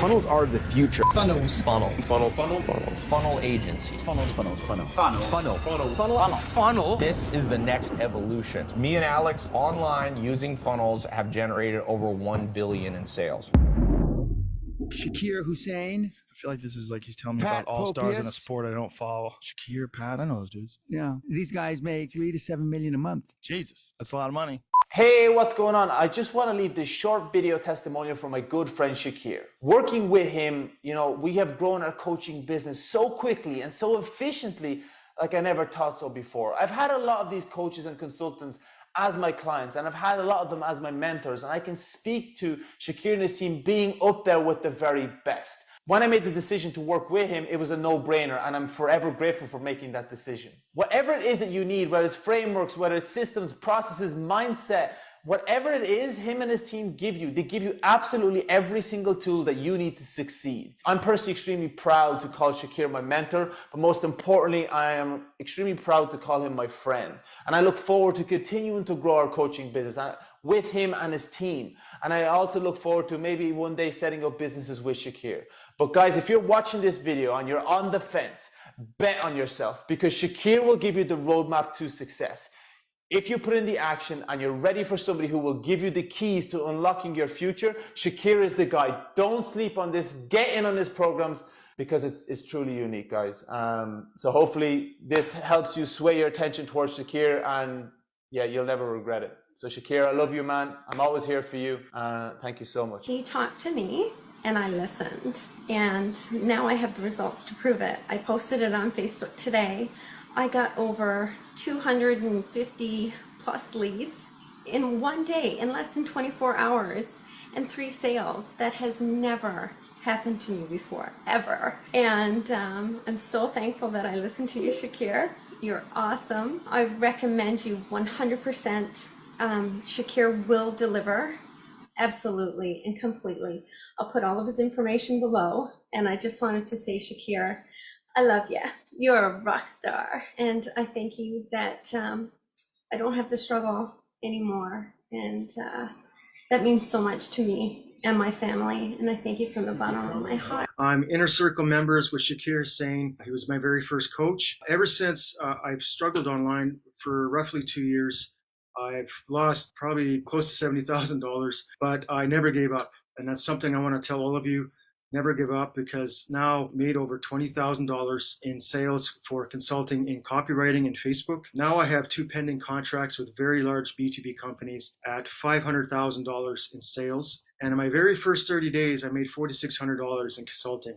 Funnels are the future. Funnels. Funnel. Funnel. Funnel. Funnels. Funnel agency. Funnel. Funnel. Funnel. Funnel. Funnel. Funnel. Funnel. Funnel. This is the next evolution. Me and Alex online using funnels have generated over 1 billion in sales. Shaqir Hussyin. I feel like this is like he's telling me about all stars in a sport I don't follow. Shaqir, Pat, I know those dudes. Yeah, these guys make 3 to 7 million a month. Jesus, that's a lot of money. Hey, what's going on? I just want to leave this short video testimonial from my good friend Shaqir. Working with him, we have grown our coaching business so quickly and so efficiently like I never thought so before. I've had a lot of these coaches and consultants as my clients, and I've had a lot of them as my mentors, and I can speak to Shaqir and his team being up there with the very best. When I made the decision to work with him, it was a no-brainer, and I'm forever grateful for making that decision. Whatever it is that you need, whether it's frameworks, whether it's systems, processes, mindset, whatever it is, him and his team give you. They give you absolutely every single tool that you need to succeed. I'm personally extremely proud to call Shaqir my mentor, but most importantly, I am extremely proud to call him my friend. And I look forward to continuing to grow our coaching business with him and his team. And I also look forward to maybe one day setting up businesses with Shaqir. But guys, if you're watching this video and you're on the fence, bet on yourself, because Shaqir will give you the roadmap to success. If you put in the action and you're ready for somebody who will give you the keys to unlocking your future, Shaqir is the guy. Don't sleep on this. Get in on his programs because it's truly unique, guys. So hopefully this helps you sway your attention towards Shaqir, and yeah, you'll never regret it. So Shaqir, I love you, man. I'm always here for you. Thank you so much. He talked to me and I listened, and now I have the results to prove it. I posted it on Facebook today. I got over 250 plus leads in one day, in less than 24 hours, and 3 sales. That has never happened to me before, ever. And I'm so thankful that I listened to you, Shaqir. You're awesome. I recommend you 100%. Shaqir will deliver. Absolutely and completely. I'll put all of his information below, and I just wanted to say, Shaqir, I love you. You're a rock star, and I thank you that I don't have to struggle anymore, and that means so much to me and my family, and I thank you from the bottom of my heart. I'm Inner Circle members with Shaqir Hussyin. He was my very first coach. Ever since I've struggled online for roughly 2 years. I've lost probably close to $70,000, but I never gave up. And that's something I want to tell all of you. Never give up, because now I've made over $20,000 in sales for consulting in copywriting and Facebook. Now I have 2 pending contracts with very large B2B companies at $500,000 in sales. And in my very first 30 days, I made $4,600 in consulting.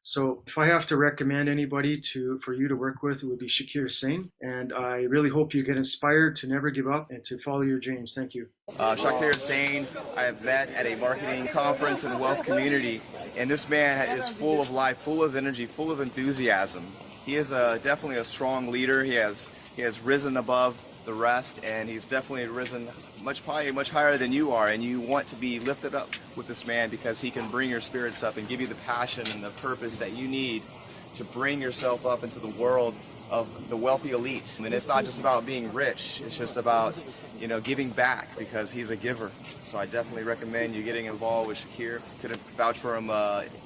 So if I have to recommend anybody for you to work with, it would be Shaqir Hussyin. And I really hope you get inspired to never give up and to follow your dreams. Thank you. Shaqir Hussyin, I have met at a marketing conference in the wealth community, and this man is full of life, full of energy, full of enthusiasm. He is definitely a strong leader. He has risen above the rest, and he's definitely risen much higher than you are, and you want to be lifted up with this man because he can bring your spirits up and give you the passion and the purpose that you need to bring yourself up into the world of the wealthy elite. And it's not just about being rich, it's just about giving back, because he's a giver. So I definitely recommend you getting involved with Shaqir. Couldn't vouch for him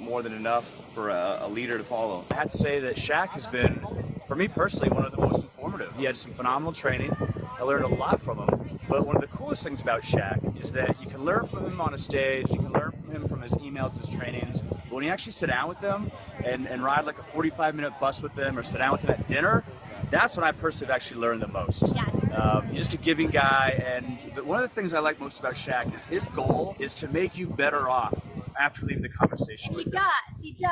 more than enough for a leader to follow. I have to say that Shaq has been, for me personally, one of the most informative. He had some phenomenal training. I learned a lot from him. But one of the coolest things about Shaq is that you can learn from him on a stage, you can learn from him from his emails, his trainings. But when you actually sit down with them and ride like a 45-minute bus with them, or sit down with them at dinner, that's when I personally have actually learned the most. Yes. He's just a giving guy, and one of the things I like most about Shaq is his goal is to make you better off after leaving the conversation with him. He does.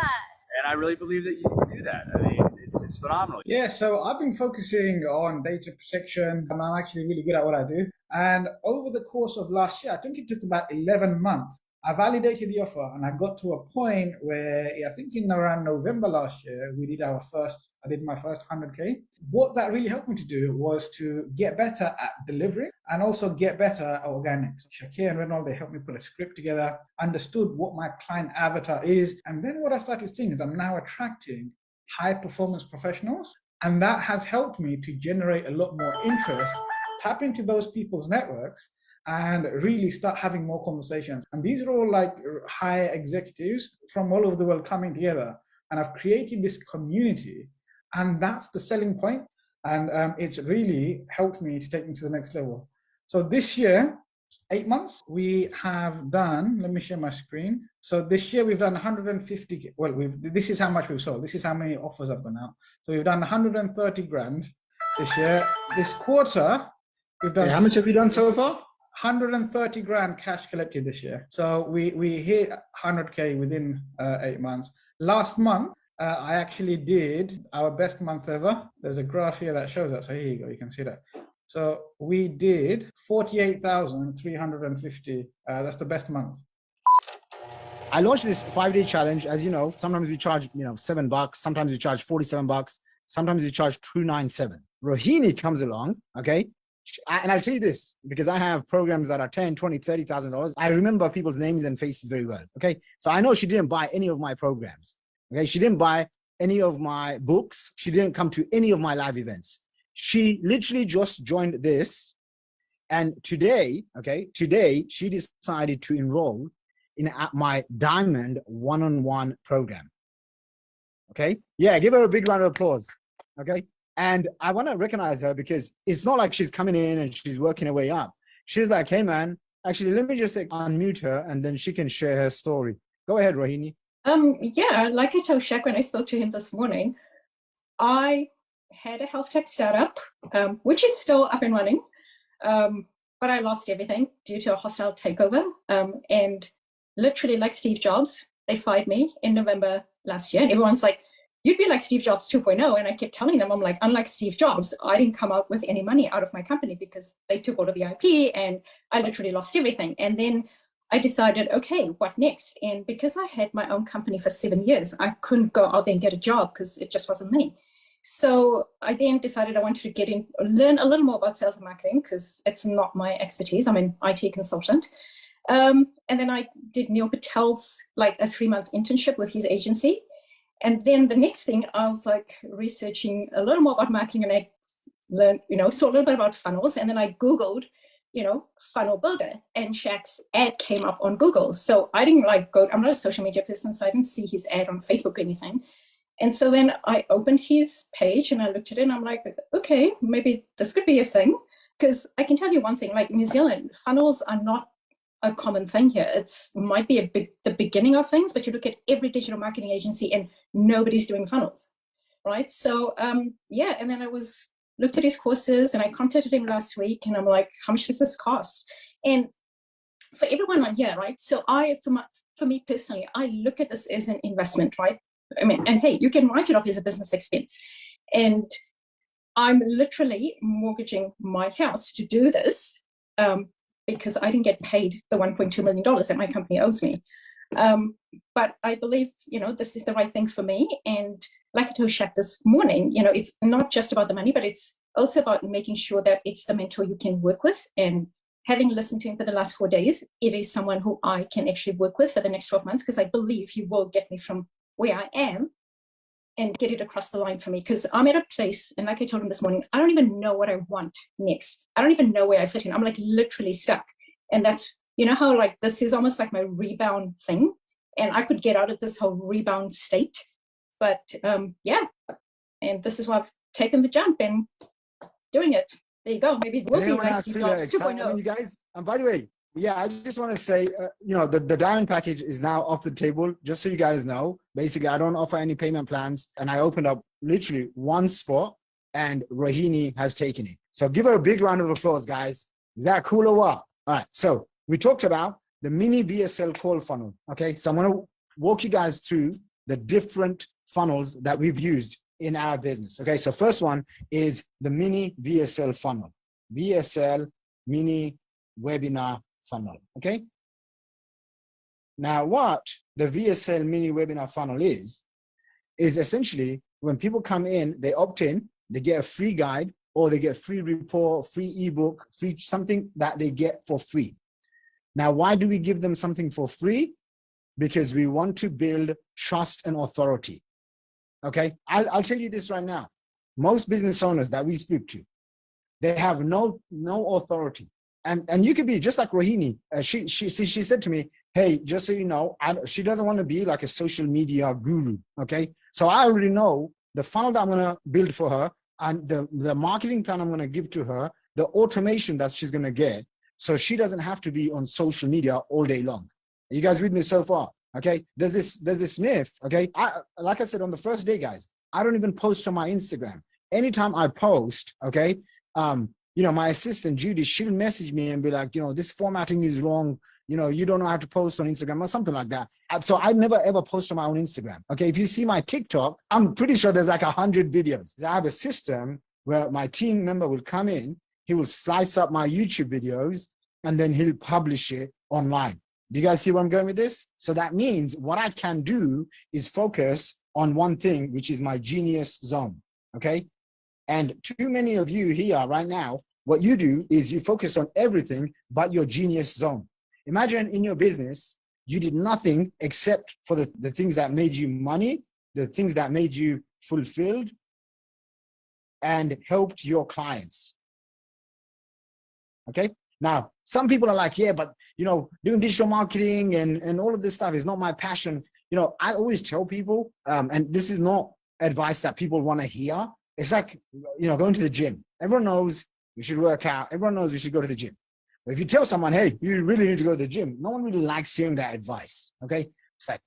And I really believe that you can do that. I mean, it's phenomenal. Yeah, so I've been focusing on data protection, and I'm actually really good at what I do. And over the course of last year, I think it took about 11 months, I validated the offer, and I got to a point where I think in around November last year, I did my first 100K. What that really helped me to do was to get better at delivering and also get better at organics. Shaqir and Reynolds, they helped me put a script together, understood what my client avatar is. And then what I started seeing is I'm now attracting high performance professionals. And that has helped me to generate a lot more interest, tap into those people's networks, and really start having more conversations. And these are all like high executives from all over the world coming together. And I've created this community, and that's the selling point. And it's really helped me to take me to the next level. So this year, 8 months, we have done, let me share my screen. So this year we've done 150, well, this is how much we've sold. This is how many offers I've gone out. So we've done 130 grand this year. This quarter, we've done— how much have you done so far? 130 grand cash collected this year. So we hit 100K within 8 months. Last month, I actually did our best month ever. There's a graph here that shows that. So here you go, you can see that. So we did 48,350. That's the best month. I launched this 5-day challenge. As you know, sometimes we charge, $7. Sometimes we charge $47. Sometimes we charge $297. Rohini comes along, okay? And I'll tell you this, because I have programs that are $10,000, $20,000, $30,000. I remember people's names and faces very well, okay? So I know she didn't buy any of my programs, okay? She didn't buy any of my books. She didn't come to any of my live events. She literally just joined this. And today, she decided to enroll in my Diamond one-on-one program, okay? Yeah, give her a big round of applause, okay? And I want to recognize her because it's not like she's coming in and she's working her way up. She's like, hey, man, actually, let me just unmute her and then she can share her story. Go ahead, Rohini. Yeah, like I told Shaq when I spoke to him this morning, I had a health tech startup, which is still up and running, but I lost everything due to a hostile takeover. And literally, like Steve Jobs, they fired me in November last year. And everyone's like, you'd be like Steve Jobs 2.0. And I kept telling them, I'm like, unlike Steve Jobs, I didn't come out with any money out of my company because they took all of the IP and I literally lost everything. And then I decided, okay, what next? And because I had my own company for 7 years, I couldn't go out there and get a job because it just wasn't me. So I then decided I wanted to learn a little more about sales and marketing because it's not my expertise. I'm an IT consultant. And then I did Neil Patel's like a 3-month internship with his agency. And then the next thing, I was like researching a little more about marketing, and I learned, saw a little bit about funnels. And then I Googled, funnel builder, and Shaq's ad came up on Google. So I didn't I'm not a social media person, so I didn't see his ad on Facebook or anything. And so then I opened his page and I looked at it and I'm like, okay, maybe this could be a thing. Because I can tell you one thing, like New Zealand, funnels are not a common thing here. It's might be the beginning of things, but you look at every digital marketing agency and nobody's doing funnels, right? So yeah, and then I looked at his courses and I contacted him last week and I'm like, how much does this cost? And for everyone on here, right? So for me personally, I look at this as an investment, right? I mean, and hey, you can write it off as a business expense. And I'm literally mortgaging my house to do this because I didn't get paid the $1.2 million that my company owes me. But I believe, this is the right thing for me. And like I told Shaq this morning, it's not just about the money, but it's also about making sure that it's the mentor you can work with. And having listened to him for the last 4 days, it is someone who I can actually work with for the next 12 months because I believe he will get me from where I am and get it across the line for me. Because I'm at a place, and like I told him this morning, I don't even know what I want next. I don't even know where I fit in. I'm like literally stuck. And that's, how like this is almost like my rebound thing. And I could get out of this whole rebound state. But yeah, and this is why I've taken the jump and doing it. There you go. Maybe it will be like Steve Jobs 2.0. You guys, and by the way, yeah, I just want to say, the diamond package is now off the table, just so you guys know. Basically, I don't offer any payment plans, and I opened up literally one spot, and Rohini has taken it. So give her a big round of applause, guys. Is that cool or what? All right, so we talked about the mini VSL call funnel, okay? So I'm going to walk you guys through the different funnels that we've used in our business, okay? So first one is the mini VSL funnel, VSL mini webinar funnel, okay? Now, what the VSL mini webinar funnel is essentially when people come in, they opt in, they get a free guide, or they get free report, free ebook, free something that they get for free. Now, why do we give them something for free? Because we want to build trust and authority, okay? I'll tell you this right now. Most business owners that we speak to, they have no authority. And you could be just like Rohini. She said to me, hey, just so you know, she doesn't want to be like a social media guru. Okay. So I already know the funnel that I'm going to build for her and the marketing plan I'm going to give to her, the automation that she's going to get. So she doesn't have to be on social media all day long. Are you guys with me so far? Okay. There's this myth. Okay. Like I said, on the first day, guys, I don't even post on my Instagram. Anytime I post, okay, you know, my assistant, Judy, she'll message me and be like, you know, this formatting is wrong. You know, you don't know how to post on Instagram or something like that. So I never ever post on my own Instagram. Okay. If you see my TikTok, I'm pretty sure there's like 100 videos. I have a system where my team member will come in, he will slice up my YouTube videos, and then he'll publish it online. Do you guys see where I'm going with this? So that means what I can do is focus on one thing, which is my genius zone. Okay. And too many of you here right now, what you do is you focus on everything but your genius zone. Imagine in your business, you did nothing except for the things that made you money, the things that made you fulfilled and helped your clients. Okay. Now, some people are like, yeah, but you know, doing digital marketing and all of this stuff is not my passion. You know, I always tell people, and this is not advice that people want to hear. It's like, you know, going to the gym. Everyone knows we should work out. Everyone knows we should go to the gym. But if you tell someone, hey, you really need to go to the gym, no one really likes hearing that advice. Okay. It's like,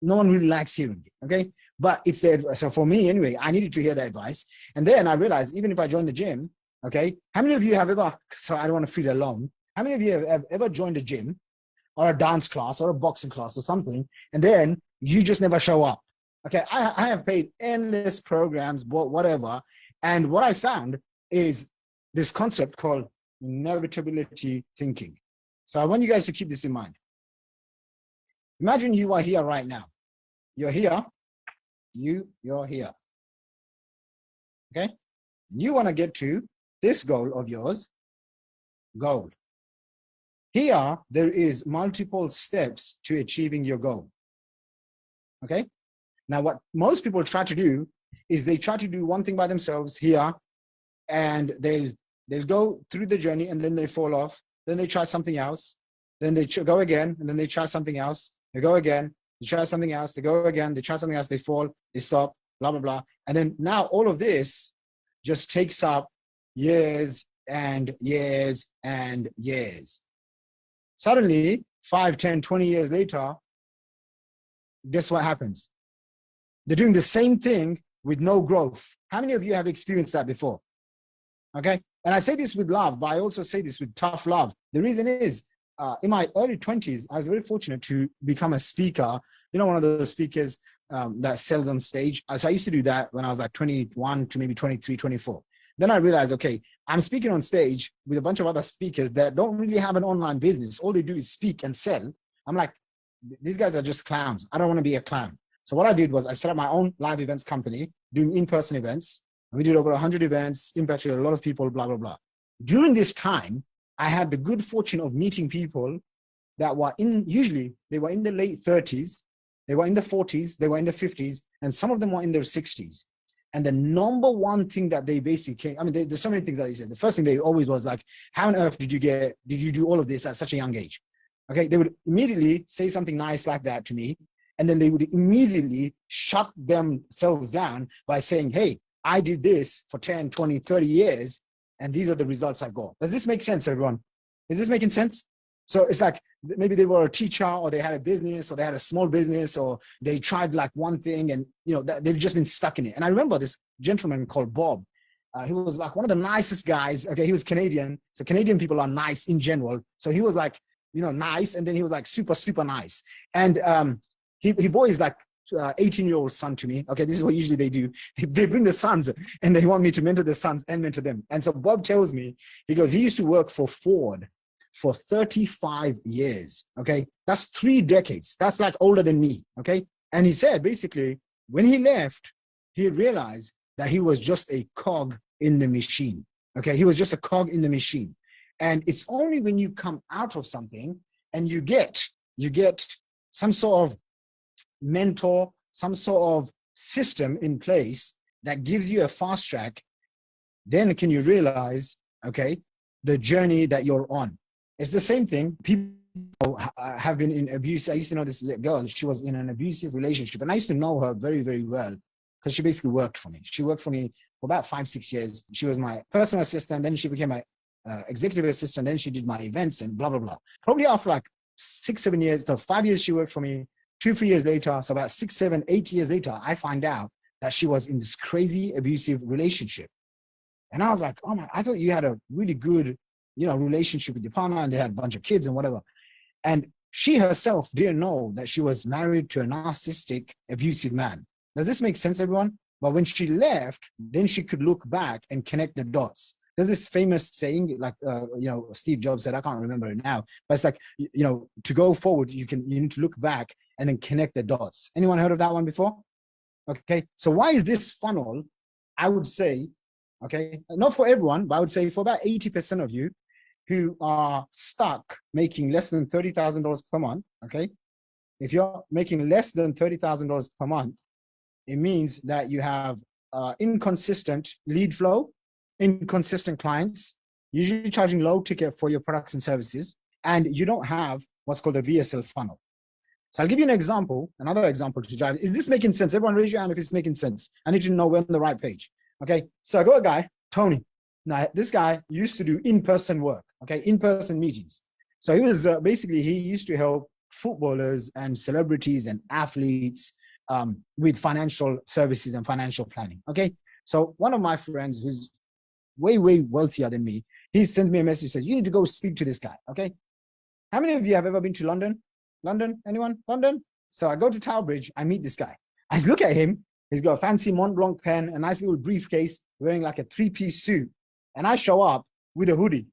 no one really likes hearing it. Okay. But it's the advice. So for me, anyway, I needed to hear that advice. And then I realized, even if I join the gym, okay, how many of you have ever, so I don't want to feel alone, how many of you have ever joined a gym or a dance class or a boxing class or something, and then you just never show up? Okay, I have paid endless programs, whatever, and what I found is this concept called inevitability thinking. So I want you guys to keep this in mind. Imagine you are here right now. You're here, you're here. Okay, you want to get to this goal of yours, goal. Here, there is multiple steps to achieving your goal. Okay. Now, what most people try to do is they try to do one thing by themselves here, and they'll go through the journey and then they fall off. Then they try something else. Then they go again, and then they try something else. They go again. They try something else. They go again. They try something else. They fall. They stop. Blah blah blah. And then now all of this just takes up years and years and years. Suddenly, 5, 10, 20 years later, guess what happens? They're doing the same thing with no growth. How many of you have experienced that before? Okay. And I say this with love, but I also say this with tough love. The reason is, in my early 20s, I was very fortunate to become a speaker. You know, one of those speakers that sells on stage. So I used to do that when I was like 21 to maybe 23, 24. Then I realized, okay, I'm speaking on stage with a bunch of other speakers that don't really have an online business. All they do is speak and sell. I'm like, these guys are just clowns. I don't want to be a clown. So what I did was I set up my own live events company, doing in-person events. We did over 100 events, impacted a lot of people, blah, blah, blah. During this time, I had the good fortune of meeting people that were usually they were in the late 30s, they were in the 40s, they were in the 50s, and some of them were in their 60s. And the number one thing that they basically came, I mean, there's so many things that they said. The first thing they always was like, how on earth did you do all of this at such a young age? Okay, they would immediately say something nice like that to me. And then they would immediately shut themselves down by saying, hey, I did this for 10, 20, 30 years, and these are the results I got. Does this make sense, everyone? Is this making sense? So it's like maybe they were a teacher, or they had a business, or they had a small business, or they tried like one thing, and you know they've just been stuck in it. And I remember this gentleman called Bob. He was like one of the nicest guys. Okay, he was Canadian, so Canadian people are nice in general. So he was like, you know, nice, and then he was like super, super nice. And he boys like 18-year-old son to me. Okay, this is what usually they do. They bring the sons and they want me to mentor the sons and mentor them. And so Bob tells me, he goes, he used to work for Ford for 35 years. Okay, that's 3 decades. That's like older than me. Okay, and he said basically when he left, he realized that he was just a cog in the machine. Okay, he was just a cog in the machine. And it's only when you come out of something and you get some sort of mentor, some sort of system in place that gives you a fast track, then can you realize, okay, the journey that you're on. It's the same thing. People have been in abuse. I used to know this girl. She was in an abusive relationship, and I used to know her very, very well because she basically worked for me. She worked for me for about 5-6 years. She was my personal assistant. Then she became my executive assistant. Then she did my events and blah, blah, blah. Probably after like 6-7 years, so 5 years she worked for me, 2-3 years later, so about 6-7-8 years later, I find out that she was in this crazy abusive relationship. And I was like, oh my, I thought you had a really good, relationship with your partner and they had a bunch of kids and whatever. And she herself didn't know that she was married to a narcissistic, abusive man. Does this make sense, everyone? But when she left, then she could look back and connect the dots. There's this famous saying, like, Steve Jobs said, I can't remember it now, but it's like, to go forward, you need to look back and then connect the dots. Anyone heard of that one before? Okay. So why is this funnel, I would say, okay, not for everyone, but I would say for about 80% of you who are stuck making less than $30,000 per month, okay? If you're making less than $30,000 per month, it means that you have inconsistent lead flow, inconsistent clients, usually charging low ticket for your products and services, and you don't have what's called a VSL funnel. So I'll give you an example, another example to drive. Is this making sense? Everyone raise your hand if it's making sense. I need to know we're on the right page. Okay, so I got a guy, Tony. Now, this guy used to do in-person work, okay, in-person meetings. So he was basically, he used to help footballers and celebrities and athletes with financial services and financial planning, okay? So one of my friends who's way, way wealthier than me, he sent me a message, says, you need to go speak to this guy, okay? How many of you have ever been to London? London, anyone? London? So I go to Tower Bridge, I meet this guy. I look at him, he's got a fancy Mont Blanc pen, a nice little briefcase, wearing like a 3-piece suit. And I show up with a hoodie,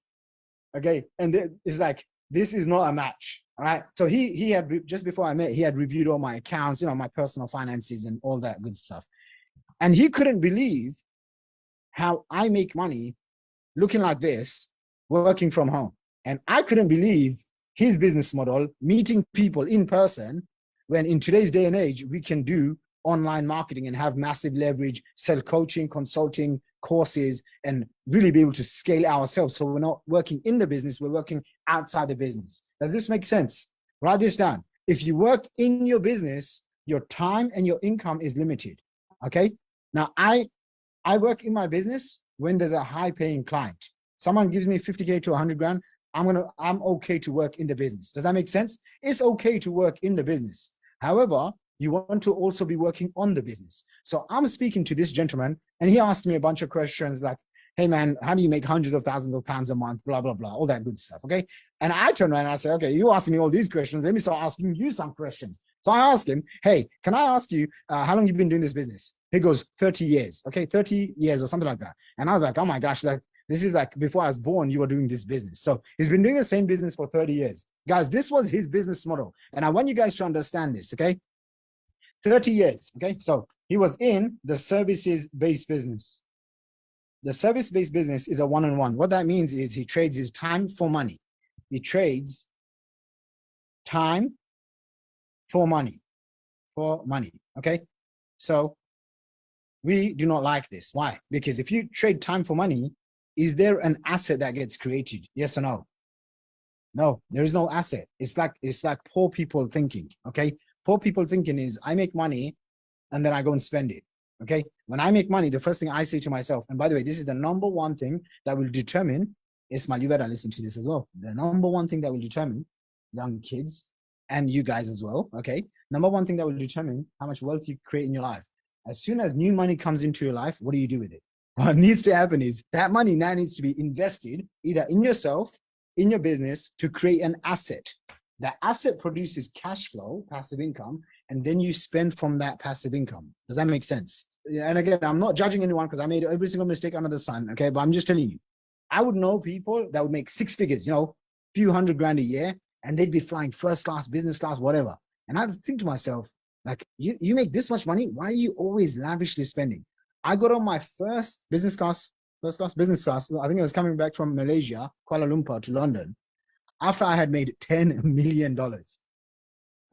okay? And it's like, this is not a match, all right? So he had, just before I met, he had reviewed all my accounts, my personal finances and all that good stuff. And he couldn't believe how I make money looking like this, working from home. And I couldn't believe his business model, meeting people in person, when in today's day and age, we can do online marketing and have massive leverage, sell coaching, consulting, courses, and really be able to scale ourselves. So we're not working in the business, we're working outside the business. Does this make sense? Write this down. If you work in your business, your time and your income is limited, okay? Now, I work in my business when there's a high paying client. Someone gives me 50K to 100 grand, I'm okay to work in the business. Does that make sense? It's okay to work in the business. However, you want to also be working on the business. So I'm speaking to this gentleman and he asked me a bunch of questions like, hey man, how do you make hundreds of thousands of pounds a month, blah, blah, blah, all that good stuff, okay? And I turn around and I say, okay, you asking me all these questions, let me start asking you some questions. So I ask him, hey, can I ask you, how long you've been doing this business? He goes, 30 years, okay, 30 years or something like that. And I was like, oh my gosh, this is like before I was born, you were doing this business. So he's been doing the same business for 30 years. Guys, this was his business model. And I want you guys to understand this, okay? 30 years, okay? So he was in the services-based business. The service-based business is a one-on-one. What that means is he trades his time for money. He trades time for money, okay? So we do not like this. Why? Because if you trade time for money, is there an asset that gets created? Yes or no? No, there is no asset. It's like poor people thinking, okay? Poor people thinking is I make money and then I go and spend it, okay? When I make money, the first thing I say to myself, and by the way, this is the number one thing that will determine, Ismail, you better listen to this as well. The number one thing that will determine, young kids and you guys as well, okay? Number one thing that will determine how much wealth you create in your life. As soon as new money comes into your life, what do you do with it? What needs to happen is that money now needs to be invested either in yourself, in your business, to create an asset. That asset produces cash flow, passive income, and then you spend from that passive income. Does that make sense? And again, I'm not judging anyone because I made every single mistake under the sun, okay? But I'm just telling you, I would know people that would make 6 figures, few hundred grand a year, and they'd be flying first class, business class, whatever. And I'd think to myself, like, you make this much money, why are you always lavishly spending? I got on my first business class, I think I was coming back from Malaysia, Kuala Lumpur to London, after I had made $10 million,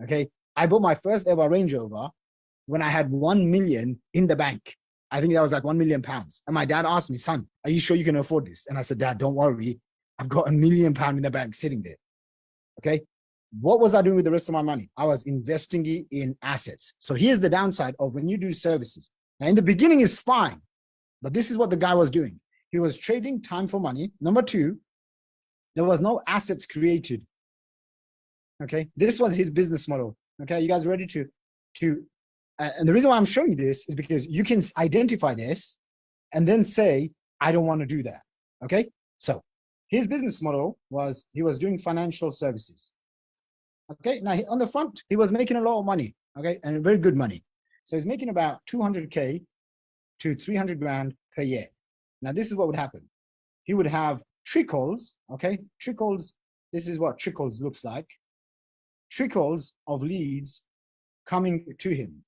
okay? I bought my first ever Range Rover when I had 1 million in the bank. I think that was like 1 million pounds. And my dad asked me, son, are you sure you can afford this? And I said, Dad, don't worry. I've got £1 million in the bank sitting there. Okay. What was I doing with the rest of my money? I was investing it in assets. So here's the downside of when you do services. Now, in the beginning, it's fine, but this is what the guy was doing. He was trading time for money. Number two, there was no assets created. Okay. This was his business model. Okay. You guys ready and the reason why I'm showing you this is because you can identify this and then say, I don't want to do that. Okay. So his business model was he was doing financial services. Okay. Now on the front, he was making a lot of money. Okay. And very good money. So he's making about 200K to 300 grand per year. Now, this is what would happen. He would have trickles. Okay. Trickles. This is what trickles looks like. Trickles of leads coming to him.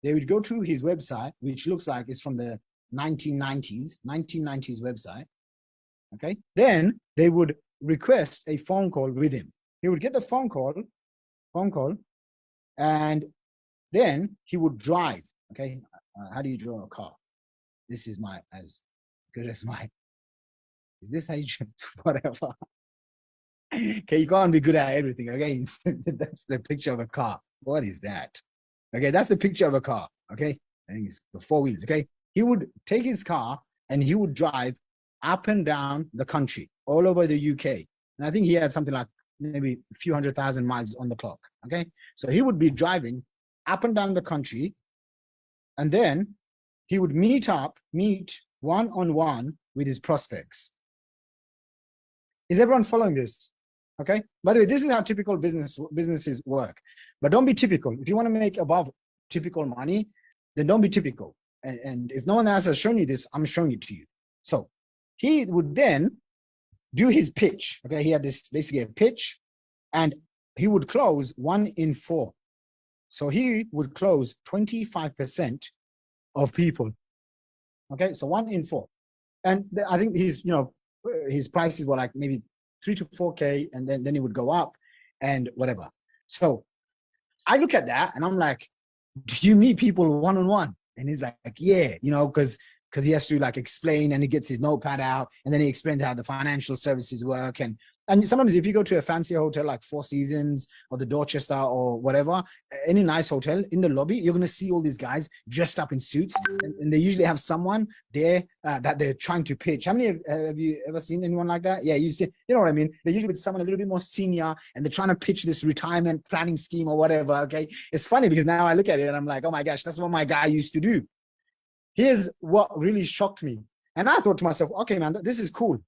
They would go to his website, which looks like it's from the 1990s website. Okay. Then they would request a phone call with him. He would get the phone call, and then he would drive. Okay. How do you draw a car? This is as good as mine. Is this how you whatever? Okay, you can't be good at everything. Okay. That's the picture of a car. What is that? Okay, that's the picture of a car. Okay. I think it's the 4 wheels. Okay. He would take his car and he would drive up and down the country, all over the UK. And I think he had something like maybe a few 100,000 miles on the clock. Okay. So he would be driving up and down the country, and then he would meet one-on-one with his prospects. Is everyone following this? Okay. By the way, this is how typical businesses work. But don't be typical. If you want to make above typical money, then don't be typical. And if no one else has shown you this, I'm showing it to you. So he would then do his pitch. Okay. He had this basically a pitch, and he would close 1 in 4. So he would close 25% of people. Okay. So 1 in 4. And I think his prices were like maybe 3 to 4K, and then it would go up and whatever. So I look at that and I'm like, do you meet people one-on-one? And he's like, yeah, because he has to like explain, and he gets his notepad out, and then he explains how the financial services work. And sometimes if you go to a fancy hotel like Four Seasons or the Dorchester or whatever, any nice hotel, in the lobby, you're going to see all these guys dressed up in suits, and they usually have someone there that they're trying to pitch. How many have you ever seen anyone like that? Yeah, you see, you know what I mean? They're usually with someone a little bit more senior, and they're trying to pitch this retirement planning scheme or whatever. Okay. It's funny because now I look at it and I'm like, oh my gosh, that's what my guy used to do. Here's what really shocked me. And I thought to myself, okay, man, this is cool.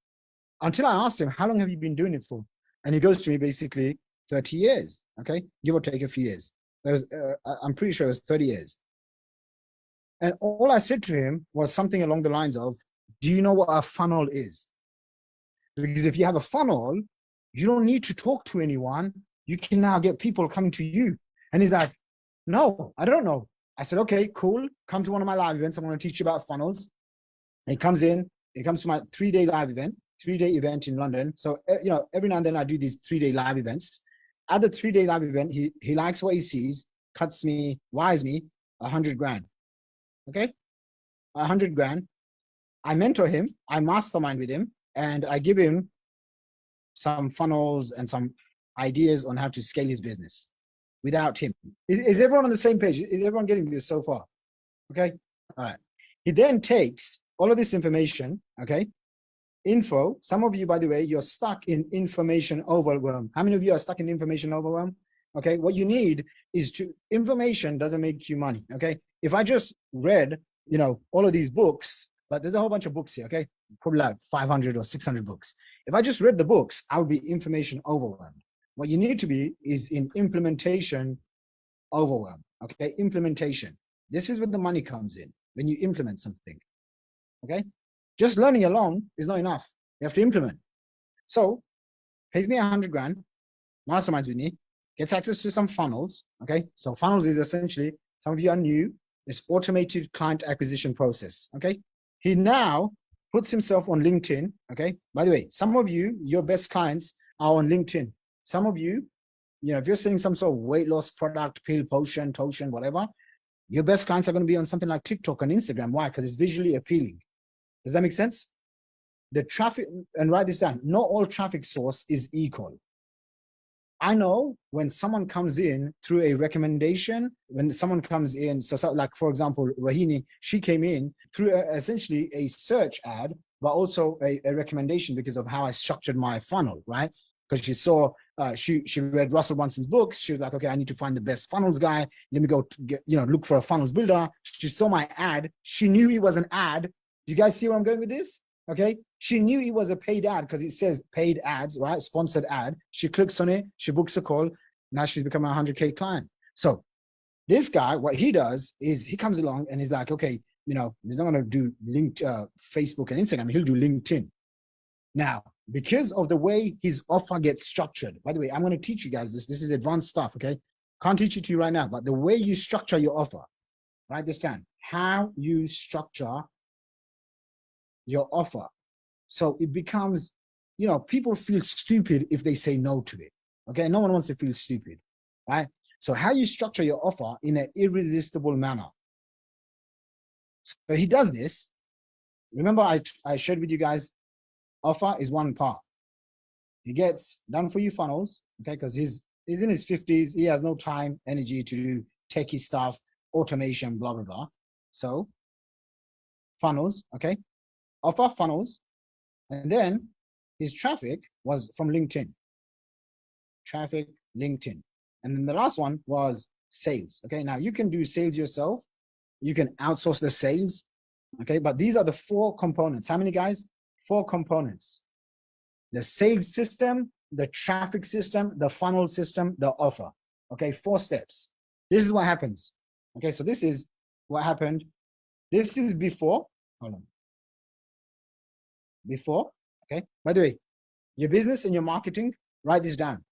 Until I asked him, how long have you been doing it for? And he goes to me basically 30 years, okay? Give or take a few years. I'm pretty sure it was 30 years. And all I said to him was something along the lines of, do you know what a funnel is? Because if you have a funnel, you don't need to talk to anyone. You can now get people coming to you. And he's like, no, I don't know. I said, okay, cool. Come to one of my live events. I'm going to teach you about funnels. And he comes to my 3-day live event. 3-day event in London. So, every now and then I do these 3-day live events. At the 3-day live event, he likes what he sees, wires me 100 grand. Okay. 100 grand. I mentor him. I mastermind with him, and I give him some funnels and some ideas on how to scale his business without him. Is everyone on the same page? Is everyone getting this so far? Okay. All right. He then takes all of this information. Okay. Info. Some of you, by the way, you're stuck in information overwhelm. How many of you are stuck in information overwhelm? Okay. What you need is information doesn't make you money. Okay. If I just read, all of these books, but there's a whole bunch of books here. Okay. Probably like 500 or 600 books. If I just read the books, I would be information overwhelmed. What you need to be is in implementation overwhelm. Okay. Implementation. This is where the money comes in, when you implement something. Okay. Just learning along is not enough. You have to implement. So pays me 100 grand, masterminds with me, gets access to some funnels. Okay. So funnels is essentially, some of you are new, it's automated client acquisition process. Okay. He now puts himself on LinkedIn. Okay. By the way, some of you, your best clients are on LinkedIn. Some of you, if you're selling some sort of weight loss product, pill, potion, whatever, your best clients are going to be on something like TikTok and Instagram. Why? Because it's visually appealing. Does that make sense? the traffic, and write this down, not all traffic source is equal. I know when someone comes in through a recommendation, when someone comes in, so like, for example, Rahini, she came in through essentially a search ad, but also a recommendation because of how I structured my funnel, right? Because she saw, she read Russell Brunson's books. She was like, okay, I need to find the best funnels guy. Let me go get, look for a funnels builder. She saw my ad. She knew it was an ad. You guys see where I'm going with this? Okay, she knew it was a paid ad because it says paid ads, right? Sponsored ad. She clicks on it, she books a call. Now she's become a 100K client. So this guy, what he does is he comes along and he's like, okay, he's not going to do Facebook and Instagram. He'll do LinkedIn. Now, because of the way his offer gets structured, by the way, I'm going to teach you guys this. This is advanced stuff, okay? Can't teach it to you right now, but the way you structure your offer, write this down. How you structure your offer. So it becomes, people feel stupid if they say no to it. Okay, no one wants to feel stupid, right? So how you structure your offer in an irresistible manner. So he does this. Remember, I shared with you guys, offer is one part. He gets done for you funnels, okay, because he's in his 50s. He has no time, energy to do techie stuff, automation, blah, blah, blah. So funnels, okay, offer funnels. And then his traffic was from LinkedIn. Traffic, LinkedIn. And then the last one was sales. Okay, now you can do sales yourself. You can outsource the sales. Okay, but these are the 4 components. How many guys? 4 components. The sales system, the traffic system, the funnel system, the offer. Okay, 4 steps. This is what happens. Okay, so this is what happened. This is before. Hold on. Before, okay? By the way, your business and your marketing, write this down.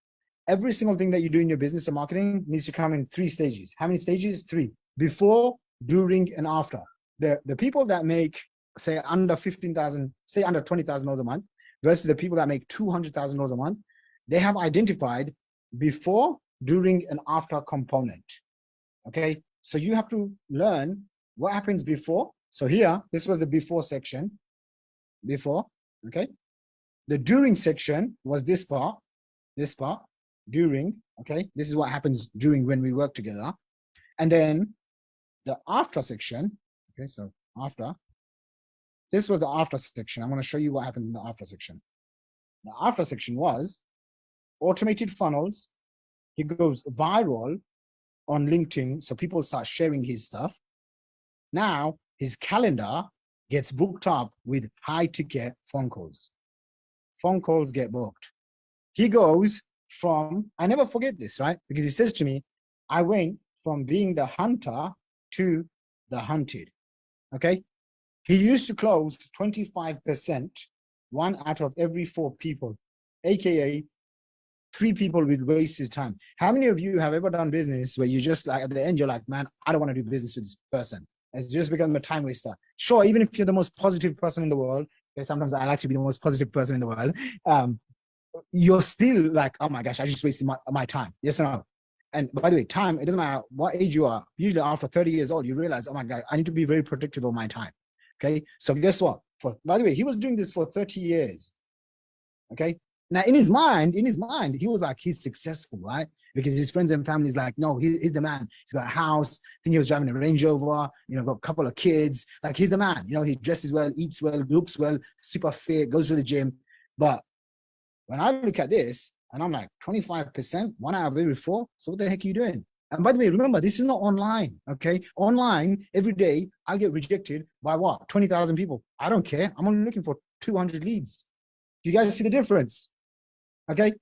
Every single thing that you do in your business and marketing needs to come in 3 stages. How many stages? 3. Before, during, and after. The people that make, say, under 15,000, say under $20,000 a month, versus the people that make $200,000 a month, they have identified before, during, and after component. Okay, so you have to learn what happens before. So here, this was the before section. Before, okay. The during section was this part, during, okay. This is what happens during when we work together. And then the after section, okay, so after, this was the after section. I'm going to show you what happens in the after section. The after section was automated funnels. He goes viral on LinkedIn, so people start sharing his stuff. Now his calendar gets booked up with high ticket phone calls. Phone calls get booked. He goes from, I never forget this, right? Because he says to me, I went from being the hunter to the hunted, okay? He used to close 25%, 1 out of every 4 people, AKA 3 people would waste his time. How many of you have ever done business where you just like, at the end, you're like, man, I don't want to do business with this person. It's just become a time waster. Sure, even if you're the most positive person in the world, okay, sometimes I like to be the most positive person in the world, you're still like, oh my gosh, I just wasted my time. Yes or no? And by the way, time, it doesn't matter what age you are. Usually after 30 years old, you realize, oh my God, I need to be very protective of my time. Okay, so guess what? By the way, he was doing this for 30 years. Okay, now in his mind, he was like, he's successful, right? Because his friends and family is like, no, he's the man. He's got a house. I think he was driving a Range Rover, got a couple of kids. Like, he's the man. He dresses well, eats well, looks well, super fit, goes to the gym. But when I look at this, and I'm like, 25%, 1 out of every 4. So what the heck are you doing? And by the way, remember, this is not online, okay? Online, every day, I'll get rejected by what? 20,000 people. I don't care. I'm only looking for 200 leads. Do you guys see the difference? Okay?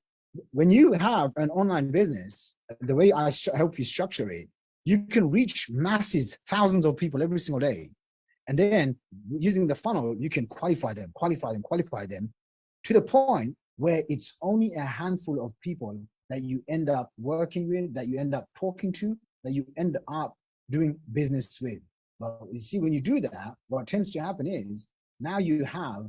When you have an online business, the way I help you structure it, you can reach masses, thousands of people every single day. And then using the funnel, you can qualify them to the point where it's only a handful of people that you end up working with, that you end up talking to, that you end up doing business with. But you see, when you do that, what tends to happen is now you have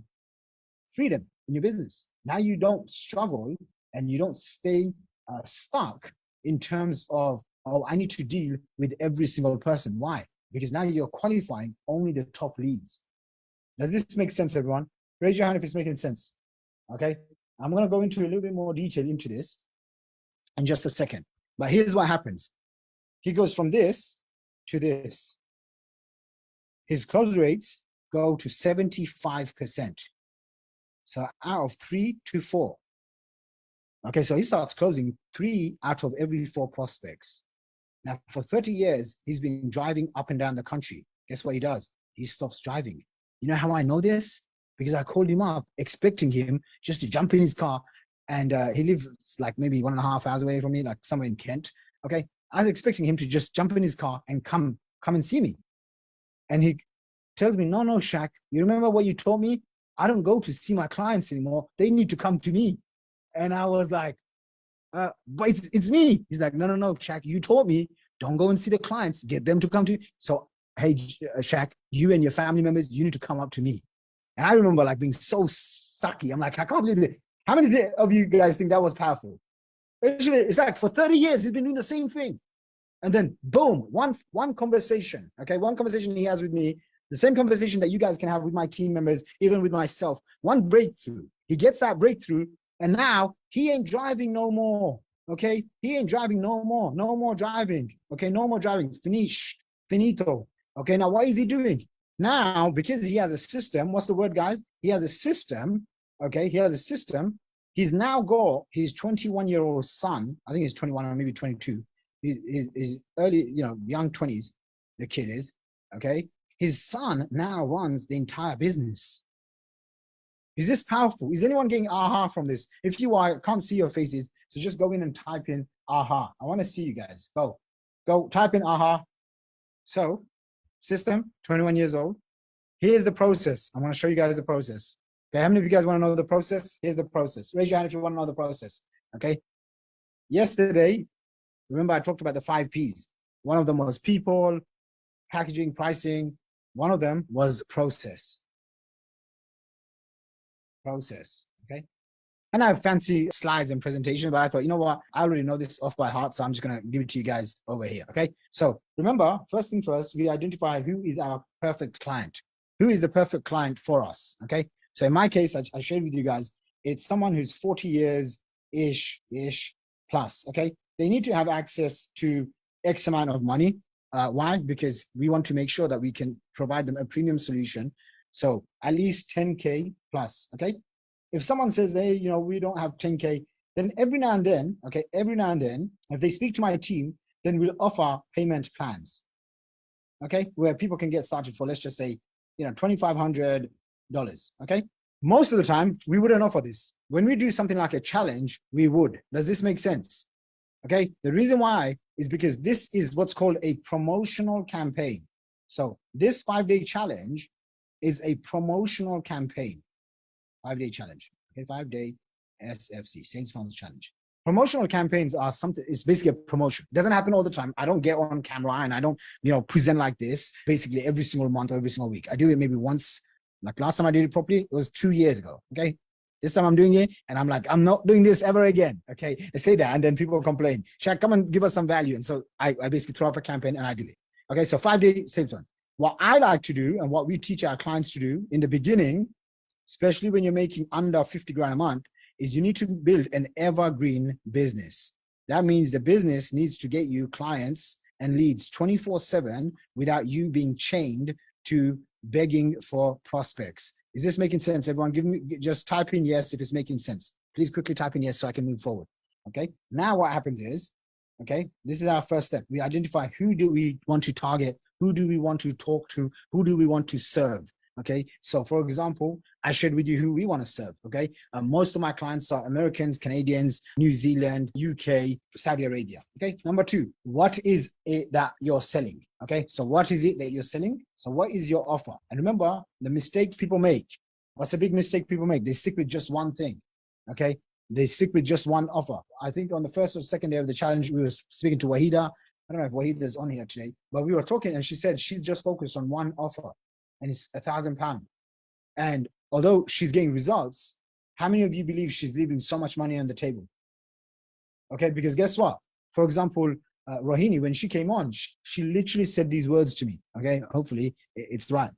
freedom in your business. Now you don't struggle and you don't stay stuck in terms of, oh, I need to deal with every single person. Why? Because now you're qualifying only the top leads. Does this make sense, everyone? Raise your hand if it's making sense. Okay. I'm going to go into a little bit more detail into this in just a second. But here's what happens. He goes from this to this. His close rates go to 75%. So out of 3 to 4. Okay, so he starts closing 3 out of every 4 prospects. Now, for 30 years, he's been driving up and down the country. Guess what he does? He stops driving. You know how I know this? Because I called him up expecting him just to jump in his car. And he lives like maybe 1.5 hours away from me, like somewhere in Kent. Okay, I was expecting him to just jump in his car and come and see me. And he tells me, no, Shaq, you remember what you told me? I don't go to see my clients anymore. They need to come to me. And I was like, but it's me. He's like, no, Shaq, you told me, don't go and see the clients, get them to come to you. So, hey, Shaq, you and your family members, you need to come up to me. And I remember like being so sucky. I'm like, I can't believe it. How many of you guys think that was powerful? Actually, it's like for 30 years, he's been doing the same thing. And then boom, one conversation, okay? One conversation he has with me, the same conversation that you guys can have with my team members, even with myself. One breakthrough. He gets that breakthrough, and now he ain't driving no more, okay? He ain't driving no more. No more driving, okay? No more driving. Finito. Okay, now what is he doing? Now, because he has a system, what's the word, guys? He has a system, okay? He has a system. He's now got his 21-year-old son, I think he's 21 or maybe 22. He's early, young 20s, the kid is, okay? His son now runs the entire business. Is this powerful? Is anyone getting aha from this? If you are, I can't see your faces, so just go in and type in aha. I want to see you guys. Go type in aha. So, system, 21 years old. Here's the process. I want to show you guys the process. Okay, how many of you guys want to know the process? Here's the process. Raise your hand if you want to know the process. Okay. Yesterday, remember I talked about the 5 Ps. One of them was people, packaging, pricing. One of them was process. Okay. And I have fancy slides and presentation, but I thought, you know what? I already know this off by heart, so I'm just going to give it to you guys over here. Okay. So remember, first thing first, we identify who is our perfect client. Who is the perfect client for us? Okay. So in my case, I shared with you guys, it's someone who's 40 years-ish plus, okay? They need to have access to X amount of money. Why? Because we want to make sure that we can provide them a premium solution. So at least 10K plus, okay? If someone says, hey, we don't have 10K, then every now and then, if they speak to my team, then we'll offer payment plans, okay? Where people can get started for, let's just say, $2,500. Okay, most of the time we wouldn't offer this. When we do something like a challenge, we would. Does this make sense? Okay, the reason why is because this is what's called a promotional campaign. So this 5-day challenge is a promotional campaign. 5-day challenge. Okay, 5-day SFC, Sales Funnels Challenge. Promotional campaigns are something, it's basically a promotion. It doesn't happen all the time. I don't get on camera and I don't, present like this basically every single month or every single week. I do it maybe once. Like last time I did it properly, it was 2 years ago, okay? This time I'm doing it, and I'm like, I'm not doing this ever again, okay? I say that, and then people complain, Shaq, come and give us some value. And so I basically throw up a campaign, and I do it. Okay, so 5-day sales run. What I like to do, and what we teach our clients to do in the beginning, especially when you're making under 50 grand a month, is you need to build an evergreen business. That means the business needs to get you clients and leads 24/7 without you being chained to begging for prospects. Is this making sense? Everyone, just type in yes if it's making sense. Please quickly type in yes so I can move forward. Okay. Now what happens is, okay, this is our first step. We identify who do we want to target, who do we want to talk to, who do we want to serve. Okay, so for example, I shared with you who we want to serve. Okay, most of my clients are Americans, Canadians, New Zealand, UK, Saudi Arabia. Okay, number 2, what is it that you're selling? Okay, so what is it that you're selling? So what is your offer? And remember, the mistake people make, what's a big mistake people make? They stick with just one thing. Okay, they stick with just one offer. I think on the first or second day of the challenge, we were speaking to Wahida. I don't know if Wahida is on here today, but we were talking and she said she's just focused on one offer. And it's £1,000. And although she's getting results, how many of you believe she's leaving so much money on the table? Okay, because guess what? For example, Rohini, when she came on, she literally said these words to me. Okay, hopefully it's right.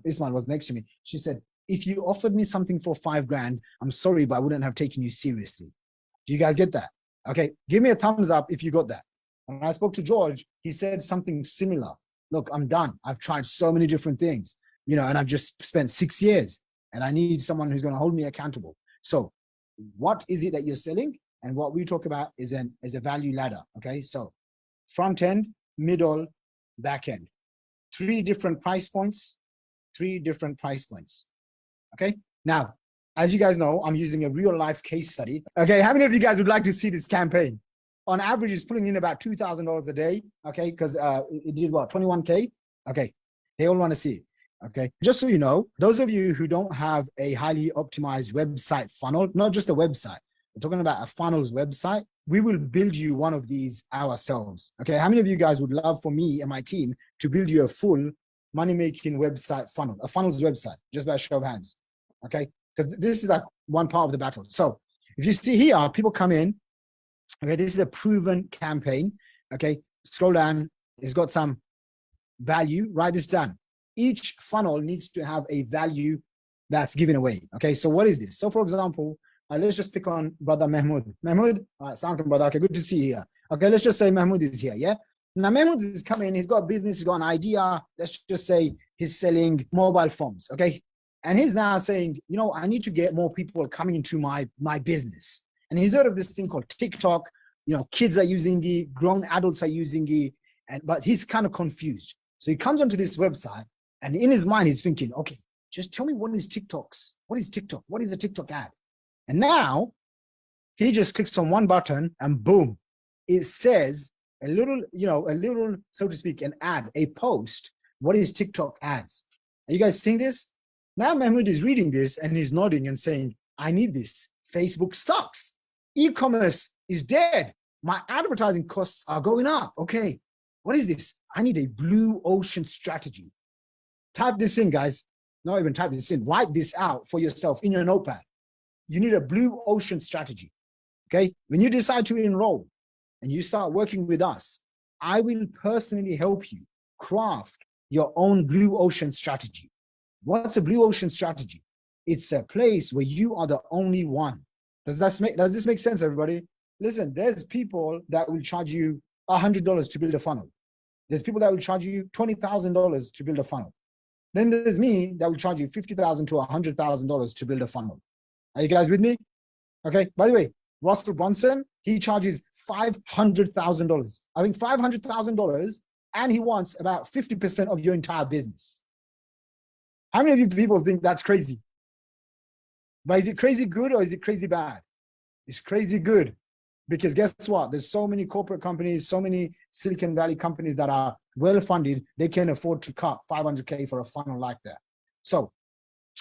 Ismail was next to me. She said, if you offered me something for 5 grand, I'm sorry, but I wouldn't have taken you seriously. Do you guys get that? Okay, give me a thumbs up if you got that. When I spoke to George, he said something similar. Look, I'm done. I've tried so many different things, you know, and I've just spent 6 years and I need someone who's going to hold me accountable. So what is it that you're selling? And what we talk about is a value ladder. Okay, so front end, middle, back end. 3 different price points, 3 different price points. Okay, now, as you guys know, I'm using a real life case study. Okay, how many of you guys would like to see this campaign? On average, it's pulling in about $2,000 a day. Okay, because it did what, 21K? Okay, they all want to see it. Okay, just so you know, those of you who don't have a highly optimized website funnel, not just a website, we're talking about a funnels website, we will build you one of these ourselves. Okay, how many of you guys would love for me and my team to build you a full money-making website funnel, a funnels website, just by a show of hands? Okay, because this is like one part of the battle. So if you see here, people come in. Okay, this is a proven campaign. Okay, scroll down. It's got some value. Write this down. Each funnel needs to have a value that's given away. Okay, so what is this? So for example, let's just pick on brother Mahmoud. Mahmoud, all right, assalamu alaikum, brother. Okay, good to see you here. Okay, let's just say Mahmoud is here, yeah? Now Mahmoud is coming, he's got a business, he's got an idea. Let's just say he's selling mobile phones, okay? And he's now saying, you know, I need to get more people coming into my business. And he's heard of this thing called TikTok. You know, kids are using it, grown adults are using it, but he's kind of confused. So he comes onto this website, and in his mind, he's thinking, okay, just tell me what is TikToks? What is TikTok? What is a TikTok ad? And now he just clicks on one button and boom, it says a little, so to speak, an ad, a post. What is TikTok ads? Are you guys seeing this? Now Mahmoud is reading this and he's nodding and saying, I need this. Facebook sucks. E-commerce is dead. My advertising costs are going up. Okay, what is this? I need a blue ocean strategy. Type this in, guys. Not even type this in. Write this out for yourself in your notepad. You need a blue ocean strategy. Okay, when you decide to enroll and you start working with us, I will personally help you craft your own blue ocean strategy. What's a blue ocean strategy? It's a place where you are the only one. Does this make sense, everybody? Listen, there's people that will charge you $100 to build a funnel. There's people that will charge you $20,000 to build a funnel. Then there's me that will charge you $50,000 to $100,000 to build a funnel. Are you guys with me? Okay, by the way, Russell Brunson, he charges $500,000. I think $500,000, and he wants about 50% of your entire business. How many of you people think that's crazy? But is it crazy good or is it crazy bad? It's crazy good, because guess what? There's so many corporate companies, so many Silicon Valley companies that are well-funded, they can afford to cut 500K for a funnel like that. So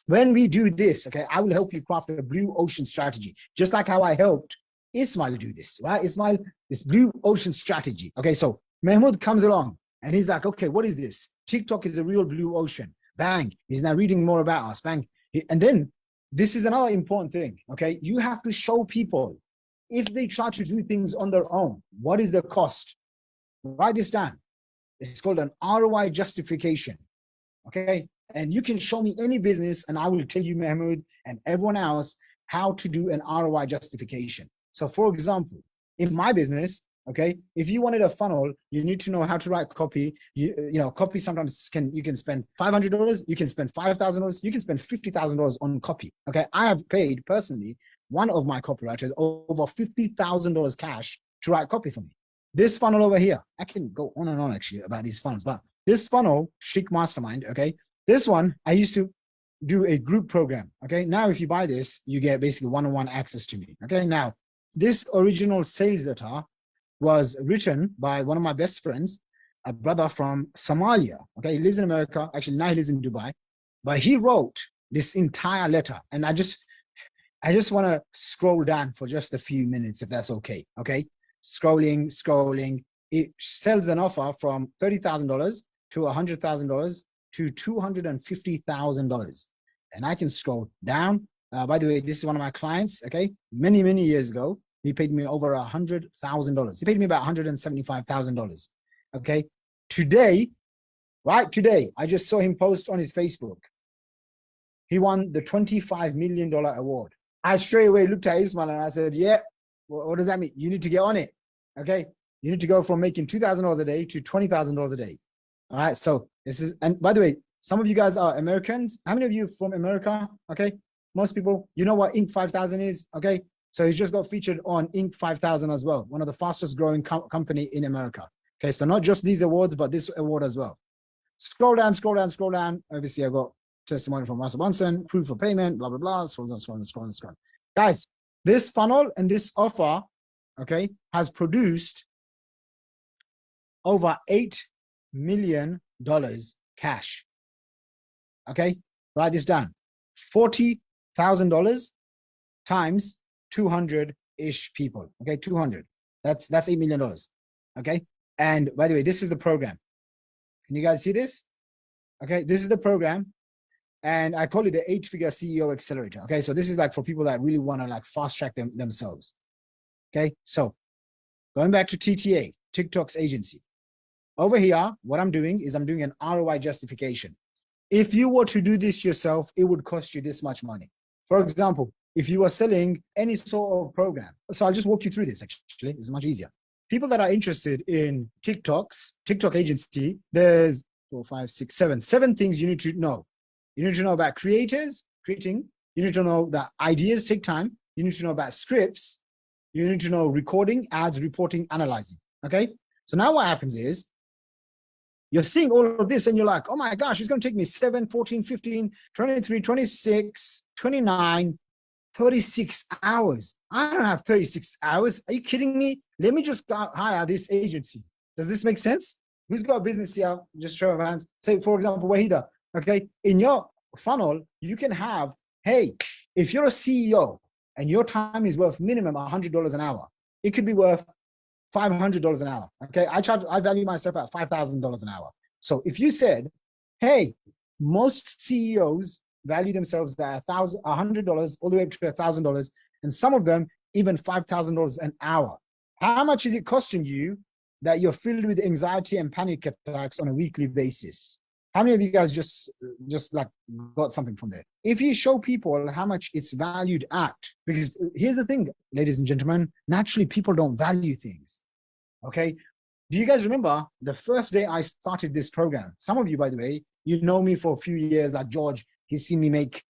when we do this, okay, I will help you craft a blue ocean strategy, just like how I helped Ismail do this, right? Ismail, this blue ocean strategy. Okay, so Mahmoud comes along and he's like, okay, what is this? TikTok is a real blue ocean. Bang, he's now reading more about us, bang. And then this is another important thing, okay? You have to show people, if they try to do things on their own, what is the cost? Write this down. It's called an ROI justification, okay? And you can show me any business and I will tell you, Mahmoud, and everyone else, how to do an ROI justification. So for example, in my business, okay, if you wanted a funnel, you need to know how to write copy. You know, copy sometimes you can spend $500, you can spend $5,000, you can spend $50,000 on copy. Okay, I have paid personally one of my copywriters over $50,000 cash to write copy for me. This funnel over here, I can go on and on actually about these funnels, but this funnel, Chic Mastermind, okay, this one I used to do a group program. Okay, now if you buy this, you get basically one-on-one access to me. Okay, now this original sales letter was written by one of my best friends, a brother from Somalia. Okay, he lives in America. Actually, now he lives in Dubai. But he wrote this entire letter. And I just want to scroll down for just a few minutes, if that's okay. Okay, scrolling. It sells an offer from $30,000 to $100,000 to $250,000. And I can scroll down. By the way, this is one of my clients. Okay, many years ago. He paid me over $100,000. He paid me about $175,000. Okay. Today, right today, I just saw him post on his Facebook. he won the $25 million award. I straight away looked at Ismail and I said, yeah, what does that mean? You need to get on it. Okay. You need to go from making $2,000 a day to $20,000 a day. All right. So this is, and by the way, some of you guys are Americans. How many of you from America? Okay. Most people, you know what Inc. 5000 is. Okay. So he's just got featured on Inc. 5000 as well. One of the fastest growing company in America. Okay. So not just these awards, but this award as well. Scroll down, scroll down, scroll down. Obviously I got testimony from Russell Brunson, proof of payment, blah, blah, blah. Scroll down, scroll down, scroll down, scroll down. Guys, this funnel and this offer, okay, has produced over $8 million cash. Okay, write this down. $40,000 times 200-ish people. Okay, 200. That's $8 million. Okay, and by the way, this is the program. Can you guys see this? Okay, this is the program. And I call it the 8-figure CEO accelerator. Okay, so this is like for people that really want to like fast track themselves. Okay, so going back to TTA, TikTok's agency. Over here, what I'm doing is I'm doing an ROI justification. If you were to do this yourself, it would cost you this much money. For example, if you are selling any sort of program. So I'll just walk you through this actually, it's much easier. People that are interested in TikTok agency, there's 4, 5, 6, 7 things you need to know. You need to know about creating. You need to know that ideas take time. You need to know about scripts. You need to know recording, ads, reporting, analyzing. Okay. So now what happens is you're seeing all of this and you're like, oh my gosh, it's going to take me 7, 14, 15, 23, 26, 29, 36 hours. I don't have 36 hours. Are you kidding me? Let me just hire this agency. Does this make sense? Who's got a business here? Just show of hands. Say, for example, Wahida. Okay, in your funnel, you can have, hey, if you're a CEO and your time is worth minimum $100 an hour, it could be worth $500 an hour. Okay, I value myself at $5,000 an hour. So if you said, hey, most CEOs value themselves at $100 all the way up to $1,000, and some of them even $5,000 an hour. How much is it costing you that you're filled with anxiety and panic attacks on a weekly basis? How many of you guys just like got something from there? If you show people how much it's valued at, because here's the thing, ladies and gentlemen, naturally people don't value things. Okay. Do you guys remember the first day I started this program? Some of you, by the way, you know me for a few years, like George, he's seen me make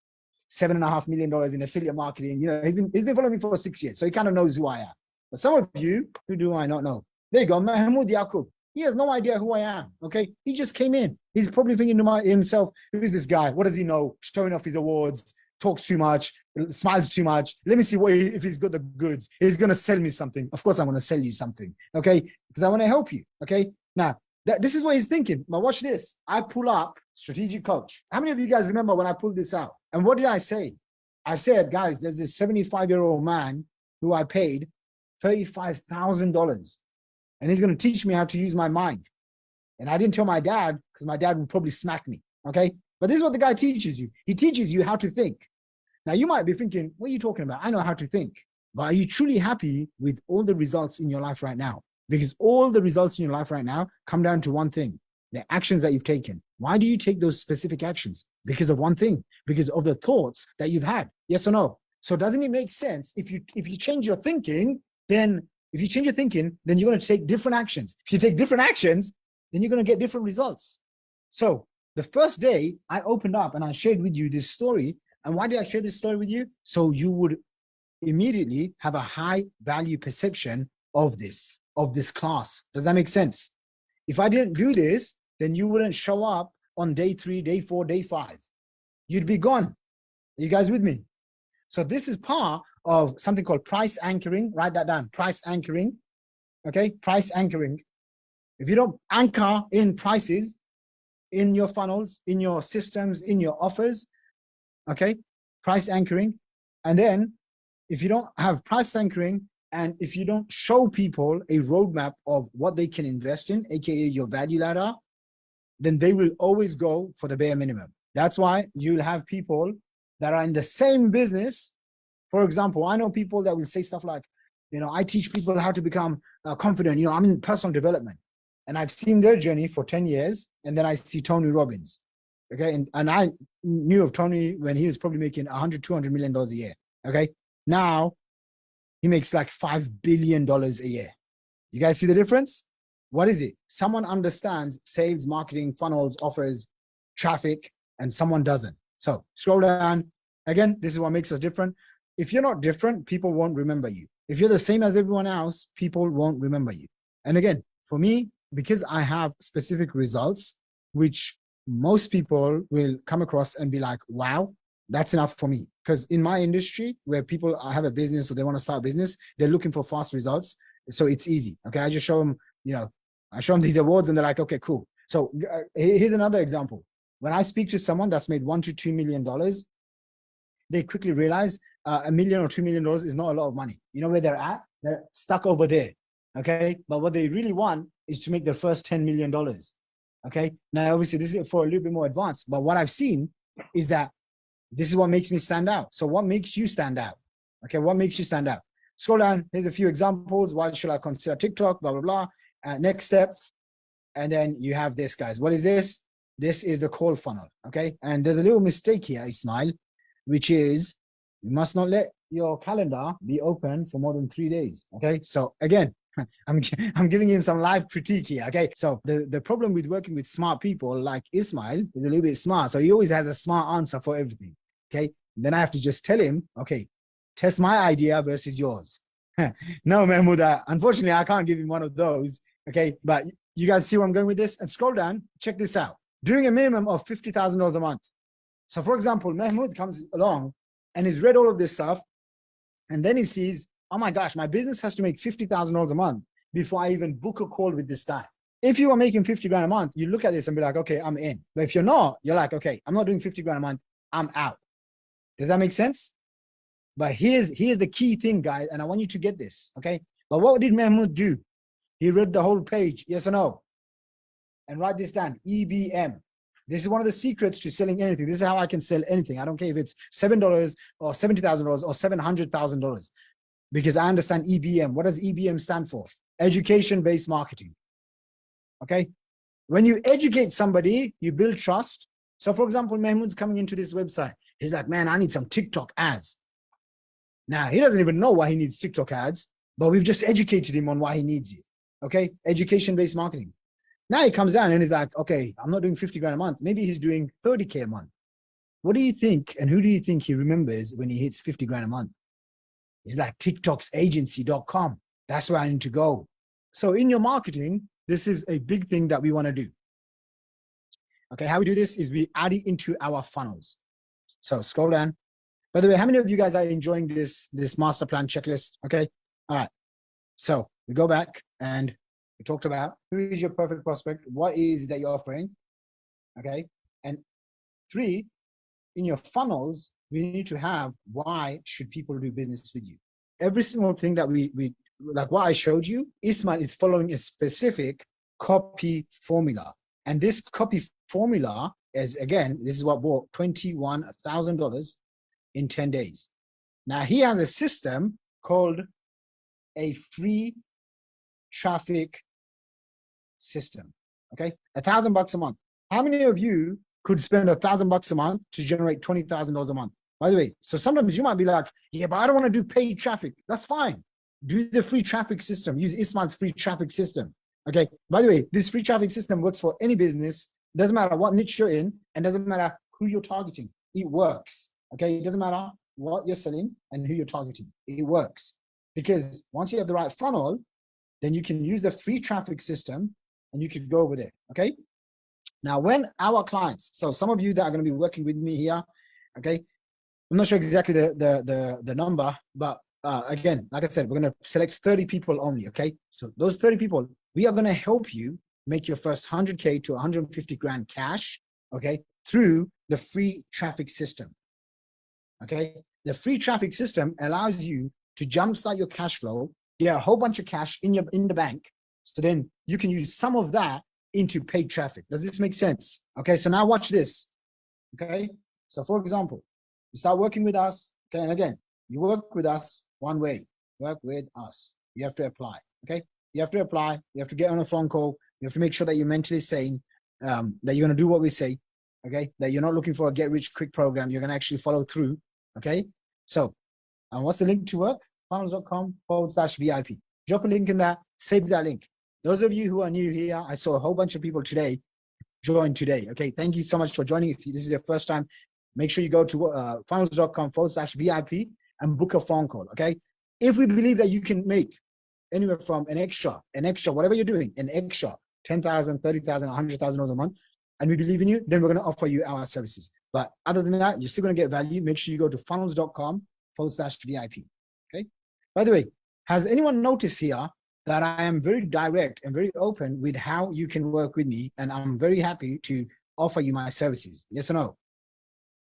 $7.5 million in affiliate marketing. You know, he's been following me for 6 years, so he kind of knows who I am. But some of you, who do I not know? There you go, Mahmoud Yaqub. He has no idea who I am, okay? He just came in. He's probably thinking to himself, who is this guy? What does he know? Showing off his awards, talks too much, smiles too much. Let me see if he's got the goods. He's going to sell me something. Of course, I'm going to sell you something, okay? Because I want to help you, okay? Now, this is what he's thinking. But watch this. I pull up strategic coach. How many of you guys remember when I pulled this out? And what did I say? I said, guys, there's this 75-year-old man who I paid $35,000. And he's going to teach me how to use my mind. And I didn't tell my dad because my dad would probably smack me. Okay. But this is what the guy teaches you. He teaches you how to think. Now you might be thinking, what are you talking about? I know how to think. But are you truly happy with all the results in your life right now? Because all the results in your life right now come down to one thing, the actions that you've taken. Why do you take those specific actions? Because of one thing, because of the thoughts that you've had. Yes or no? So doesn't it make sense if you change your thinking, then if you change your thinking, then you're going to take different actions. If you take different actions, then you're going to get different results. So the first day I opened up and I shared with you this story. And why did I share this story with you? So you would immediately have a high value perception of this class. Does that make sense? If I didn't do this, then you wouldn't show up on day 3, day 4, day 5. You'd be gone. Are you guys with me? So this is part of something called price anchoring. Write that down. Price anchoring. Okay. Price anchoring. If you don't anchor in prices, in your funnels, in your systems, in your offers, okay, price anchoring. And then if you don't have price anchoring and if you don't show people a roadmap of what they can invest in, aka your value ladder, then they will always go for the bare minimum. That's why you'll have people that are in the same business. For example, I know people that will say stuff like, you know, I teach people how to become confident. You know, I'm in personal development. And I've seen their journey for 10 years. And then I see Tony Robbins. Okay. And I knew of Tony when he was probably making $100-200 million a year. Okay. Now he makes like $5 billion a year. You guys see the difference? What is it? Someone understands sales, marketing, funnels, offers, traffic, and someone doesn't. So scroll down. Again, this is what makes us different. If you're not different, people won't remember you. If you're the same as everyone else, people won't remember you. And again, for me, because I have specific results, which most people will come across and be like, wow, that's enough for me. Because in my industry, where people have a business or they want to start a business, they're looking for fast results. So it's easy. Okay. I just show them, I show them these awards and they're like, okay, cool. So here's another example. When I speak to someone that's made $1 to $2 million, they quickly realize $1 million or $2 million is not a lot of money. You know where they're at? They're stuck over there. Okay. But what they really want is to make their first $10 million. Okay. Now, obviously, this is for a little bit more advanced. But what I've seen is that this is what makes me stand out. So what makes you stand out? Okay. What makes you stand out? Scroll down. Here's a few examples. Why should I consider TikTok? Blah, blah, blah. Next step. And then you have this, guys. What is this? This is the call funnel. Okay. And there's a little mistake here, Ismail, which is you must not let your calendar be open for more than 3 days. Okay. So again, I'm giving him some live critique here. Okay. So the problem with working with smart people like Ismail is a little bit smart. So he always has a smart answer for everything. Okay. Then I have to just tell him, okay, test my idea versus yours. No, Mahmoud, unfortunately, I can't give him one of those. Okay. But you guys see where I'm going with this? And scroll down, check this out. Doing a minimum of $50,000 a month. So for example, Mahmoud comes along and he's read all of this stuff. And then he sees, oh my gosh, my business has to make $50,000 a month before I even book a call with this guy. If you are making 50 grand a month, you look at this and be like, okay, I'm in. But if you're not, you're like, okay, I'm not doing 50 grand a month. I'm out. Does that make sense? But here's the key thing, guys. And I want you to get this. Okay. But what did Mahmoud do? He read the whole page. Yes or no? And write this down. EBM. This is one of the secrets to selling anything. This is how I can sell anything. I don't care if it's $7 or $70,000 or $700,000, because I understand EBM. What does EBM stand for? Education-based marketing. Okay. When you educate somebody, you build trust. So for example, Mahmoud's coming into this website. He's like, man, I need some TikTok ads. Now, he doesn't even know why he needs TikTok ads, but we've just educated him on why he needs it. Okay. Education-based marketing. Now he comes down and he's like, okay, I'm not doing 50 grand a month. Maybe he's doing 30K a month. What do you think? And who do you think he remembers when he hits 50 grand a month? He's like, TikToksagency.com. That's where I need to go. So in your marketing, this is a big thing that we want to do. Okay, how we do this is we add it into our funnels. So scroll down. By the way, how many of you guys are enjoying this master plan checklist? Okay, all right. So we go back and we talked about who is your perfect prospect, what is that you're offering, okay? And 3, in your funnels, we need to have why should people do business with you? Every single thing that we like what I showed you, Ismail is following a specific copy formula. And this copy formula is, again, this is what bought $21,000 in 10 days. Now he has a system called a free traffic system. Okay, $1,000 a month. How many of you could spend $1,000 a month to generate $20,000 a month? By the way, so sometimes you might be like, yeah, but I don't want to do paid traffic. That's fine. Do the free traffic system. Use Ismail's free traffic system. Okay. By the way, this free traffic system works for any business. Doesn't matter what niche you're in, and doesn't matter who you're targeting. It works. Okay. It doesn't matter what you're selling and who you're targeting. It works because once you have the right funnel, then you can use the free traffic system and you could go over there. Okay. Now, when our clients, so some of you that are going to be working with me here, okay, I'm not sure exactly the number, but again, like I said, we're going to select 30 people only. Okay. So those 30 people, we are going to help you make your first 100K to 150 grand cash. Okay. Through the free traffic system. Okay. The free traffic system allows you to jumpstart your cash flow, get a whole bunch of cash in the bank. So then you can use some of that into paid traffic. Does this make sense? Okay. So now watch this. Okay. So for example, you start working with us. Okay. And again, you work with us one way. Work with us. You have to apply. Okay. You have to apply. You have to get on a phone call. You have to make sure that you're mentally sane, that you're going to do what we say. okay? That you're not looking for a get rich quick program. You're going to actually follow through, okay? So, what's the link to work? Funnels.com/VIP. Drop a link in that, save that link. Those of you who are new here, I saw a whole bunch of people today join today, okay? Thank you so much for joining. If this is your first time, make sure you go to funnels.com/VIP and book a phone call, okay? If we believe that you can make anywhere from an extra, whatever you're doing, an extra 10,000, 30,000, 100,000 dollars a month, and we believe in you, then we're going to offer you our services. But other than that, you're still going to get value. Make sure you go to funnels.com/VIP. Okay. By the way, has anyone noticed here that I am very direct and very open with how you can work with me, and I'm very happy to offer you my services? Yes or no?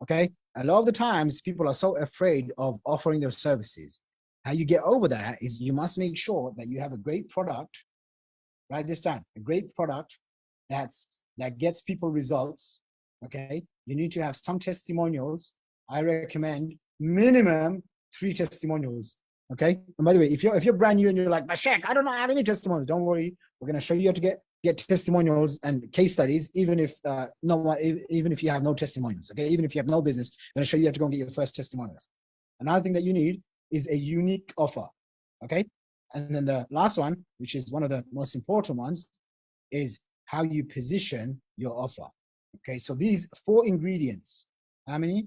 Okay. A lot of the times, people are so afraid of offering their services. How you get over that is you must make sure that you have a great product. Write this down. A great product that gets people results. Okay. You need to have some testimonials. I recommend minimum 3 testimonials. Okay. And by the way, if you're brand new and you're like, Shaq, I don't have any testimonials, don't worry. We're going to show you how to get testimonials and case studies, even if even if you have no testimonials. Okay. Even if you have no business, I'm going to show you how to go and get your first testimonials. Another thing that you need is a unique offer. Okay. And then the last one, which is one of the most important ones, is how you position your offer. Okay. So these 4 ingredients, how many?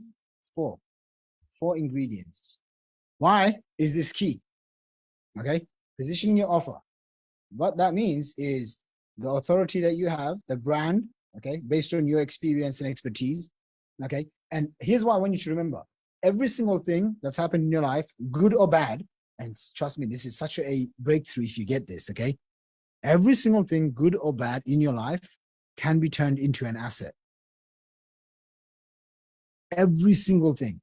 4 ingredients. Why is this key? Okay. Positioning your offer. What that means is the authority that you have, the brand, okay, based on your experience and expertise. Okay. And here's what I want you to remember. Every single thing that's happened in your life, good or bad, and trust me, this is such a breakthrough if you get this, okay? Every single thing, good or bad, in your life can be turned into an asset. Every single thing,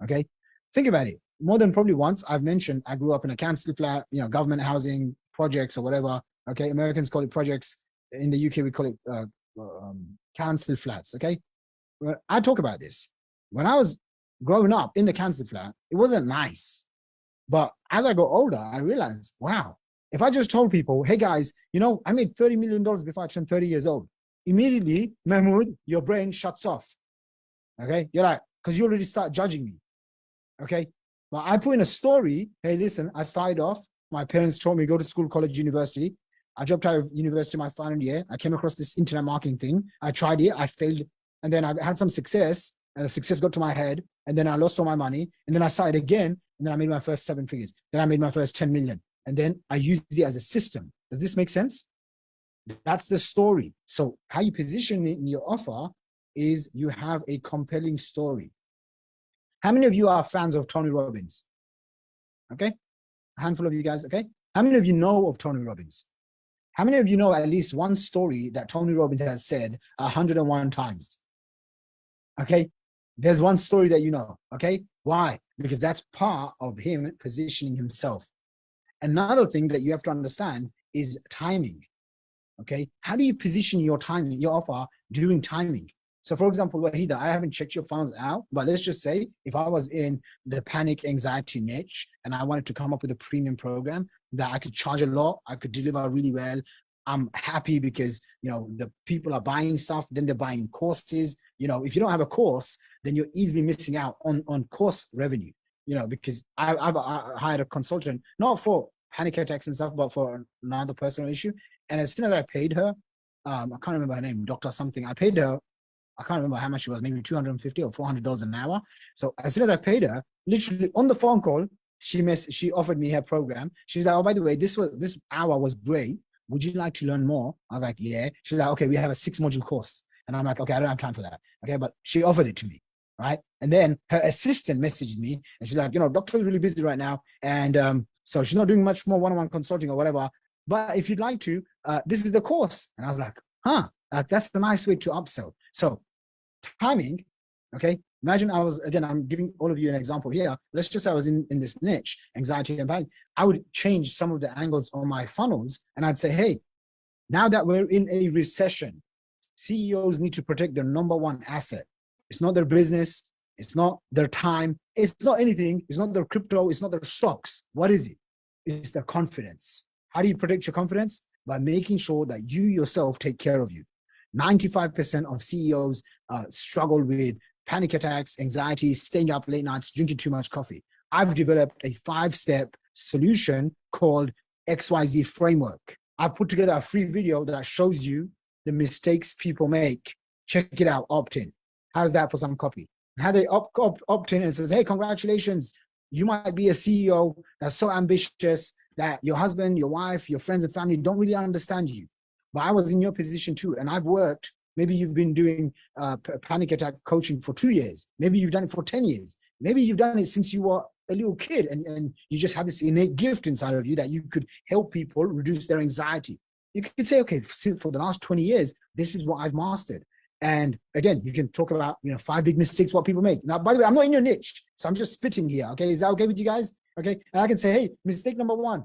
okay? Think about it. More than probably once, I've mentioned I grew up in a council flat, government housing projects or whatever, okay? Americans call it projects. In the UK, we call it council flats, okay? Well, I talk about this. When I was growing up in the council flat, it wasn't nice. But as I got older, I realized, wow, if I just told people, hey guys, I made $30 million before I turned 30 years old, immediately, Mahmoud, your brain shuts off. Okay. You're like, because you already start judging me. Okay. But I put in a story. Hey, listen, I started off. My parents told me go to school, college, university. I dropped out of university my final year. I came across this internet marketing thing. I tried it. I failed. And then I had some success. And the success got to my head. And then I lost all my money. And then I started again. And then I made my first 7 figures. Then I made my first 10 million. And then I used it as a system. Does this make sense? That's the story. So how you position it in your offer is you have a compelling story. How many of you are fans of Tony Robbins? Okay. A handful of you guys. Okay. How many of you know of Tony Robbins? How many of you know at least one story that Tony Robbins has said 101 times? Okay. There's one story that you know. Okay. Why? Because that's part of him positioning himself. Another thing that you have to understand is timing. Okay. How do you position your timing, your offer during timing? So for example, Wahida, I haven't checked your funnels out, but let's just say if I was in the panic anxiety niche and I wanted to come up with a premium program that I could charge a lot, I could deliver really well. I'm happy because, the people are buying stuff, then they're buying courses. If you don't have a course, then you're easily missing out on course revenue, because I've hired a consultant, not for panic attacks and stuff, but for another personal issue. And as soon as I paid her, I can't remember her name, Dr. something, I paid her, I can't remember how much it was, maybe $250 or $400 an hour. So as soon as I paid her, literally on the phone call, she offered me her program. She's like, oh, by the way, this hour was great. Would you like to learn more? I was like, yeah. She's like, okay, we have a 6-module course. And I'm like, okay, I don't have time for that. Okay, but she offered it to me, right? And then her assistant messaged me and she's like, doctor is really busy right now. And so she's not doing much more one-on-one consulting or whatever. But if you'd like to, this is the course. And I was like, that's a nice way to upsell. So timing, okay? Imagine I'm giving all of you an example here. Let's just say I was in this niche, anxiety and panic. I would change some of the angles on my funnels and I'd say, hey, now that we're in a recession, CEOs need to protect their number one asset. It's not their business. It's not their time. It's not anything. It's not their crypto. It's not their stocks. What is it? It's their confidence. How do you protect your confidence? By making sure that you yourself take care of you. 95% of CEOs struggle with panic attacks, anxiety, staying up late nights, drinking too much coffee. I've developed a 5-step solution called XYZ framework. I've put together a free video that shows you the mistakes people make. Check it out, opt in. How's that for some copy? How they opt in and says, hey, congratulations. You might be a CEO that's so ambitious that your husband, your wife, your friends and family don't really understand you. But I was in your position too. And I've worked, maybe you've been doing panic attack coaching for 2 years. Maybe you've done it for 10 years. Maybe you've done it since you were a little kid and you just had this innate gift inside of you that you could help people reduce their anxiety. You could say, okay, for the last 20 years, this is what I've mastered. And again, you can talk about, 5 big mistakes what people make. Now, by the way, I'm not in your niche, so I'm just spitting here. Okay, is that okay with you guys? Okay, and I can say, hey, mistake number 1,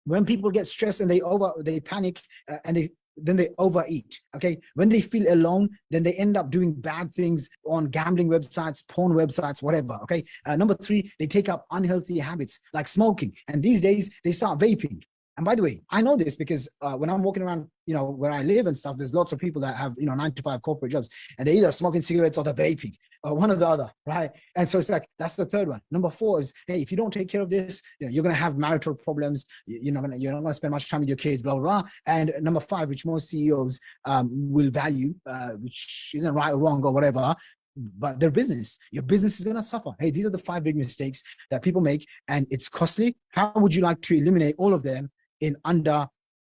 when people get stressed and they panic and then they overeat. Okay, when they feel alone, then they end up doing bad things on gambling websites, porn websites, whatever. Okay, number 3, they take up unhealthy habits like smoking, and these days they start vaping. And by the way, I know this because when I'm walking around, where I live and stuff, there's lots of people that have, 9-to-5 corporate jobs, and they're either smoking cigarettes or they're vaping, or one or the other, right? And so it's like, that's the 3rd one. Number 4 is, hey, if you don't take care of this, you're going to have marital problems. You're not going to spend much time with your kids, blah, blah, blah. And number 5, which most CEOs will value, which isn't right or wrong or whatever, but their business, your business is going to suffer. Hey, these are the 5 big mistakes that people make, and it's costly. How would you like to eliminate all of them in under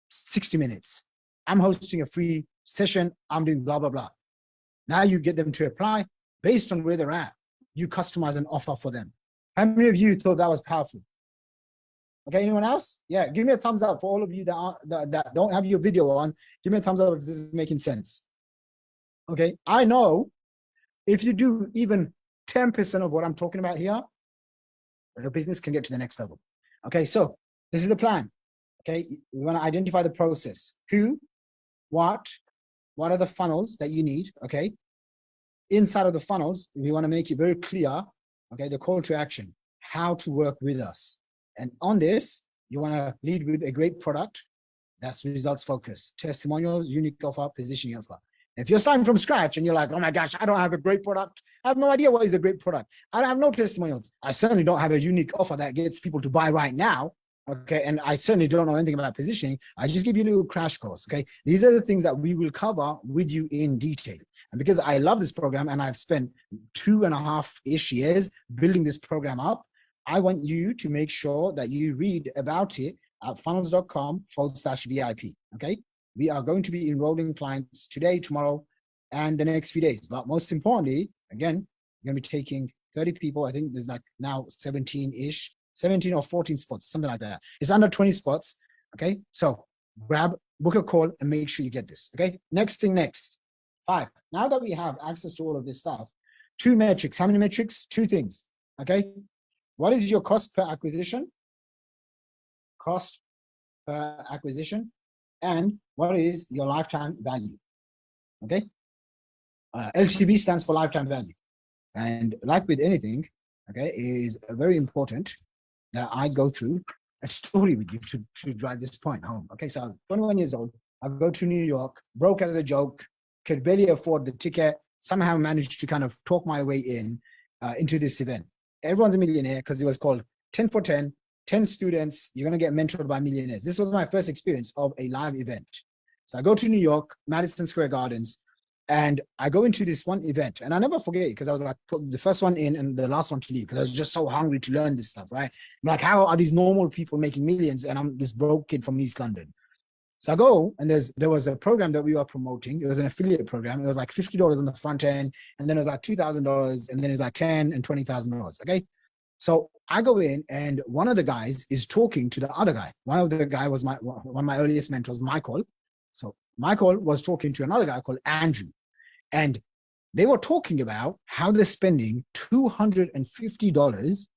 60 minutes? I'm hosting a free session. I'm doing blah, blah, blah. Now you get them to apply based on where they're at. You customize an offer for them. How many of you thought that was powerful? Okay, anyone else? Yeah, give me a thumbs up for all of you that don't have your video on. Give me a thumbs up if this is making sense. Okay, I know if you do even 10% of what I'm talking about here, the business can get to the next level. Okay, so this is the plan. Okay, we want to identify the process. Who, what are the funnels that you need? Okay, inside of the funnels, we want to make it very clear, okay, the call to action, how to work with us. And on this, you want to lead with a great product that's results focused, testimonials, unique offer, positioning offer. If you're starting from scratch and you're like, oh my gosh, I don't have a great product. I have no idea what is a great product. I have no testimonials. I certainly don't have a unique offer that gets people to buy right now. Okay, and I certainly don't know anything about positioning. I just give you a little crash course. Okay, these are the things that we will cover with you in detail. And because I love this program and I've spent 2.5-ish years building this program up, I want you to make sure that you read about it at funnels.com/VIP. Okay, we are going to be enrolling clients today, tomorrow, and the next few days. But most importantly, again, you're going to be taking 30 people. I think there's like now 17-ish. 17 or 14 spots, something like that. It's under 20 spots. Okay, so book a call and make sure you get this. Okay, next. 5. Now that we have access to all of this stuff, 2 metrics. How many metrics? 2 things. Okay, what is your cost per acquisition? Cost per acquisition, and what is your lifetime value? Okay, LTV stands for lifetime value, and like with anything, okay, is very important that I go through a story with you to drive this point home. Okay, so I'm 21 years old. I go to New York, broke as a joke, could barely afford the ticket, somehow managed to kind of talk my way into this event. Everyone's a millionaire because it was called 10 for 10, 10 students, you're going to get mentored by millionaires. This was my first experience of a live event. So I go to New York, Madison Square Gardens, and I go into this one event, and I never forget because I was like the first one in and the last one to leave because I was just so hungry to learn this stuff, right? I'm like, how are these normal people making millions and I'm this broke kid from East London? So I go, and there was a program that we were promoting. It was an affiliate program. It was like $50 on the front end, and then it was like $2,000, and then it was like $10,000 and $20,000. Okay, so I go in, and one of the guys is talking to the other guy. One of the guy was one of my earliest mentors, Michael. So Michael was talking to another guy called Andrew, and they were talking about how they're spending $250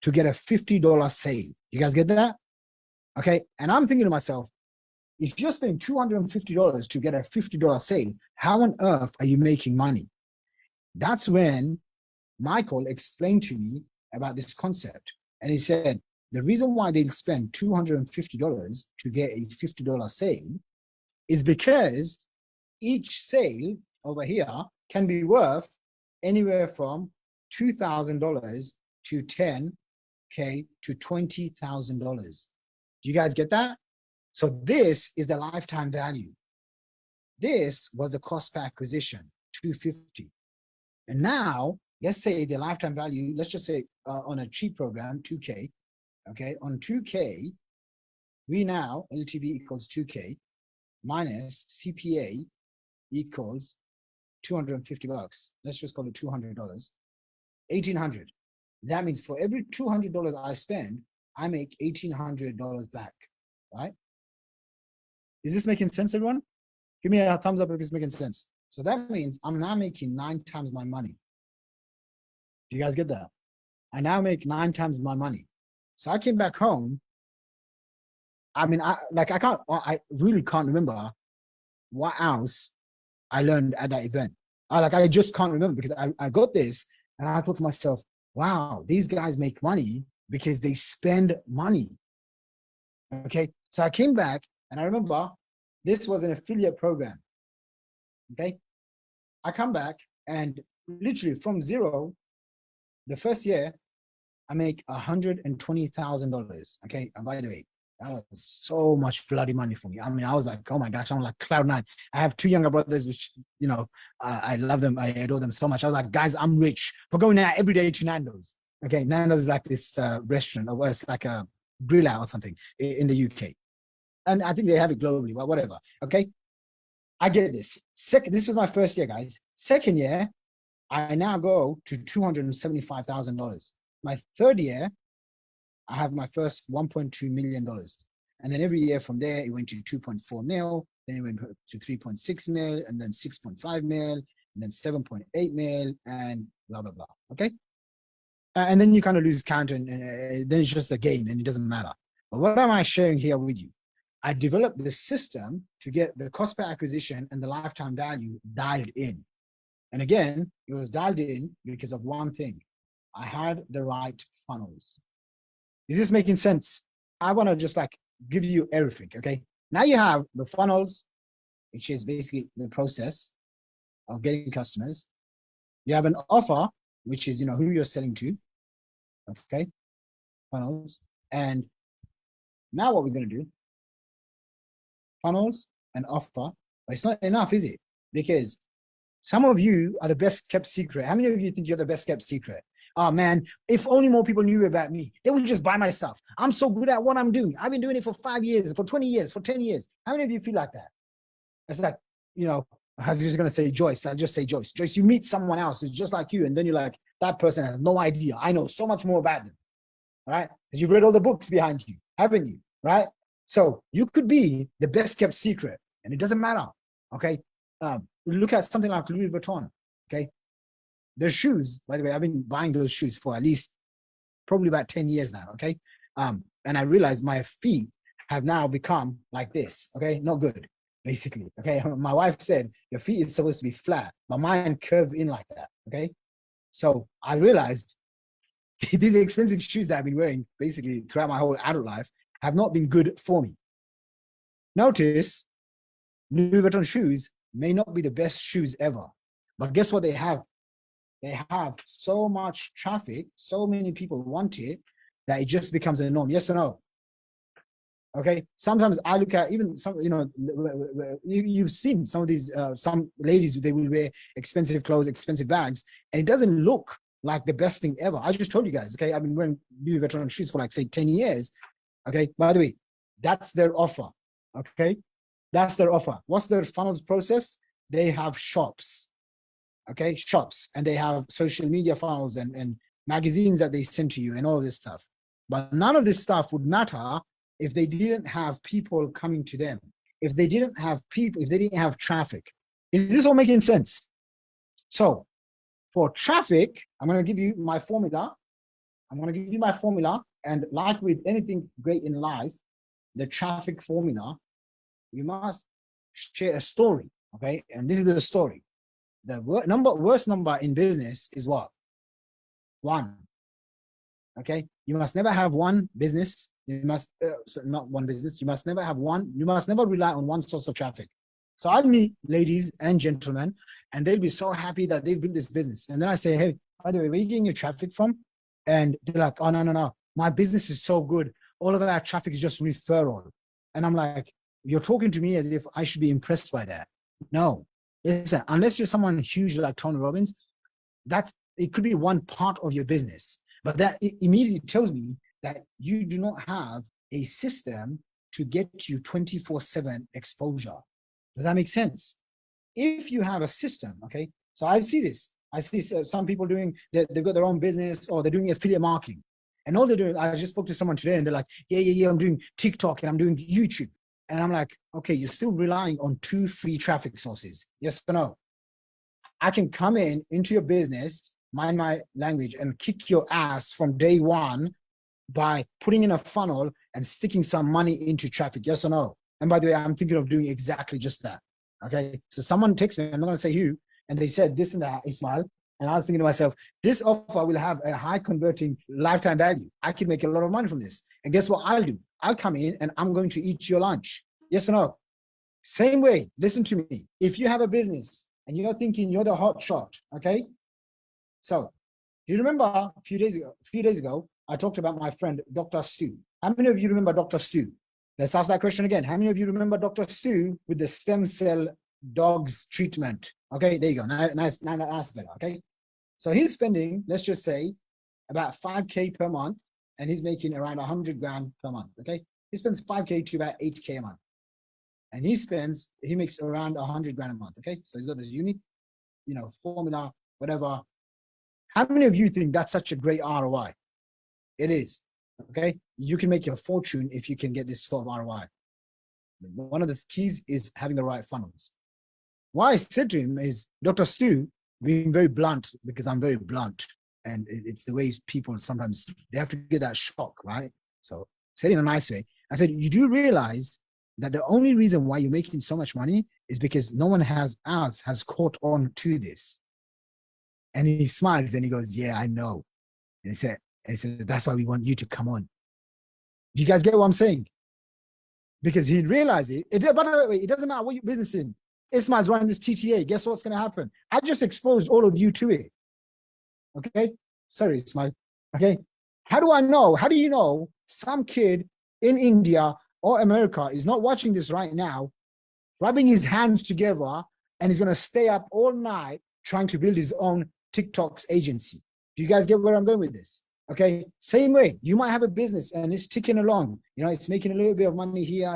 to get a $50 sale. You guys get that? Okay, and I'm thinking to myself, if you're spending $250 to get a $50 sale, how on earth are you making money? That's when Michael explained to me about this concept. And he said, the reason why they'll spend $250 to get a $50 sale is because each sale over here can be worth anywhere from $2,000 to $10K to $20,000. Do you guys get that? So this is the lifetime value. This was the cost per acquisition, 250. And now, let's say the lifetime value, let's just say on a cheap program, 2K. Okay, on 2K, we now, LTV equals 2K minus CPA equals 250 bucks. Let's just call it $200, 1,800. That means for every $200 I spend, I make $1,800 back, right? Is this making sense, everyone? Give me a thumbs up if it's making sense. So that means I'm now making 9 times my money. Do you guys get that? I now make 9 times my money. So I came back home. I mean, I really can't remember what else I learned at that event. I just can't remember because I got this and I thought to myself, wow, these guys make money because they spend money. Okay. So I came back and I remember this was an affiliate program. Okay. I come back and literally from zero, the first year, I make $120,000. Okay. And by the way, that was so much bloody money for me. I mean, I was like, oh my gosh, I'm like cloud nine. I have 2 younger brothers, which, you know, I love them. I adore them so much. I was like, guys, I'm rich for going out every day to Nando's. Okay. Nando's is like this restaurant, or it's like a grill out or something in the UK. And I think they have it globally, but whatever. Okay. I get this. This was my first year, guys. Second year, I now go to $275,000. My third year, I have my first $1.2 million. And then every year from there, it went to 2.4 mil, then it went to 3.6 mil, and then 6.5 mil, and then 7.8 mil, and blah, blah, blah. Okay. And then you kind of lose count, and then it's just a game, and it doesn't matter. But what am I sharing here with you? I developed the system to get the cost per acquisition and the lifetime value dialed in. And again, it was dialed in because of one thing. I had the right funnels. Is this making sense? I want to just like give you everything, okay? Now you have the funnels, which is basically the process of getting customers. You have an offer, which is, you know, who you're selling to, okay? Funnels. And now what we're going to do, funnels and offer, but it's not enough, is it? Because some of you are the best kept secret. How many of you think you're the best kept secret? Oh man, if only more people knew about me, they would just buy my stuff. I'm so good at what I'm doing. I've been doing it for 5 years, for 20 years, for 10 years. How many of you feel like that? It's like, you know, I was just going to say Joyce. I just say Joyce. Joyce, you meet someone else who's just like you, and then you're like, that person has no idea. I know so much more about them, right? Because you've read all the books behind you, haven't you? Right? So you could be the best kept secret, and it doesn't matter, okay? Look at something like Louis Vuitton, okay? Their shoes, by the way, I've been buying those shoes for at least probably about 10 years now, okay? And I realized my feet have now become like this, okay? Not good, basically, okay? My wife said, your feet is supposed to be flat, but mine curve in like that, okay? So I realized these expensive shoes that I've been wearing basically throughout my whole adult life have not been good for me. Notice, Louis Vuitton shoes may not be the best shoes ever, but guess what they have? They have so much traffic, so many people want it, that it just becomes a norm. Yes or no? Okay. Sometimes I look at even some, you know, you've seen some of these, some ladies, they will wear expensive clothes, expensive bags, and it doesn't look like the best thing ever. I just told you guys, okay, I've been wearing Louis Vuitton shoes for like, say, 10 years. Okay. By the way, that's their offer. Okay. That's their offer. What's their funnels process? They have shops. Okay, shops, and they have social media funnels and magazines that they send to you and all of this stuff. But none of this stuff would matter if they didn't have people coming to them, if they didn't have people, if they didn't have traffic. Is this all making sense? So for traffic, I'm going to give you my formula. And like with anything great in life, the traffic formula, you must share a story, okay? And this is the story. The worst number in business is what? 1. Okay. You must never have one business. You must not one business. You must never have one. You must never rely on one source of traffic. So I'll meet ladies and gentlemen, and they'll be so happy that they've built this business. And then I say, hey, by the way, where are you getting your traffic from? And they're like, oh, no. My business is so good. All of our traffic is just referral. And I'm like, you're talking to me as if I should be impressed by that. No. Listen, unless you're someone huge like Tony Robbins, it could be one part of your business. But that immediately tells me that you do not have a system to get you 24/7 exposure. Does that make sense? If you have a system, okay, so I see this. I see some people doing, they've got their own business or they're doing affiliate marketing. And all they're doing, I just spoke to someone today and they're like, yeah, I'm doing TikTok and I'm doing YouTube. And I'm like, okay, you're still relying on 2 free traffic sources. Yes or no? I can come into your business, mind my language, and kick your ass from day one by putting in a funnel and sticking some money into traffic. Yes or no? And by the way, I'm thinking of doing exactly just that. Okay. So someone texts me, I'm not going to say who, and they said this and that, Ismail. And I was thinking to myself, this offer will have a high converting lifetime value. I can make a lot of money from this. And guess what I'll do? I'll come in and I'm going to eat your lunch. Yes or no? Same way, listen to me. If you have a business and you're thinking you're the hot shot, okay? So, do you remember a few days ago, I talked about my friend, Dr. Stu. How many of you remember Dr. Stu? Let's ask that question again. How many of you remember Dr. Stu with the stem cell dogs treatment? Okay, there you go. Nice, better, okay? So he's spending, let's just say, about 5K per month, and he's making around 100 grand per month, okay? He spends 5K to about 8K a month. And he makes around 100 grand a month, okay? So he's got this unique, formula, whatever. How many of you think that's such a great ROI? It is, okay? You can make your fortune if you can get this sort of ROI. One of the keys is having the right funnels. What I said to him is, Dr. Stu, being very blunt, because I'm very blunt, and it's the way people sometimes, they have to get that shock, right? So said in a nice way. I said, you do realize that the only reason why you're making so much money is because no one else has caught on to this. And he smiles and he goes, yeah, I know. And he said, that's why we want you to come on. Do you guys get what I'm saying? Because he realized it. By the way, it doesn't matter what your business is in. Ismail's running this TTA. Guess what's going to happen? I just exposed all of you to it. Okay? Sorry, Ismail. Okay? How do I know? How do you know some kid in India or America is not watching this right now, rubbing his hands together, and he's going to stay up all night trying to build his own TikTok's agency? Do you guys get where I'm going with this? Okay, same way, you might have a business and it's ticking along, it's making a little bit of money here.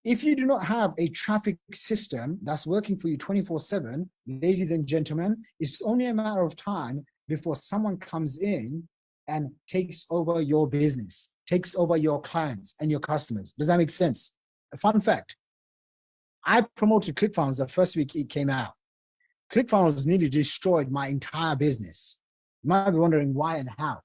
If you do not have a traffic system that's working for you 24/7, ladies and gentlemen, it's only a matter of time before someone comes in and takes over your business, takes over your clients and your customers. Does that make sense? A fun fact, I promoted ClickFunnels the first week it came out. ClickFunnels nearly destroyed my entire business. You might be wondering why and how.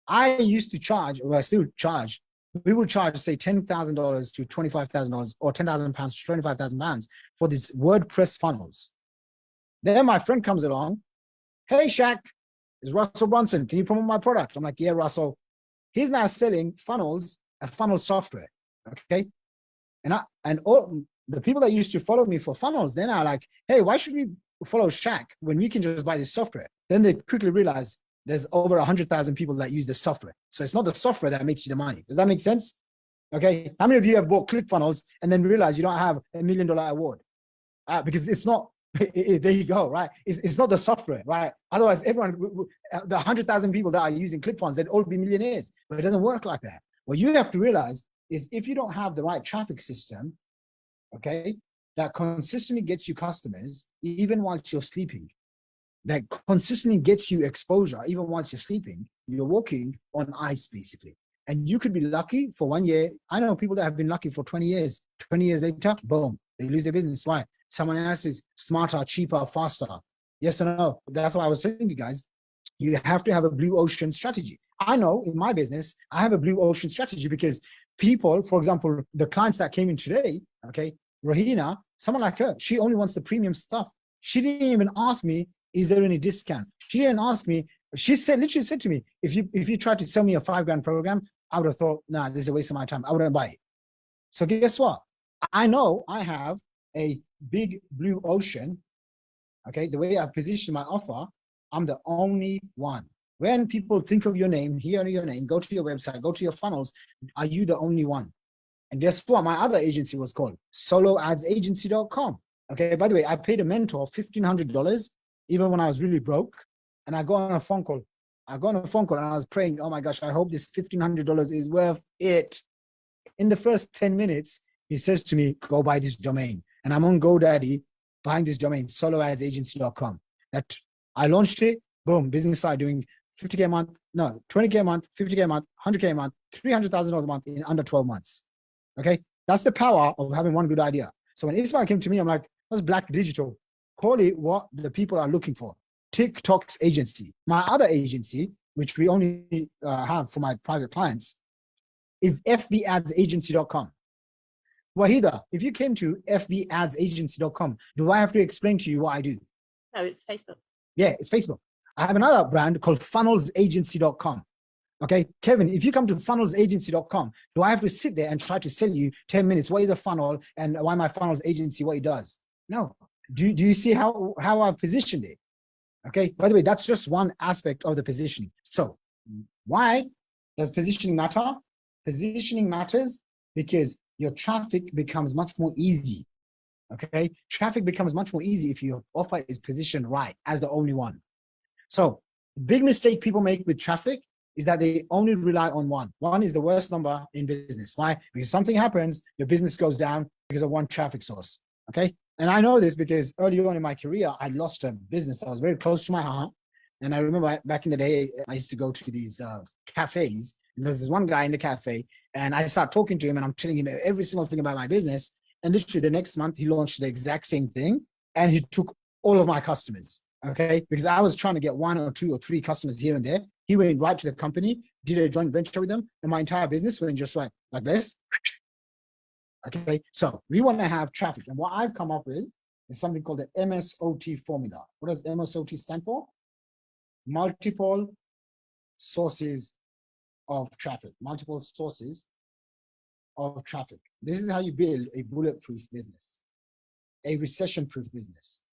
I used to charge, or I still charge, we would charge, say, $10,000 to $25,000 or £10,000 to £25,000 for these WordPress funnels. Then my friend comes along, hey, Shaq, it's Russell Brunson. Can you promote my product? I'm like, yeah, Russell. He's now selling funnels, a funnel software, okay? And all the people that used to follow me for funnels, they're now like, hey, why should we follow Shaq when we can just buy this software? Then they quickly realize there's over 100,000 people that use the software. So it's not the software that makes you the money. Does that make sense? Okay. How many of you have bought ClickFunnels and then realize you don't have $1 million award? Because it's not, there you go, right? It's not the software, right? Otherwise, everyone, the 100,000 people that are using ClickFunnels, they'd all be millionaires. But it doesn't work like that. What you have to realize is if you don't have the right traffic system, okay, that consistently gets you customers, even whilst you're sleeping, that consistently gets you exposure, even once you're sleeping, you're walking on ice, basically. And you could be lucky for 1 year. I know people that have been lucky for 20 years. 20 years later, boom, they lose their business. Why? Someone else is smarter, cheaper, faster. Yes or no? That's why I was telling you guys, you have to have a blue ocean strategy. I know in my business, I have a blue ocean strategy because people, for example, the clients that came in today, okay, Rohina, someone like her, she only wants the premium stuff. She didn't even ask me, is there any discount? She didn't ask me. She literally said to me, if you tried to sell me a $5,000 program, I would have thought, nah, this is a waste of my time. I wouldn't buy it. So guess what? I know I have a big blue ocean. Okay, the way I've positioned my offer, I'm the only one. When people think of your name, hear your name, go to your website, go to your funnels, are you the only one? And guess what? My other agency was called soloadsagency.com. Okay, by the way, I paid a mentor $1,500 even when I was really broke. And I got on a phone call. I got on a phone call and I was praying, oh my gosh, I hope this $1,500 is worth it. In the first 10 minutes, he says to me, go buy this domain. And I'm on GoDaddy buying this domain, soloadsagency.com. That I launched it, boom, business started doing 50K a month, no, 20K a month, 50K a month, 100K a month, $300,000 a month in under 12 months. Okay, that's the power of having one good idea. So when Ismail came to me, I'm like, that's black digital. Call it what the people are looking for. TikTok's agency. My other agency, which we only have for my private clients, is fbadsagency.com. Wahida, if you came to fbadsagency.com, do I have to explain to you what I do? No, it's Facebook. Yeah, it's Facebook. I have another brand called funnelsagency.com. Okay, Kevin, if you come to funnelsagency.com, do I have to sit there and try to sell you 10 minutes? What is a funnel and why my funnels agency, what it does? No. Do you see how I've positioned it? Okay, by the way, that's just one aspect of the positioning. So why does positioning matter? Positioning matters because your traffic becomes much more easy. Okay, traffic becomes much more easy if your offer is positioned right as the only one. So big mistake people make with traffic is that they only rely on one. One is the worst number in business. Why? Because something happens, your business goes down because of one traffic source. Okay. And I know this because early on in my career, I lost a business that was very close to my heart. And I remember back in the day, I used to go to these cafes. And there's this one guy in the cafe, and I start talking to him, and I'm telling him every single thing about my business. And literally the next month, he launched the exact same thing, and he took all of my customers. Okay, because I was trying to get 1 or 2 or 3 customers here and there. He went right to the company, did a joint venture with them, and my entire business went just like this. Okay, so we want to have traffic. And what I've come up with is something called the MSOT formula. What does MSOT stand for? Multiple sources of traffic. Multiple sources of traffic. This is how you build a bulletproof business, a recession-proof business,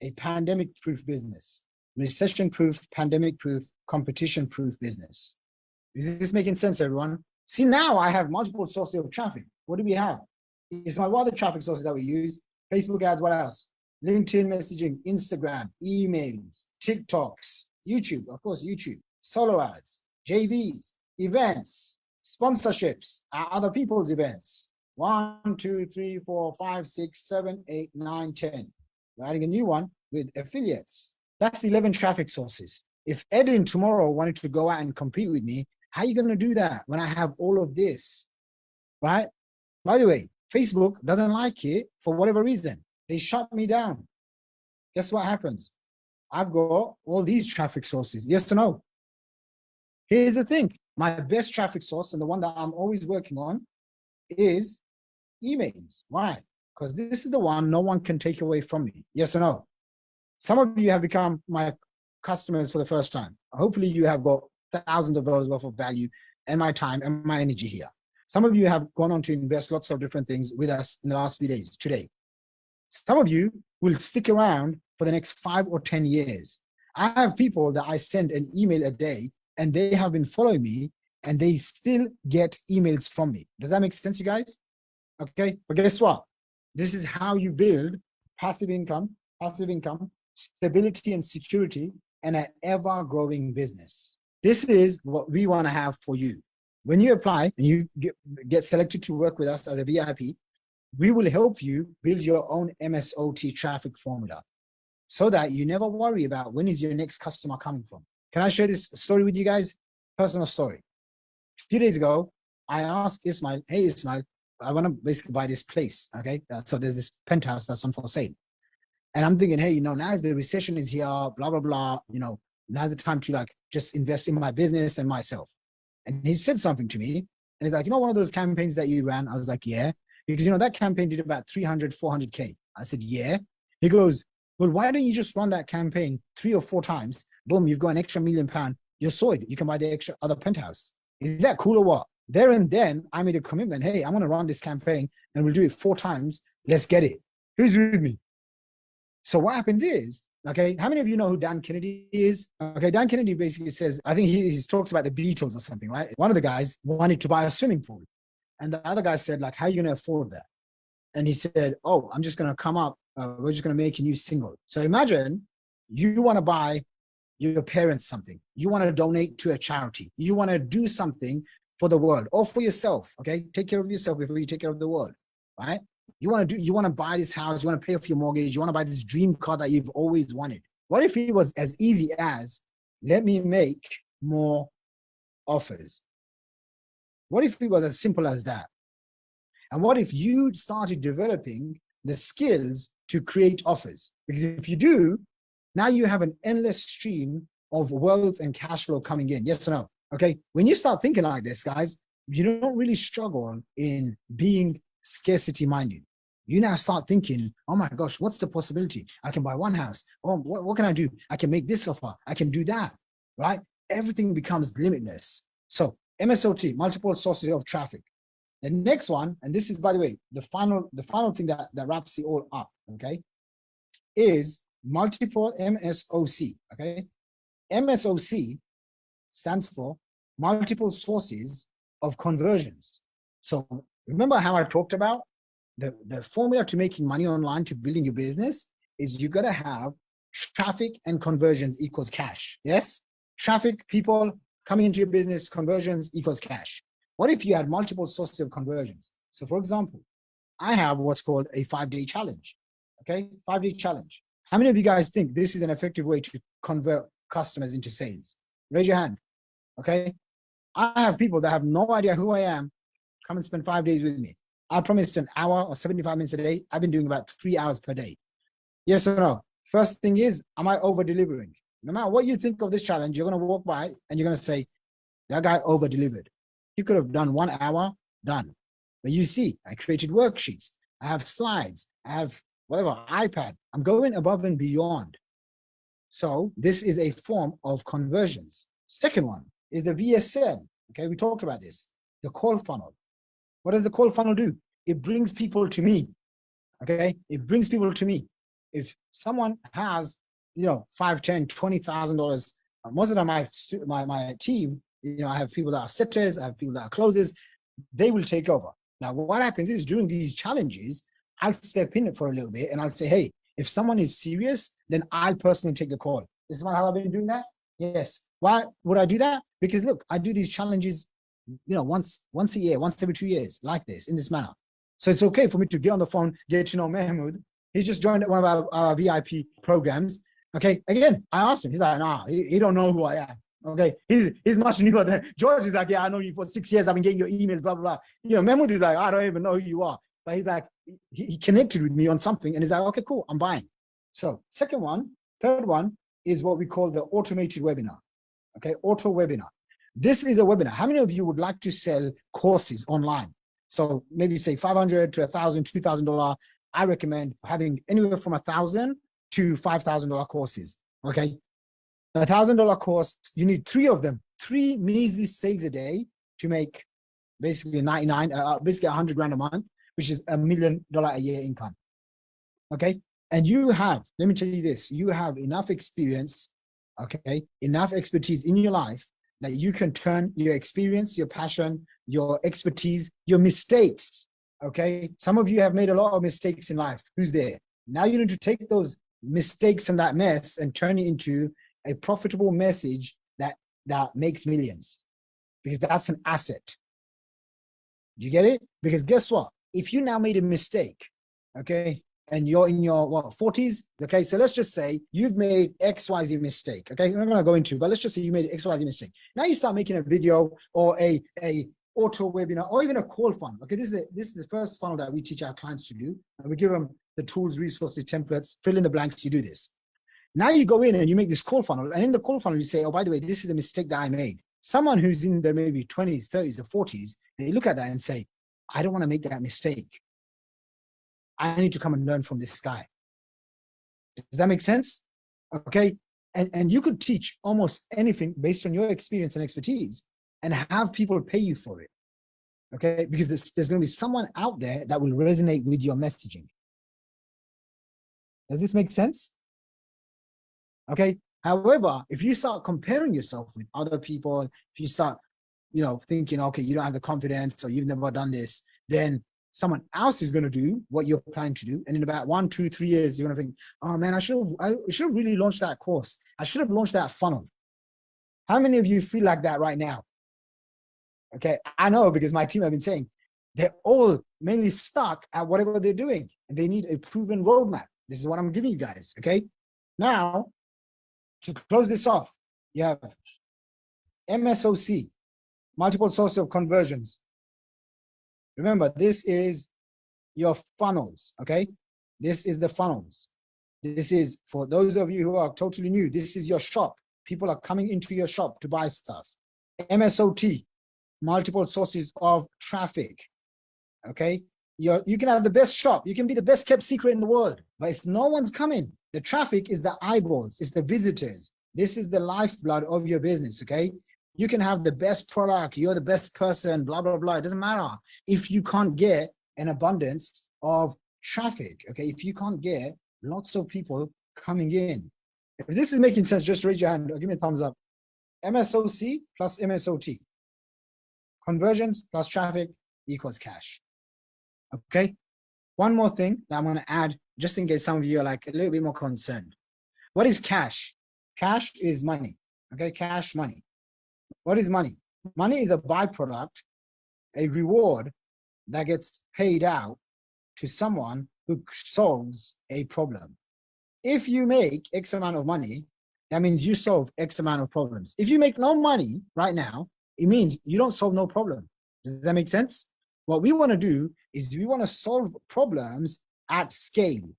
a pandemic-proof business, recession-proof, pandemic-proof, competition-proof business. Is this making sense, everyone? See, now I have multiple sources of traffic. What do we have? What other traffic sources that we use? Facebook ads, what else? LinkedIn messaging, Instagram, emails, TikToks, YouTube, of course, YouTube, solo ads, JVs, events, sponsorships, other people's events. 1, 2, 3, 4, 5, 6, 7, 8, 9, 10. We're adding a new one with affiliates. That's 11 traffic sources. If Edin tomorrow wanted to go out and compete with me, how are you going to do that when I have all of this, right? By the way, Facebook doesn't like it for whatever reason. They shut me down. Guess what happens? I've got all these traffic sources. Yes or no? Here's the thing. My best traffic source and the one that I'm always working on is emails. Why? Because this is the one no one can take away from me. Yes or no? Some of you have become my customers for the first time. Hopefully you have got thousands of dollars worth of value and my time and my energy here. Some of you have gone on to invest lots of different things with us in the last few days, today. Some of you will stick around for the next 5 or 10 years. I have people that I send an email a day and they have been following me and they still get emails from me. Does that make sense, you guys? Okay, but guess what? This is how you build passive income, stability and security, and an ever-growing business. This is what we want to have for you. When you apply and you get selected to work with us as a VIP, we will help you build your own MSOT traffic formula so that you never worry about when is your next customer coming from. Can I share this story with you guys? Personal story. A few days ago, I asked Ismail, hey Ismail, I want to basically buy this place, okay? So there's this penthouse that's on for sale. And I'm thinking, hey, now as the recession is here, blah, blah, blah, now's the time to just invest in my business and myself. And he said something to me and he's like, one of those campaigns that you ran? I was like, yeah, because that campaign did about 300, 400K. I said, yeah. He goes, well, why don't you just run that campaign 3 or 4 times? Boom, you've got an extra £1 million. You're sold. You can buy the extra other penthouse. Is that cool or what? There and then I made a commitment. Hey, I'm going to run this campaign and we'll do it 4 times. Let's get it. Who's with me? So what happens is, okay, how many of you know who Dan Kennedy is? Okay, Dan Kennedy basically says, I think he talks about the Beatles or something, right? One of the guys wanted to buy a swimming pool. And the other guy said, like, how are you going to afford that? And he said, oh, I'm just going to come up. We're just going to make a new single. So imagine you want to buy your parents something. You want to donate to a charity. You want to do something for the world or for yourself, okay? Take care of yourself before you take care of the world, right? You want to buy this house. You want to pay off your mortgage. You want to buy this dream car that you've always wanted. What if it was as easy as, let me make more offers? What if it was as simple as that? And what if you started developing the skills to create offers? Because if you do, now you have an endless stream of wealth and cash flow coming in. Yes or no? Okay. When you start thinking like this, guys, you don't really struggle in being scarcity minded. You now start thinking, oh my gosh, what's the possibility? I can buy one house. Oh, what can I do? I can make this offer. I can do that, right? Everything becomes limitless. So MSOT, multiple sources of traffic. The next one, and this is, by the way, the final thing that wraps it all up, okay, is multiple MSOC, okay? MSOC stands for multiple sources of conversions. So remember how I talked about the formula to making money online, to building your business, is you got to have traffic and conversions equals cash. Yes? Traffic, people coming into your business, conversions equals cash. What if you had multiple sources of conversions? So for example, I have what's called a 5-day challenge. Okay, 5-day challenge. How many of you guys think this is an effective way to convert customers into sales? Raise your hand. Okay, I have people that have no idea who I am come and spend 5 days with me. I promised an hour or 75 minutes a day. I've been doing about 3 hours per day. Yes or no? First thing is, am I over delivering? No matter what you think of this challenge, you're going to walk by and you're going to say, that guy over delivered. He could have done 1 hour, done. But you see, I created worksheets. I have slides. I have whatever, iPad. I'm going above and beyond. So this is a form of conversions. Second one is the VSL. Okay, we talked about this. The call funnel. What does the call funnel do? It brings people to me. Okay, it brings people to me. If someone has, you know, $5, $10, $20,000, most of them my team, you know, I have people that are setters, I have people that are closers. They will take over. Now, what happens is during these challenges, I'll step in for a little bit and I'll say, hey, if someone is serious, then I'll personally take the call. Is that how I've been doing that? Yes. Why would I do that? Because look, I do these challenges, you know, once a year, once every 2 years, like this, in this manner. So it's okay for me to get on the phone, get to know Mahmoud. He's just joined one of our VIP programs. Okay. Again, I asked him. He's like, nah, he don't know who I am. Okay. He's much newer than George is like, yeah, I know you for 6 years. I've been getting your emails, blah, blah, blah. You know, Mahmoud is like, I don't even know who you are. But he's like, he connected with me on something and he's like, okay, cool, I'm buying. So third one is what we call the automated webinar. Okay, auto webinar. This is a webinar. How many of you would like to sell courses online? So maybe say $500 to $1,000, $2,000. I recommend having anywhere from $1,000 to $5,000 courses. Okay, $1,000 course, you need 3 of them, 3 measly sales a day to make basically basically 100 grand a month, which is $1 million a year income. Okay, and you have, let me tell you this, you have enough experience, okay, enough expertise in your life that you can turn your experience, your passion, your expertise, your mistakes, okay? Some of you have made a lot of mistakes in life. Who's there? Now you need to take those mistakes and that mess and turn it into a profitable message that makes millions, because that's an asset. Do you get it? Because guess what? If you now made a mistake, okay, and you're in your 40s, okay, so let's just say you've made XYZ mistake, okay, I'm not gonna go into, but let's just say you made an XYZ mistake. Now you start making a video or a auto webinar or even a call funnel. Okay, this is the first funnel that we teach our clients to do, and we give them the tools, resources, templates, fill in the blanks, you do this. Now you go in and you make this call funnel, and in the call funnel you say, oh, by the way, this is a mistake that I made. Someone who's in their maybe 20s, 30s, or 40s, they look at that and say, I don't want to make that mistake. I need to come and learn from this guy. Does that make sense? Okay. And you could teach almost anything based on your experience and expertise and have people pay you for it. Okay. Because there's going to be someone out there that will resonate with your messaging. Does this make sense? Okay. However, if you start comparing yourself with other people, if you start, thinking, okay, you don't have the confidence or you've never done this, then someone else is going to do what you're planning to do. And in about 1, 2, 3 years, you're going to think, oh man, I should have really launched that course. I should have launched that funnel. How many of you feel like that right now? Okay. I know, because my team have been saying they're all mainly stuck at whatever they're doing and they need a proven roadmap. This is what I'm giving you guys. Okay. Now, to close this off, you have MSOC, multiple sources of conversions. Remember, this is your funnels, okay? This is the funnels. This is, for those of you who are totally new, this is your shop. People are coming into your shop to buy stuff. MSOT, multiple sources of traffic, okay? You can have the best shop. You can be the best kept secret in the world. But if no one's coming, the traffic is the eyeballs, it's the visitors. This is the lifeblood of your business, okay? You can have the best product, you're the best person, blah, blah, blah. It doesn't matter if you can't get an abundance of traffic, okay? If you can't get lots of people coming in. If this is making sense, just raise your hand or give me a thumbs up. MSOC plus MSOT. Conversions plus traffic equals cash. Okay? One more thing that I'm going to add, just in case some of you are like a little bit more concerned. What is cash? Cash is money. Okay? Cash, money. What is money? Money is a byproduct, a reward that gets paid out to someone who solves a problem. If you make X amount of money, that means you solve X amount of problems. If you make no money right now, it means you don't solve no problem. Does that make sense? What we want to do is we want to solve problems at scale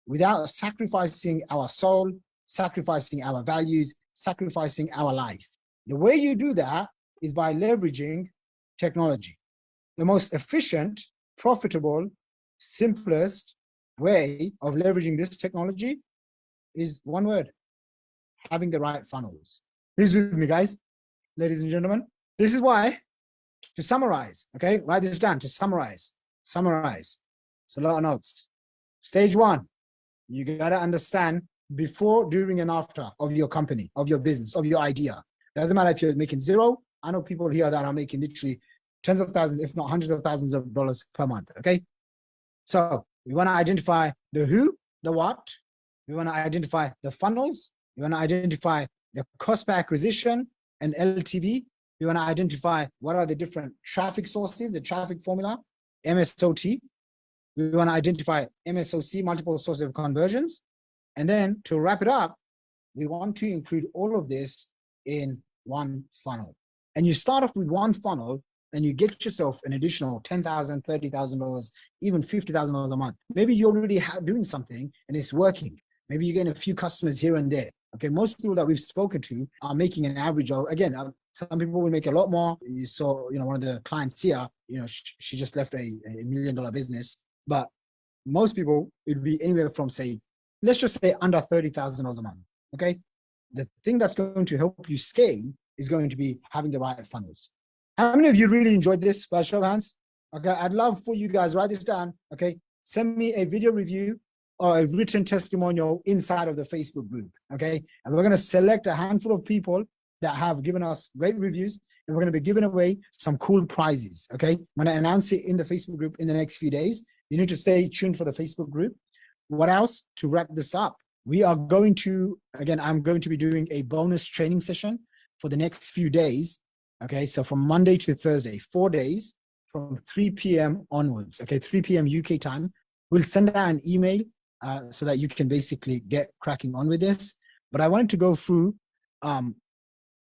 without sacrificing our soul, sacrificing our values, sacrificing our life. The way you do that is by leveraging technology. The most efficient, profitable, simplest way of leveraging this technology is one word: having the right funnels. Please with me, guys, ladies and gentlemen. This is why, to summarize, okay, write this down, to summarize. It's a lot of notes. Stage 1, you gotta understand before, during, and after of your company, of your business, of your idea. Doesn't matter if you're making zero. I know people here that are making literally tens of thousands, if not hundreds of thousands of dollars per month, okay? So we want to identify the who, the what. We want to identify the funnels. We want to identify the cost per acquisition and LTV. We want to identify what are the different traffic sources, the traffic formula, MSOT. We want to identify MSOC, multiple sources of conversions. And then to wrap it up, we want to include all of this in one funnel. And you start off with one funnel and you get yourself an additional $10,000, $30,000, even $50,000 a month. Maybe you're already doing something and it's working. Maybe you're getting a few customers here and there. Okay, most people that we've spoken to are making an average of, again, some people will make a lot more. You saw, one of the clients here, she just left a $1 million business. But most people, it would be anywhere from, say, let's just say under $30,000 a month. Okay, the thing that's going to help you scale is going to be having the right funnels. How many of you really enjoyed this? By show of hands. Okay, I'd love for you guys, write this down. Okay, send me a video review or a written testimonial inside of the Facebook group. Okay, and we're going to select a handful of people that have given us great reviews, and we're going to be giving away some cool prizes. Okay, I'm going to announce it in the Facebook group in the next few days. You need to stay tuned for the Facebook group. What else to wrap this up? We are going to, again, I'm going to be doing a bonus training session for the next few days. Okay, so from Monday to Thursday, 4 days from 3 p.m. onwards. Okay, 3 p.m. UK time. We'll send out an email so that you can basically get cracking on with this. But I wanted to go through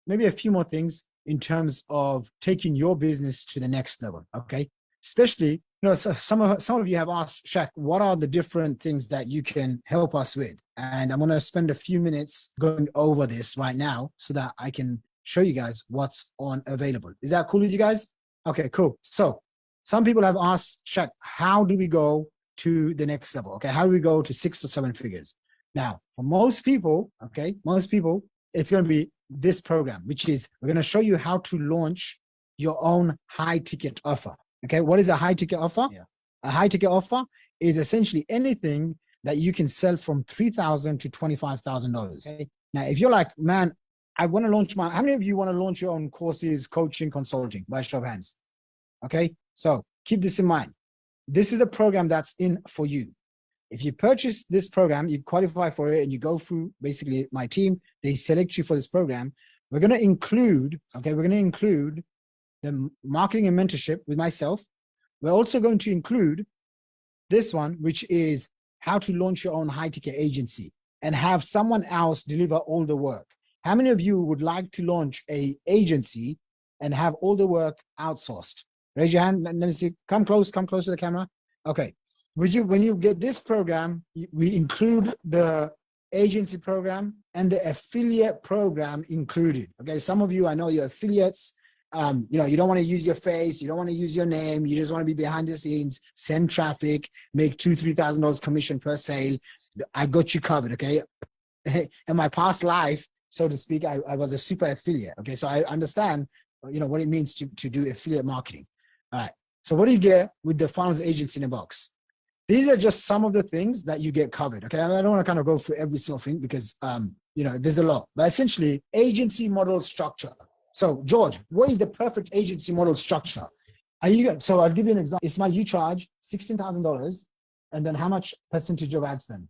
maybe a few more things in terms of taking your business to the next level. Okay, especially, so some of you have asked, Shaq, what are the different things that you can help us with? And I'm going to spend a few minutes going over this right now so that I can show you guys what's on available. Is that cool with you guys? Okay, cool. So some people have asked, Shaq, how do we go to the next level? Okay, how do we go to 6 or 7 figures? Now, for most people, okay, it's going to be this program, which is we're going to show you how to launch your own high ticket offer. Okay, what is a high ticket offer? Yeah. A high ticket offer is essentially anything that you can sell from $3,000 to $25,000. Okay? Now, if you're like, man, I want to launch how many of you want to launch your own courses, coaching, consulting? By show of hands. Okay, so keep this in mind. This is the program that's in for you. If you purchase this program, you qualify for it and you go through basically my team, they select you for this program. We're going to include, the marketing and mentorship with myself. We're also going to include this one, which is how to launch your own high ticket agency and have someone else deliver all the work. How many of you would like to launch a agency and have all the work outsourced? Raise your hand. Let me see. Come close to the camera. Okay. When you get this program, we include the agency program and the affiliate program included. Okay. Some of you, I know you're affiliates. You don't want to use your face. You don't want to use your name. You just want to be behind the scenes, send traffic, make $2,000, $3,000 commission per sale. I got you covered. Okay. In my past life, so to speak, I was a super affiliate. Okay. So I understand, what it means to do affiliate marketing. All right. So what do you get with the funnels agency in a box? These are just some of the things that you get covered. Okay. I don't want to kind of go through every single thing because, there's a lot, but essentially agency model structure. So George, what is the perfect agency model structure? So I'll give you an example. Ismail, you charge $16,000 and then how much percentage of ad spend?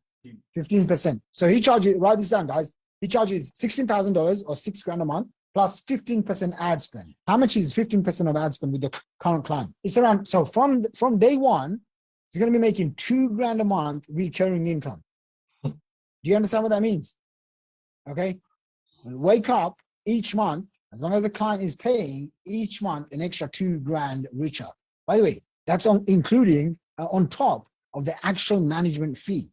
15%. So he charges, write this down guys. He charges $16,000 or $6,000 a month plus 15% ad spend. How much is 15% of ad spend with the current client? It's around, so from day one, he's going to be making $2,000 a month recurring income. Do you understand what that means? Okay. Wake up each month, as long as the client is paying each month an extra $2,000 richer. By the way, that's including on top of the actual management fee.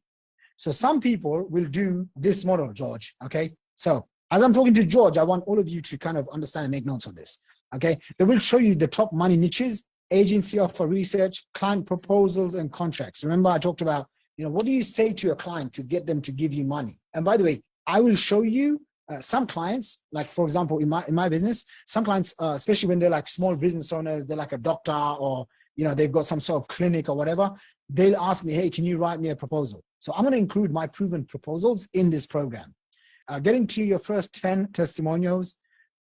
So some people will do this model, George. Okay. So as I'm talking to George, I want all of you to kind of understand and make notes of this. Okay. They will show you the top money niches, agency offer research, client proposals, and contracts. Remember, I talked about, what do you say to a client to get them to give you money? And by the way, I will show you some clients, like for example, in my business, some clients, especially when they're like small business owners, they're like a doctor or, they've got some sort of clinic or whatever, they'll ask me, hey, can you write me a proposal? So I'm going to include my proven proposals in this program. Getting to your first 10 testimonials,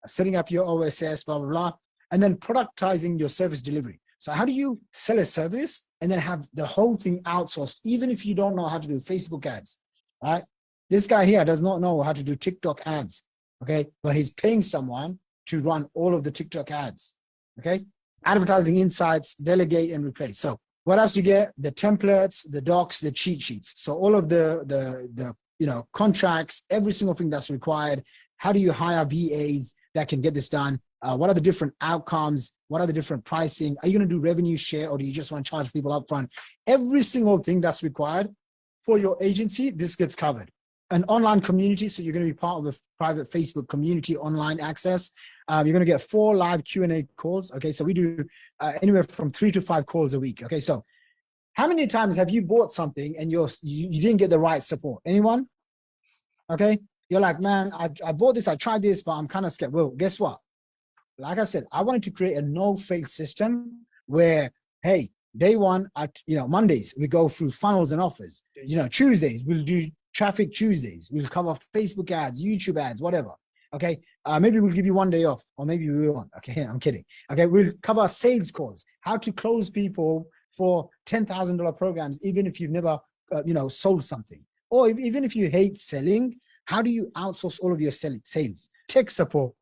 setting up your OSS, blah, blah, blah, and then productizing your service delivery. So how do you sell a service and then have the whole thing outsourced, even if you don't know how to do Facebook ads, right? This guy here does not know how to do TikTok ads, okay? But he's paying someone to run all of the TikTok ads, okay? Advertising insights, delegate and replace. So what else do you get? The templates, the docs, the cheat sheets. So all of the contracts, every single thing that's required. How do you hire VAs that can get this done? What are the different outcomes? What are the different pricing? Are you going to do revenue share or do you just want to charge people up front? Every single thing that's required for your agency, this gets covered. An online community, so you're going to be part of a private Facebook community, online access. You're going to get 4 live Q&A calls. Okay, so we do anywhere from 3 to 5 calls a week. Okay, so how many times have you bought something and you didn't get the right support? Anyone? Okay, you're like, man, I bought this, I tried this, but I'm kind of scared. Well, guess what? Like I said, I wanted to create a no-fail system where, hey, day one, Mondays, we go through funnels and offers. Tuesdays, we'll do traffic Tuesdays. We'll cover Facebook ads, YouTube ads, whatever. Okay. Maybe we'll give you one day off or maybe we won't. Okay. I'm kidding. Okay. We'll cover sales calls, how to close people for $10,000 programs, even if you've never, sold something. Or even if you hate selling, how do you outsource all of your sales? Tech support.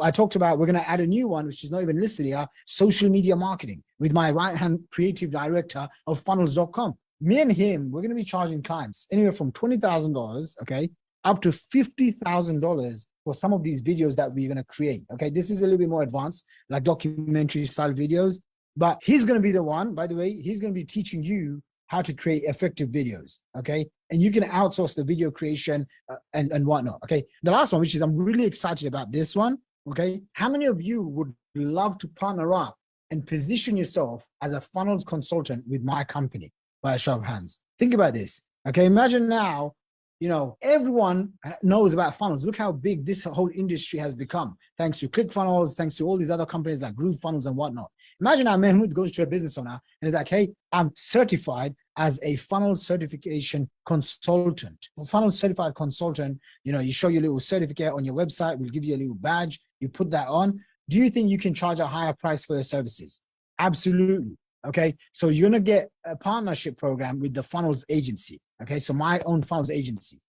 I talked about, we're going to add a new one, which is not even listed here, social media marketing with my right-hand creative director of funnels.com. Me and him, we're going to be charging clients anywhere from $20,000, okay, up to $50,000 for some of these videos that we're going to create. Okay, this is a little bit more advanced, like documentary style videos, but he's going to be the one, by the way, he's going to be teaching you how to create effective videos. Okay, and you can outsource the video creation and whatnot. Okay, the last one, which is I'm really excited about this one. Okay, how many of you would love to partner up and position yourself as a funnels consultant with my company? By a show of hands. Think about this. Okay, imagine now, everyone knows about funnels. Look how big this whole industry has become, thanks to ClickFunnels, thanks to all these other companies like GrooveFunnels and whatnot. Imagine now Mahmoud goes to a business owner and is like, hey, I'm certified as a funnel certification consultant. A funnel certified consultant, you show your little certificate on your website, we'll give you a little badge, you put that on. Do you think you can charge a higher price for your services? Absolutely. Okay. So you're going to get a partnership program with the funnels agency. Okay. So my own funnels agency.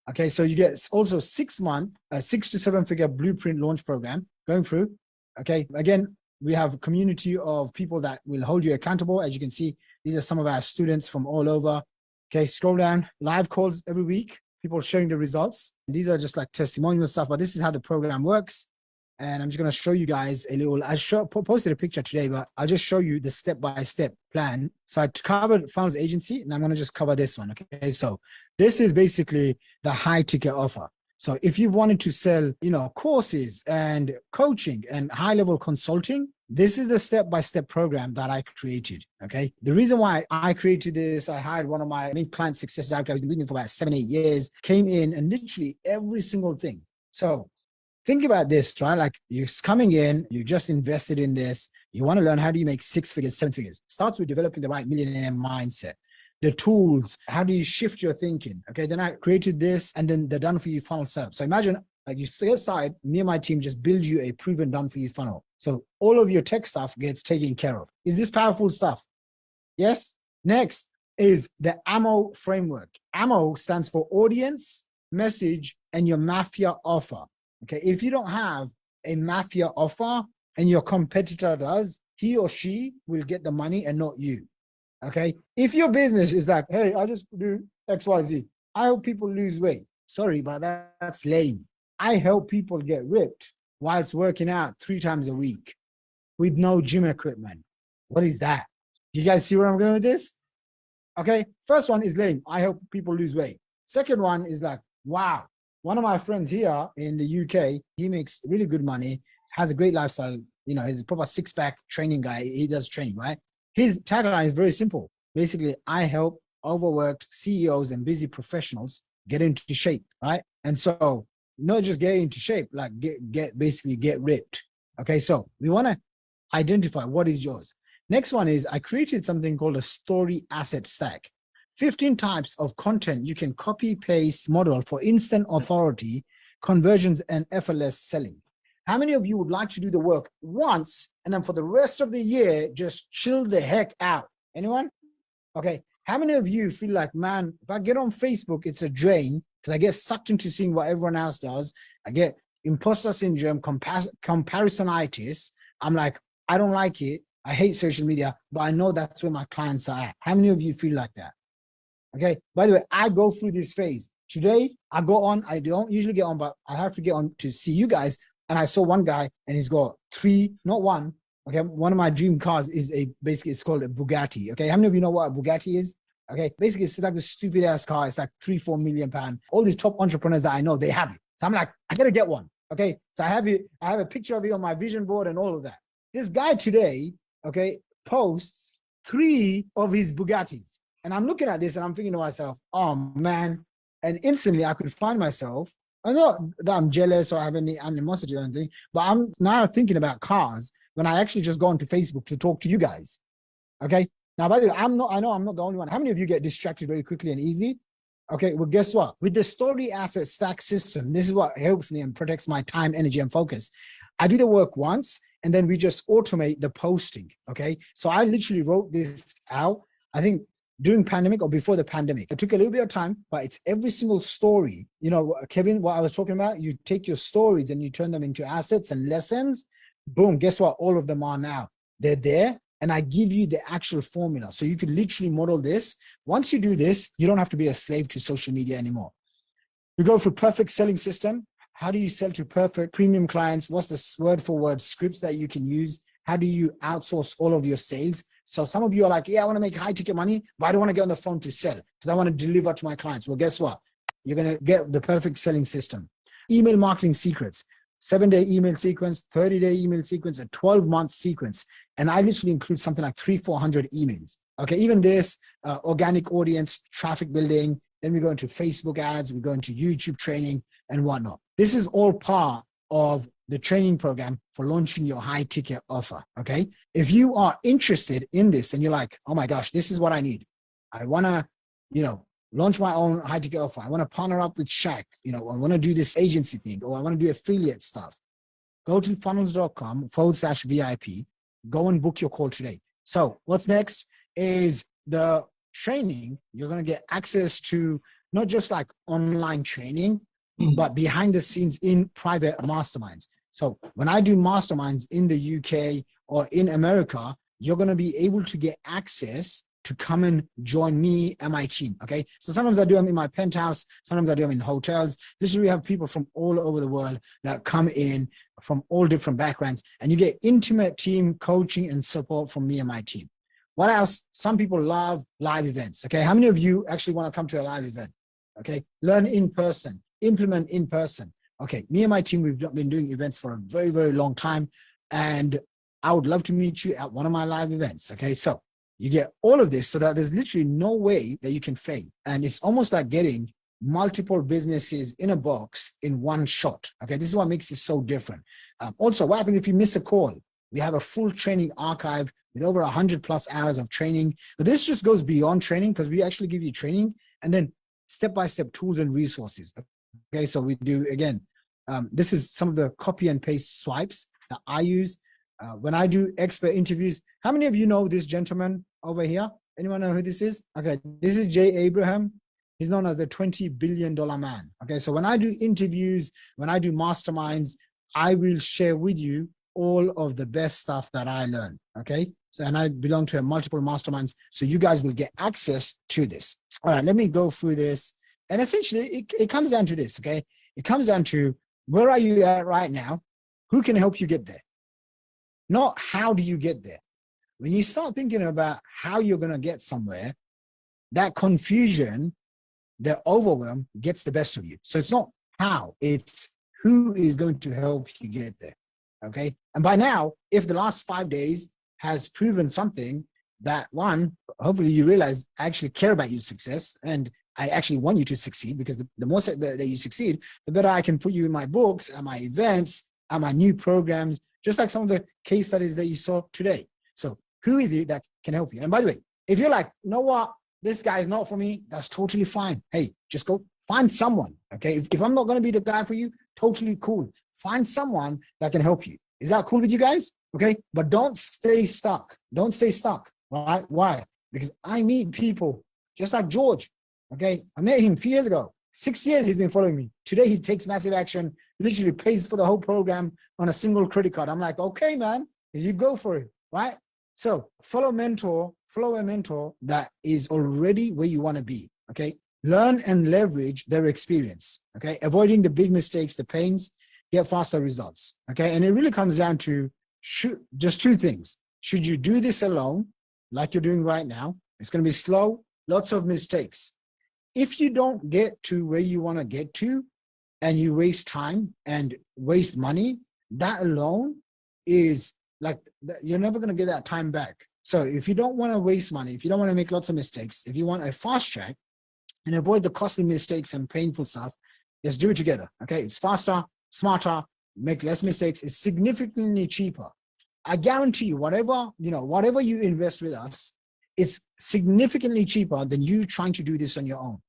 Okay. So you get also 6 month, 6 to 7 figure blueprint launch program going through. Okay. Again, we have a community of people that will hold you accountable. As you can see, these are some of our students from all over. Okay. Scroll down, live calls every week, people sharing the results. These are just like testimonial stuff, but this is how the program works. And I'm just going to show you guys a little, posted a picture today, but I'll just show you the step-by-step plan. So I covered funnels agency, and I'm going to just cover this one. Okay. So this is basically the high ticket offer. So if you wanted to sell, courses and coaching and high level consulting, this is the step-by-step program that I created. Okay. The reason why I created this, I hired one of my main client success directors. I've been with me for about 7-8 years, came in and literally every single thing. So think about this, right? Like you're coming in, you just invested in this. You want to learn how do you make 6 figures, 7 figures. Starts with developing the right millionaire mindset. The tools, how do you shift your thinking? Okay, then I created this and then the done for you funnel setup. So imagine like you stay aside, me and my team just build you a proven done for you funnel. So all of your tech stuff gets taken care of. Is this powerful stuff? Yes. Next is the AMO framework. AMO stands for audience, message, and your mafia offer. Okay, if you don't have a mafia offer and your competitor does, he or she will get the money and not you. Okay, if your business is like, hey, I just do XYZ, I help people lose weight. Sorry, but that's lame. I help people get ripped whilst working out 3 times a week with no gym equipment. What is that? You guys see where I'm going with this? Okay, first one is lame. I help people lose weight. Second one is like, wow. One of my friends here in the UK, he makes really good money, has a great lifestyle. He's a proper 6-pack training guy. He does training, right? His tagline is very simple. Basically, I help overworked CEOs and busy professionals get into shape, right? And so not just get into shape, like basically get ripped. Okay, so we want to identify what is yours. Next one is I created something called a story asset stack. 15 types of content you can copy paste model for instant authority, conversions, and effortless selling. How many of you would like to do the work once and then for the rest of the year, just chill the heck out? Anyone? Okay. How many of you feel like, man, if I get on Facebook, it's a drain because I get sucked into seeing what everyone else does. I get imposter syndrome, comparisonitis. I'm like, I don't like it. I hate social media, but I know that's where my clients are at. How many of you feel like that? Okay. By the way, I go through this phase. Today, I go on. I don't usually get on, but I have to get on to see you guys. And I saw one guy and he's got 3, not one. Okay. One of my dream cars is basically it's called a Bugatti. Okay. How many of you know what a Bugatti is? Okay. Basically, it's like the stupid ass car. It's like 3-4 million pounds. All these top entrepreneurs that I know, they have it. So I'm like, I got to get one. Okay. So I have it. I have a picture of it on my vision board and all of that. This guy today, okay, posts 3 of his Bugattis. And I'm looking at this and I'm thinking to myself, oh man. And instantly I could find myself. I know that I'm jealous or I have any animosity or anything, but I'm now thinking about cars when I actually just go onto Facebook to talk to you guys. Okay. Now, by the way, I know I'm not the only one. How many of you get distracted very quickly and easily? Okay. Well, guess what? With the story asset stack system, this is what helps me and protects my time, energy, and focus. I do the work once and then we just automate the posting. Okay. So I literally wrote this out, I think during pandemic or before the pandemic. It took a little bit of time, but it's every single story. Kevin, what I was talking about, you take your stories and you turn them into assets and lessons. Boom, guess what? All of them are now. They're there. And I give you the actual formula. So you can literally model this. Once you do this, you don't have to be a slave to social media anymore. We go for perfect selling system. How do you sell to perfect premium clients? What's the word for word scripts that you can use? How do you outsource all of your sales? So some of you are like, yeah, I want to make high ticket money, but I don't want to get on the phone to sell because I want to deliver to my clients. Well, guess what? You're going to get the perfect selling system. Email marketing secrets, 7-day email sequence, 30-day email sequence, a 12-month sequence. And I literally include something like 300-400 emails. Okay, even this organic audience, traffic building. Then we go into Facebook ads, we go into YouTube training and whatnot. This is all part of the training program for launching your high ticket offer. Okay. If you are interested in this and you're like, oh my gosh, this is what I need. I want to, launch my own high ticket offer. I want to partner up with Shaq. I want to do this agency thing, or I want to do affiliate stuff. Go to funnels.com/VIP. Go and book your call today. So what's next is the training. You're going to get access to not just like online training, but behind the scenes in private masterminds. So when I do masterminds in the UK or in America, you're going to be able to get access to come and join me and my team. Okay. So sometimes I do them in my penthouse. Sometimes I do them in hotels. Literally, we have people from all over the world that come in from all different backgrounds, and you get intimate team coaching and support from me and my team. What else? Some people love live events. Okay. How many of you actually want to come to a live event? Okay. Learn in person, implement in person. Okay. Me and my team, we've been doing events for a very, very long time. And I would love to meet you at one of my live events. Okay. So you get all of this so that there's literally no way that you can fail. And it's almost like getting multiple businesses in a box in one shot. Okay. This is what makes it so different. Also, what happens if you miss a call? We have a full training archive with over 100+ hours of training. But this just goes beyond training, because we actually give you training and then step-by-step tools and resources. Okay. So we do, again, this is some of the copy and paste swipes that I use. When I do expert interviews, how many of you know this gentleman over here? Anyone know who this is? Okay, this is Jay Abraham. He's known as the $20 billion man. Okay, so when I do interviews, when I do masterminds, I will share with you all of the best stuff that I learned. Okay, so and I belong to multiple masterminds, so you guys will get access to this. All right, let me go through this. And essentially, it comes down to this. Okay, it comes down to, where are you at right now? Who can help you get there? Not how do you get there. When you start thinking about how you're going to get somewhere, that confusion, the overwhelm gets the best of you. So it's not how, it's who is going to help you get there. Okay. And by now, if the last 5 days has proven something, that one, hopefully you realize I actually care about your success and I actually want you to succeed, because the more that you succeed, the better I can put you in my books and my events and my new programs, just like some of the case studies that you saw today. So who is it that can help you? And by the way, if you're like, you know what, this guy is not for me, that's totally fine. Hey, just go find someone. Okay. If I'm not going to be the guy for you, totally cool. Find someone that can help you. Is that cool with you guys? Okay. But don't stay stuck. Don't stay stuck. Right? Why? Because I meet people just like George. Okay. I met him a few years ago. 6 years he's been following me. Today he takes massive action, literally pays for the whole program on a single credit card. I'm like, okay, man, you go for it, right? So follow a mentor that is already where you want to be, okay? Learn and leverage their experience, okay? Avoiding the big mistakes, the pains, get faster results, okay? And it really comes down to just two things. Should you do this alone, like you're doing right now? It's going to be slow, lots of mistakes. If you don't get to where you want to get to and you waste time and waste money, that alone is like, you're never going to get that time back. So if you don't want to waste money, if you don't want to make lots of mistakes, if you want a fast track and avoid the costly mistakes and painful stuff, let's do it together. Okay. It's faster, smarter, make less mistakes. It's significantly cheaper. I guarantee you, whatever you invest with us, it's significantly cheaper than you trying to do this on your own.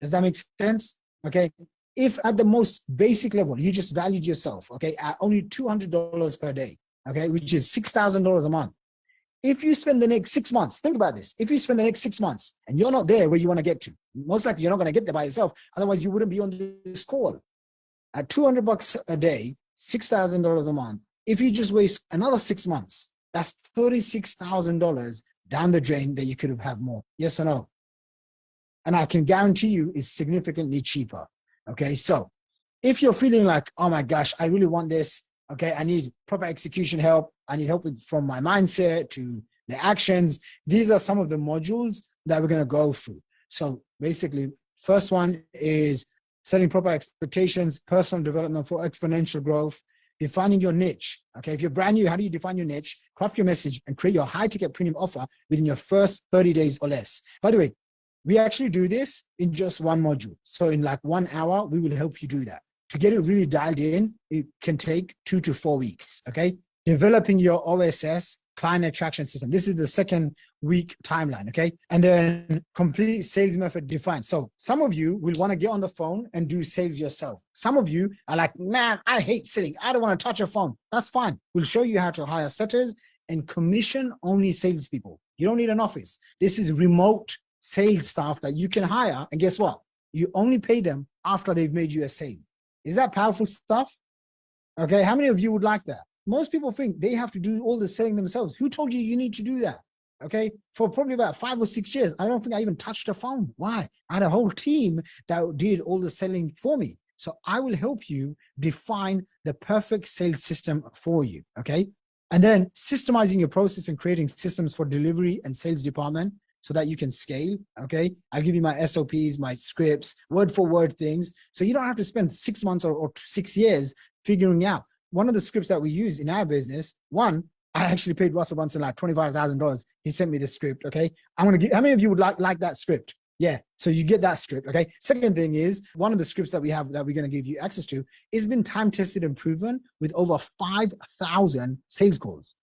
Does that make sense? Okay. If at the most basic level, you just valued yourself, okay, at only $200 per day, okay, which is $6,000 a month. If you spend the next 6 months, think about this. If you spend the next 6 months and you're not there where you want to get to, most likely you're not going to get there by yourself. Otherwise, you wouldn't be on this call. At $200 a day, $6,000 a month. If you just waste another 6 months, that's $36,000 down the drain that you could have had more. Yes or no? And I can guarantee you it's significantly cheaper. Okay. So if you're feeling like, oh my gosh, I really want this. Okay. I need proper execution help. I need help from my mindset to the actions. These are some of the modules that we're going to go through. So basically, first one is setting proper expectations, personal development for exponential growth, defining your niche. Okay. If you're brand new, how do you define your niche, craft your message, and create your high ticket premium offer within your first 30 days or less? By the way, we actually do this in just one module. So in like 1 hour, we will help you do that. to get it really dialed in, it can take 2 to 4 weeks. Okay. Developing your OSS, client attraction system. This is the second week timeline. Okay. And then complete sales method defined. So some of you will want to get on the phone and do sales yourself. Some of you are like, man, I hate selling. I don't want to touch a phone. That's fine. We'll show you how to hire setters and commission only salespeople. You don't need an office. This is remote sales staff that you can hire. And guess what? You only pay them after they've made you a sale. Is that powerful stuff? Okay. How many of you would like that? Most people think they have to do all the selling themselves. Who told you you need to do that? Okay. For probably about 5 or 6 years, I don't think I even touched a phone. Why? I had a whole team that did all the selling for me. So I will help you define the perfect sales system for you. Okay. And then systemizing your process and creating systems for delivery and sales department so that you can scale. Okay. I'll give you my SOPs, my scripts, word for word things. So you don't have to spend 6 months or 6 years figuring out. One of the scripts that we use in our business, one, I actually paid Russell Brunson like $25,000. He sent me the script. Okay. I'm going to get, how many of you would like that script? Yeah. So you get that script. Okay. Second thing is one of the scripts that we have that we're going to give you access to is been time tested and proven with over 5,000 sales calls.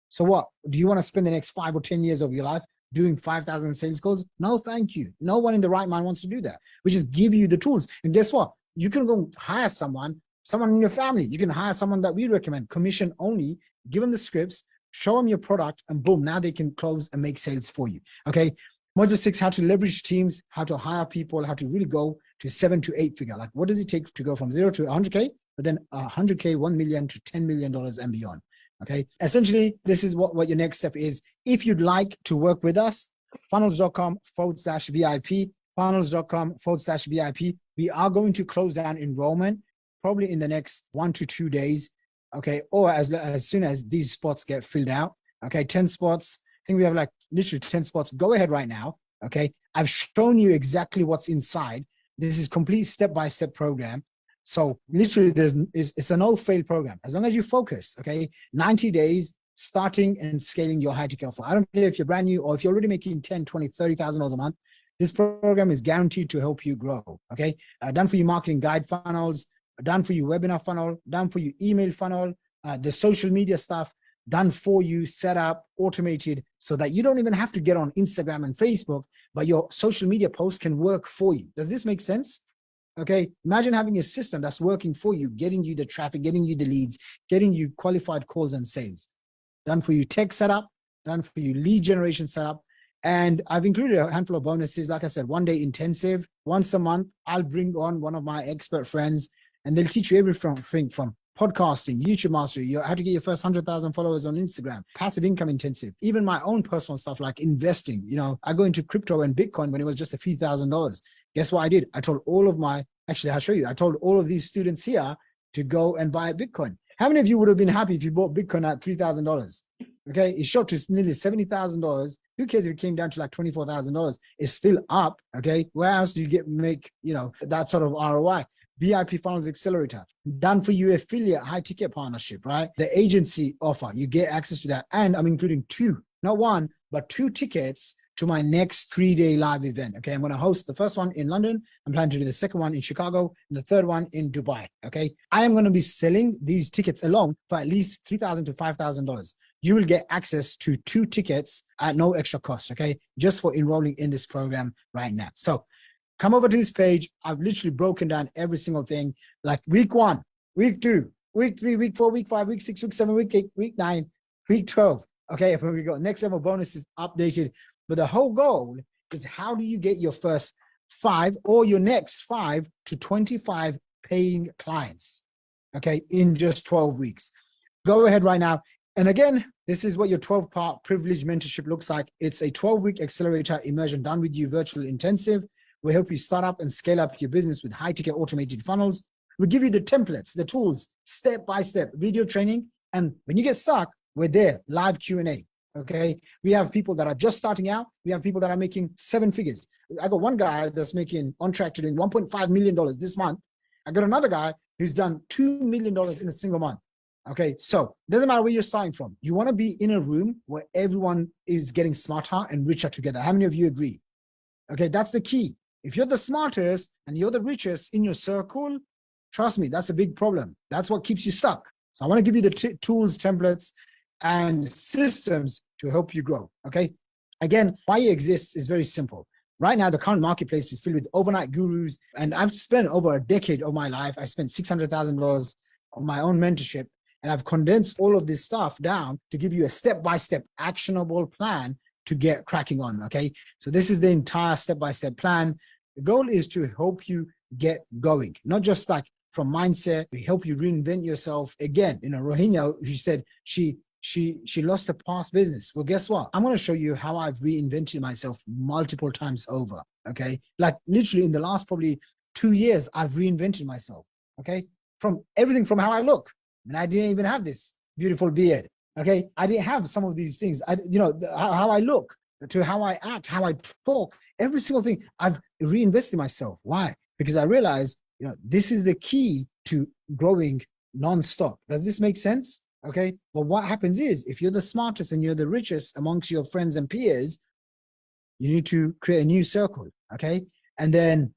So what, do you want to spend the next 5 or 10 years of your life doing 5,000 sales calls? No, thank you. No one in the right mind wants to do that. We just give you the tools. And guess what? You can go hire someone in your family. You can hire someone that we recommend, commission only, give them the scripts, show them your product, and boom, now they can close and make sales for you. Okay. Module 6, how to leverage teams, how to hire people, how to really go to 7 to 8 figure. Like what does it take to go from 0 to 100K, but then 100K, 1 million to $10 million and beyond. Okay. Essentially, this is what your next step is. If you'd like to work with us, funnels.com/VIP, funnels.com/VIP. We are going to close down enrollment probably in the next 1 to 2 days. Okay. Or as soon as these spots get filled out. Okay. 10 spots. I think we have like literally 10 spots. Go ahead right now. Okay. I've shown you exactly what's inside. This is complete step-by-step program. So literally it's a no-fail program. As long as you focus, okay, 90 days, starting and scaling your high ticket offer. I don't care if you're brand new or if you're already making 10, 20, $30,000 a month. This program is guaranteed to help you grow. Okay. Done for you marketing guide funnels, done for you webinar funnel, done for you email funnel, the social media stuff, done for you, set up, automated, so that you don't even have to get on Instagram and Facebook, but your social media posts can work for you. Does this make sense? Okay, imagine having a system that's working for you, getting you the traffic, getting you the leads, getting you qualified calls and sales. Done for you tech setup, done for you lead generation setup. And I've included a handful of bonuses. Like I said, 1 day intensive, once a month, I'll bring on one of my expert friends and they'll teach you everything from podcasting, YouTube mastery, how to get your first 100,000 followers on Instagram, passive income intensive, even my own personal stuff like investing. You know, I go into crypto and Bitcoin when it was just a few $1,000s. Guess what I did? I told all of actually, I'll show you. I told all of these students here to go and buy Bitcoin. How many of you would have been happy if you bought Bitcoin at $3,000? Okay, it shot to nearly $70,000. Who cares if it came down to like $24,000? It's still up. Okay, where else do you make that sort of ROI? VIP Funnels Accelerator, done for you affiliate high ticket partnership, right? The agency offer, you get access to that. And I'm including 2, not 1, but 2 tickets to my next 3-day live event. Okay, I'm going to host the first one in London. I'm planning to do the second one in Chicago and the third one in Dubai. Okay, I am going to be selling these tickets alone for at least $3,000 to $5,000. You will get access to 2 tickets at no extra cost. Okay, just for enrolling in this program right now. So come over to this page. I've literally broken down every single thing, like week 1, week 2, week 3, week 4, week 5, week 6, week 7, week 8, week 9, week 12. Okay, if we go next level bonuses updated. But the whole goal is how do you get your first 5 or your next 5 to 25 paying clients, okay, in just 12 weeks. Go ahead right now. And again, this is what your 12-part privileged mentorship looks like. It's a 12-week accelerator immersion done with you virtual intensive. We help you start up and scale up your business with high-ticket automated funnels. We give you the templates, the tools, step-by-step video training. And when you get stuck, we're there, live Q&A. Okay, we have people that are just starting out. We have people that are making 7 figures. I got one guy that's making on track to doing $1.5 million this month. I got another guy who's done $2 million in a single month. Okay, so it doesn't matter where you're starting from. You want to be in a room where everyone is getting smarter and richer together. How many of you agree? Okay, that's the key. If you're the smartest and you're the richest in your circle, Trust me, that's a big problem. That's what keeps you stuck. So I want to give you the tools, templates, and systems to help you grow. Okay. Again, why it exists is very simple. Right now, the current marketplace is filled with overnight gurus. And I've spent over a decade of my life. I spent $600,000 on my own mentorship. And I've condensed all of this stuff down to give you a step-by-step actionable plan to get cracking on. Okay. So this is the entire step-by-step plan. The goal is to help you get going, not just like from mindset. We help you reinvent yourself. Again, Rohini, who said she lost a past business. Well, guess what? I'm going to show you how I've reinvented myself multiple times over. Okay. Like literally in the last probably 2 years, I've reinvented myself. Okay. From everything from how I look. And I didn't even have this beautiful beard. Okay. I didn't have some of these things. How I look, to how I act, how I talk, every single thing. I've reinvested myself. Why? Because I realized, this is the key to growing nonstop. Does this make sense? Okay. But what happens is, if you're the smartest and you're the richest amongst your friends and peers, you need to create a new circle. Okay. And then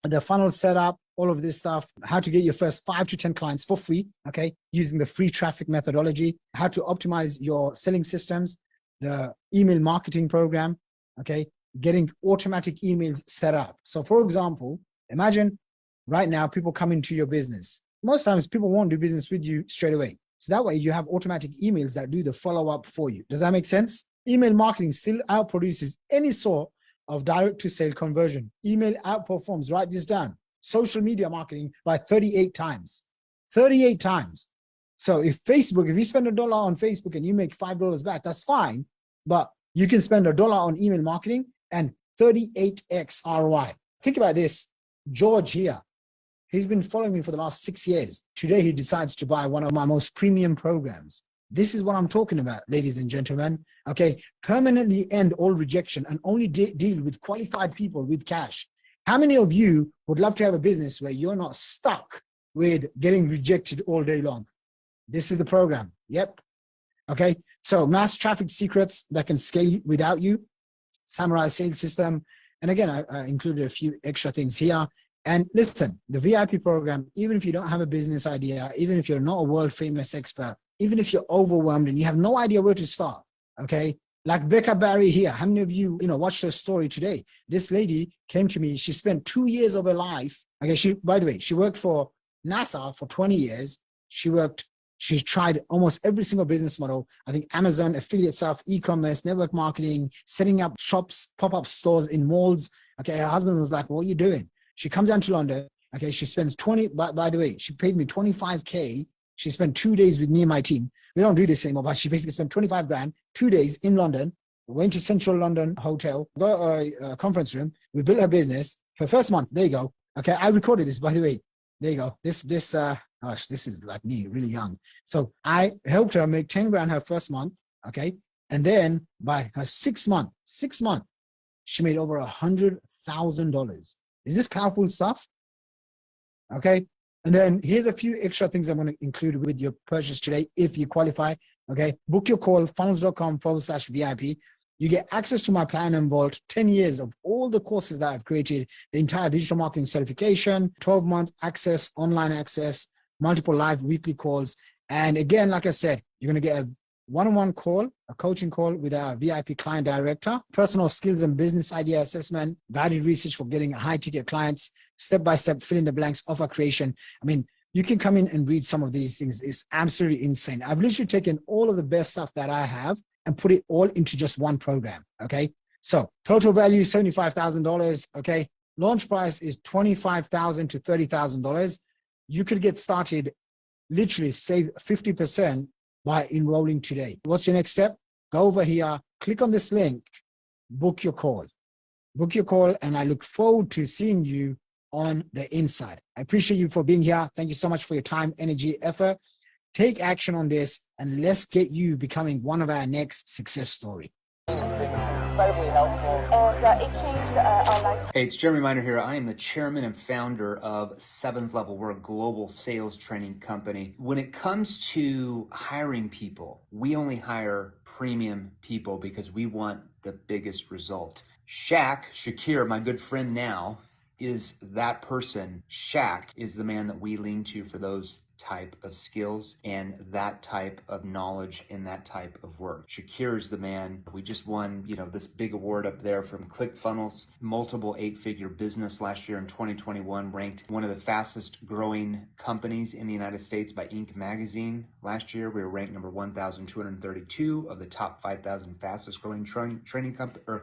the funnel setup, all of this stuff, how to get your first 5 to 10 clients for free. Okay. Using the free traffic methodology, how to optimize your selling systems, the email marketing program. Okay. Getting automatic emails set up. So for example, imagine right now people come into your business. Most times people won't do business with you straight away. So that way you have automatic emails that do the follow-up for you. Does that make sense? Email marketing still outproduces any sort of direct to sale conversion. Email outperforms, write this down, social media marketing by 38 times. 38 times. So if you spend $1 on Facebook and you make $5 back, that's fine. But you can spend $1 on email marketing and 38x ROI. Think about this. George here, he's been following me for the last 6 years. Today, he decides to buy one of my most premium programs. This is what I'm talking about, ladies and gentlemen. Okay, permanently end all rejection and only deal with qualified people with cash. How many of you would love to have a business where you're not stuck with getting rejected all day long? This is the program. Yep. Okay, so mass traffic secrets that can scale without you, samurai sales system. And again, I included a few extra things here. And listen, the VIP program, even if you don't have a business idea, even if you're not a world famous expert, even if you're overwhelmed and you have no idea where to start, okay? Like Becca Barry here, how many of you, watched her story today? This lady came to me, she spent 2 years of her life. Okay, by the way, she worked for NASA for 20 years. She's tried almost every single business model. I think Amazon, affiliate stuff, e-commerce, network marketing, setting up shops, pop-up stores in malls. Okay, her husband was like, what are you doing? She comes down to London. Okay, she spends by the way, she paid me 25K. She spent 2 days with me and my team. We don't do this anymore, but she basically spent 25 grand, 2 days in London, went to Central London Hotel, got a conference room. We built her business for first month. There you go. Okay, I recorded this, by the way. There you go. This is like me, really young. So I helped her make 10 grand her first month. Okay. And then by her 6 month, she made over $100,000. Is this powerful stuff? Okay. And then here's a few extra things I'm going to include with your purchase today if you qualify. Okay. Book your call, funnels.com/VIP. You get access to my Platinum Vault, 10 years of all the courses that I've created, the entire digital marketing certification, 12 months access, online access, multiple live weekly calls. And again, like I said, you're going to get a one-on-one call, a coaching call with our VIP client director, personal skills and business idea assessment, guided research for getting high-ticket clients, step-by-step fill in the blanks, offer creation. I mean, you can come in and read some of these things. It's absolutely insane. I've literally taken all of the best stuff that I have and put it all into just one program. Okay. So total value is $75,000. Okay. Launch price is $25,000 to $30,000. You could get started, literally save 50% by enrolling today. What's your next step? Go over here, click on this link, book your call. Book your call, and I look forward to seeing you on the inside. I appreciate you for being here. Thank you so much for your time, energy, effort. Take action on this, and let's get you becoming one of our next success story. Incredibly helpful, and it changed our life. Hey, it's Jeremy Miner here. I am the chairman and founder of 7th Level. We're a global sales training company. When it comes to hiring people, we only hire premium people because we want the biggest result. Shaqir, my good friend now, is that person. Shaq is the man that we lean to for those type of skills and that type of knowledge and that type of work. Shaqir is the man. We just won, this big award up there from ClickFunnels, multiple 8-figure business last year in 2021, ranked one of the fastest growing companies in the United States by Inc. magazine. Last year, we were ranked number 1,232 of the top 5,000 fastest growing training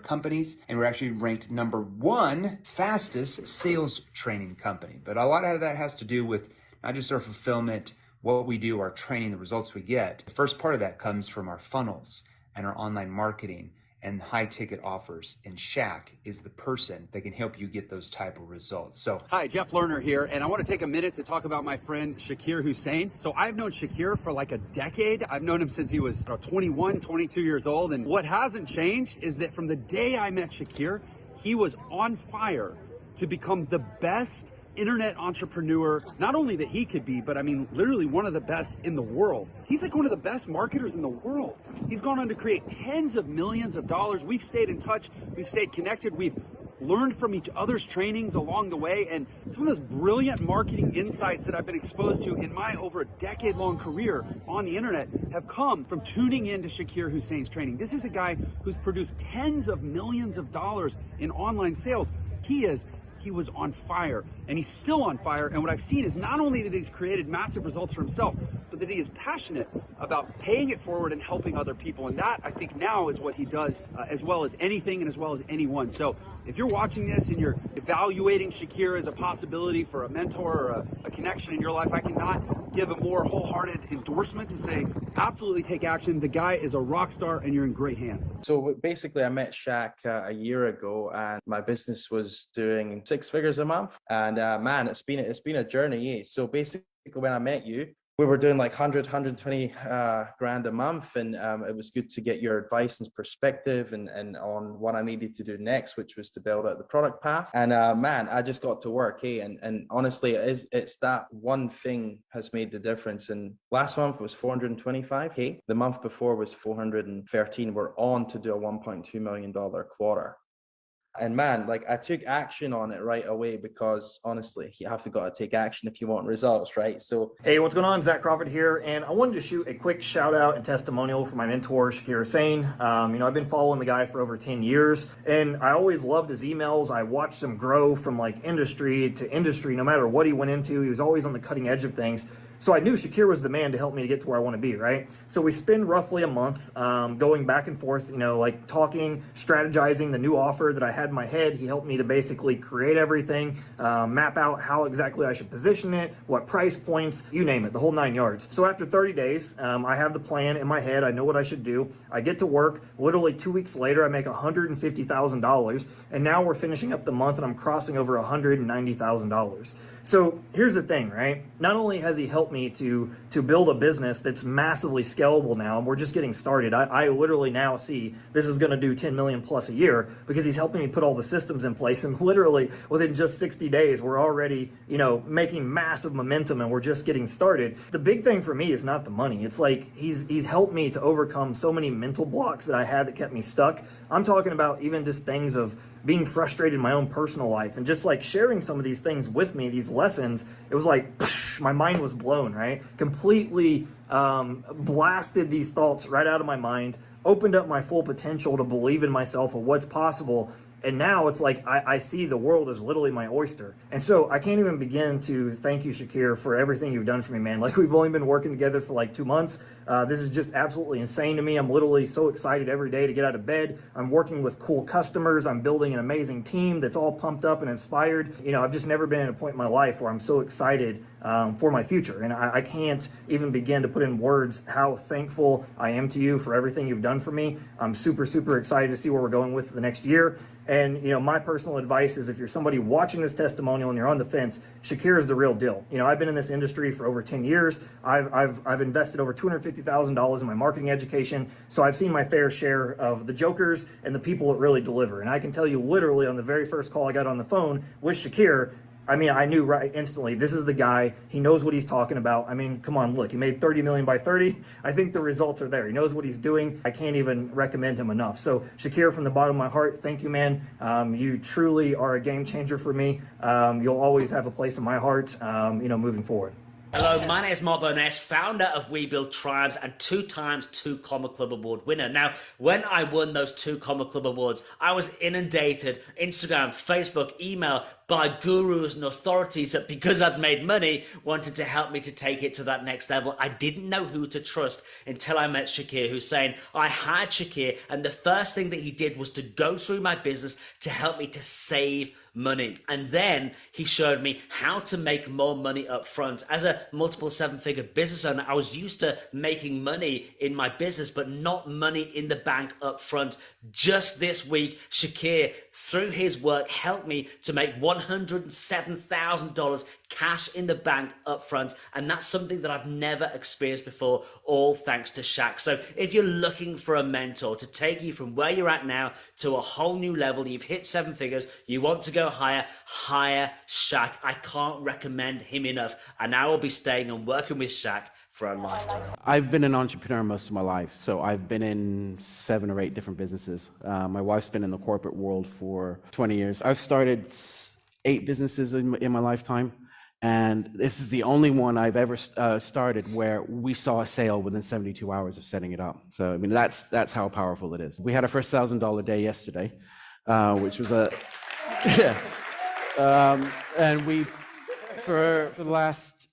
companies. And we're actually ranked number 1 fastest sales training company. But a lot of that has to do with not just our fulfillment, what we do, our training, the results we get. The first part of that comes from our funnels and our online marketing and high ticket offers. And Shaq is the person that can help you get those type of results. So, hi, Jeff Lerner here, and I want to take a minute to talk about my friend Shaqir Hussyin. So I've known Shaqir for like a decade. I've known him since he was 21, 22 years old. And what hasn't changed is that from the day I met Shaqir, he was on fire to become the best internet entrepreneur, not only that he could be, but I mean, literally one of the best in the world. He's like one of the best marketers in the world. He's gone on to create tens of millions of dollars. We've stayed in touch. We've stayed connected. We've learned from each other's trainings along the way. And some of those brilliant marketing insights that I've been exposed to in my over a decade-long career on the internet have come from tuning into Shaqir Hussein's training. This is a guy who's produced tens of millions of dollars in online sales. Key is, he was on fire, and he's still on fire. And what I've seen is not only that he's created massive results for himself, but that he is passionate about paying it forward and helping other people. And that, I think, now is what he does as well as anything and as well as anyone. So if you're watching this and you're evaluating Shaqir as a possibility for a mentor or a connection in your life, I cannot give a more wholehearted endorsement to say, absolutely take action. The guy is a rock star, and you're in great hands. So basically, I met Shaq a year ago, and my business was doing 6 figures a month. And man, it's been a journey. So basically, when I met you, we were doing like 120 grand a month, and it was good to get your advice and perspective and on what I needed to do next, which was to build out the product path. And man, I just got to work, and honestly, it's that one thing has made the difference. And last month was 425K. The month before was 413. We're on to do a $1.2 million quarter. And man, like I took action on it right away, because honestly, you have to take action if you want results, right? So, hey, what's going on? Zach Crawford here, and I wanted to shoot a quick shout out and testimonial for my mentor, Shaqir Hussyin. I've been following the guy for over 10 years, and I always loved his emails. I watched him grow from like industry to industry, no matter what he went into. He was always on the cutting edge of things. So I knew Shaqir was the man to help me to get to where I want to be, right? So we spend roughly a month going back and forth, like talking, strategizing the new offer that I had in my head. He helped me to basically create everything, map out how exactly I should position it, what price points, you name it, the whole 9 yards. So after 30 days, I have the plan in my head. I know what I should do. I get to work. Literally 2 weeks later, I make $150,000. And now we're finishing up the month, and I'm crossing over $190,000. So here's the thing, right? Not only has he helped me to build a business that's massively scalable now, and we're just getting started. I literally now see this is going to do 10 million plus a year, because he's helping me put all the systems in place. And literally within just 60 days, we're already, making massive momentum, and we're just getting started. The big thing for me is not the money. It's like he's helped me to overcome so many mental blocks that I had that kept me stuck. I'm talking about even just things of being frustrated in my own personal life, and just like sharing some of these things with me, these lessons, it was like, my mind was blown, right? Completely blasted these thoughts right out of my mind, opened up my full potential to believe in myself of what's possible. And now it's like I see the world as literally my oyster. And so I can't even begin to thank you, Shaqir, for everything you've done for me, man. Like, we've only been working together for like 2 months. This is just absolutely insane to me. I'm literally so excited every day to get out of bed. I'm working with cool customers. I'm building an amazing team that's all pumped up and inspired. I've just never been at a point in my life where I'm so excited for my future. And I can't even begin to put in words how thankful I am to you for everything you've done for me. I'm super, super excited to see where we're going with the next year. And, my personal advice is, if you're somebody watching this testimonial and you're on the fence, Shaqir is the real deal. I've been in this industry for over 10 years. I've invested over $250,000 in my marketing education. So I've seen my fair share of the jokers and the people that really deliver. And I can tell you, literally on the very first call I got on the phone with Shaqir, I mean, I knew right instantly, this is the guy. He knows what he's talking about. I mean, come on, look, he made 30 million by 30. I think the results are there. He knows what he's doing. I can't even recommend him enough. So Shaqir, from the bottom of my heart, thank you, man. You truly are a game changer for me. You'll always have a place in my heart, moving forward. Hello, my name is Mark Boness, founder of We Build Tribes and 2 times 2 Comma Club Award winner. Now, when I won those 2 Comma Club Awards, I was inundated, Instagram, Facebook, email, by gurus and authorities that, because I'd made money, wanted to help me to take it to that next level. I didn't know who to trust until I met Shaqir Hussyin. I hired Shaqir, and the first thing that he did was to go through my business to help me to save money. And then he showed me how to make more money up front. As a multiple 7-figure business owner, I was used to making money in my business, but not money in the bank up front. Just this week, Shaqir, through his work, helped me to make $107,000 cash in the bank up front. And that's something that I've never experienced before, all thanks to Shaq. So if you're looking for a mentor to take you from where you're at now to a whole new level, you've hit 7 figures, you want to go higher, hire Shaq. I can't recommend him enough. And I will be staying and working with Shaq for a lifetime. I've been an entrepreneur most of my life, so I've been in 7 or 8 different businesses. My wife's been in the corporate world for 20 years. I've started 8 businesses in my lifetime, and this is the only one I've ever started where we saw a sale within 72 hours of setting it up. So I mean, that's how powerful it is. We had our first $1,000 day yesterday, which was a and for the last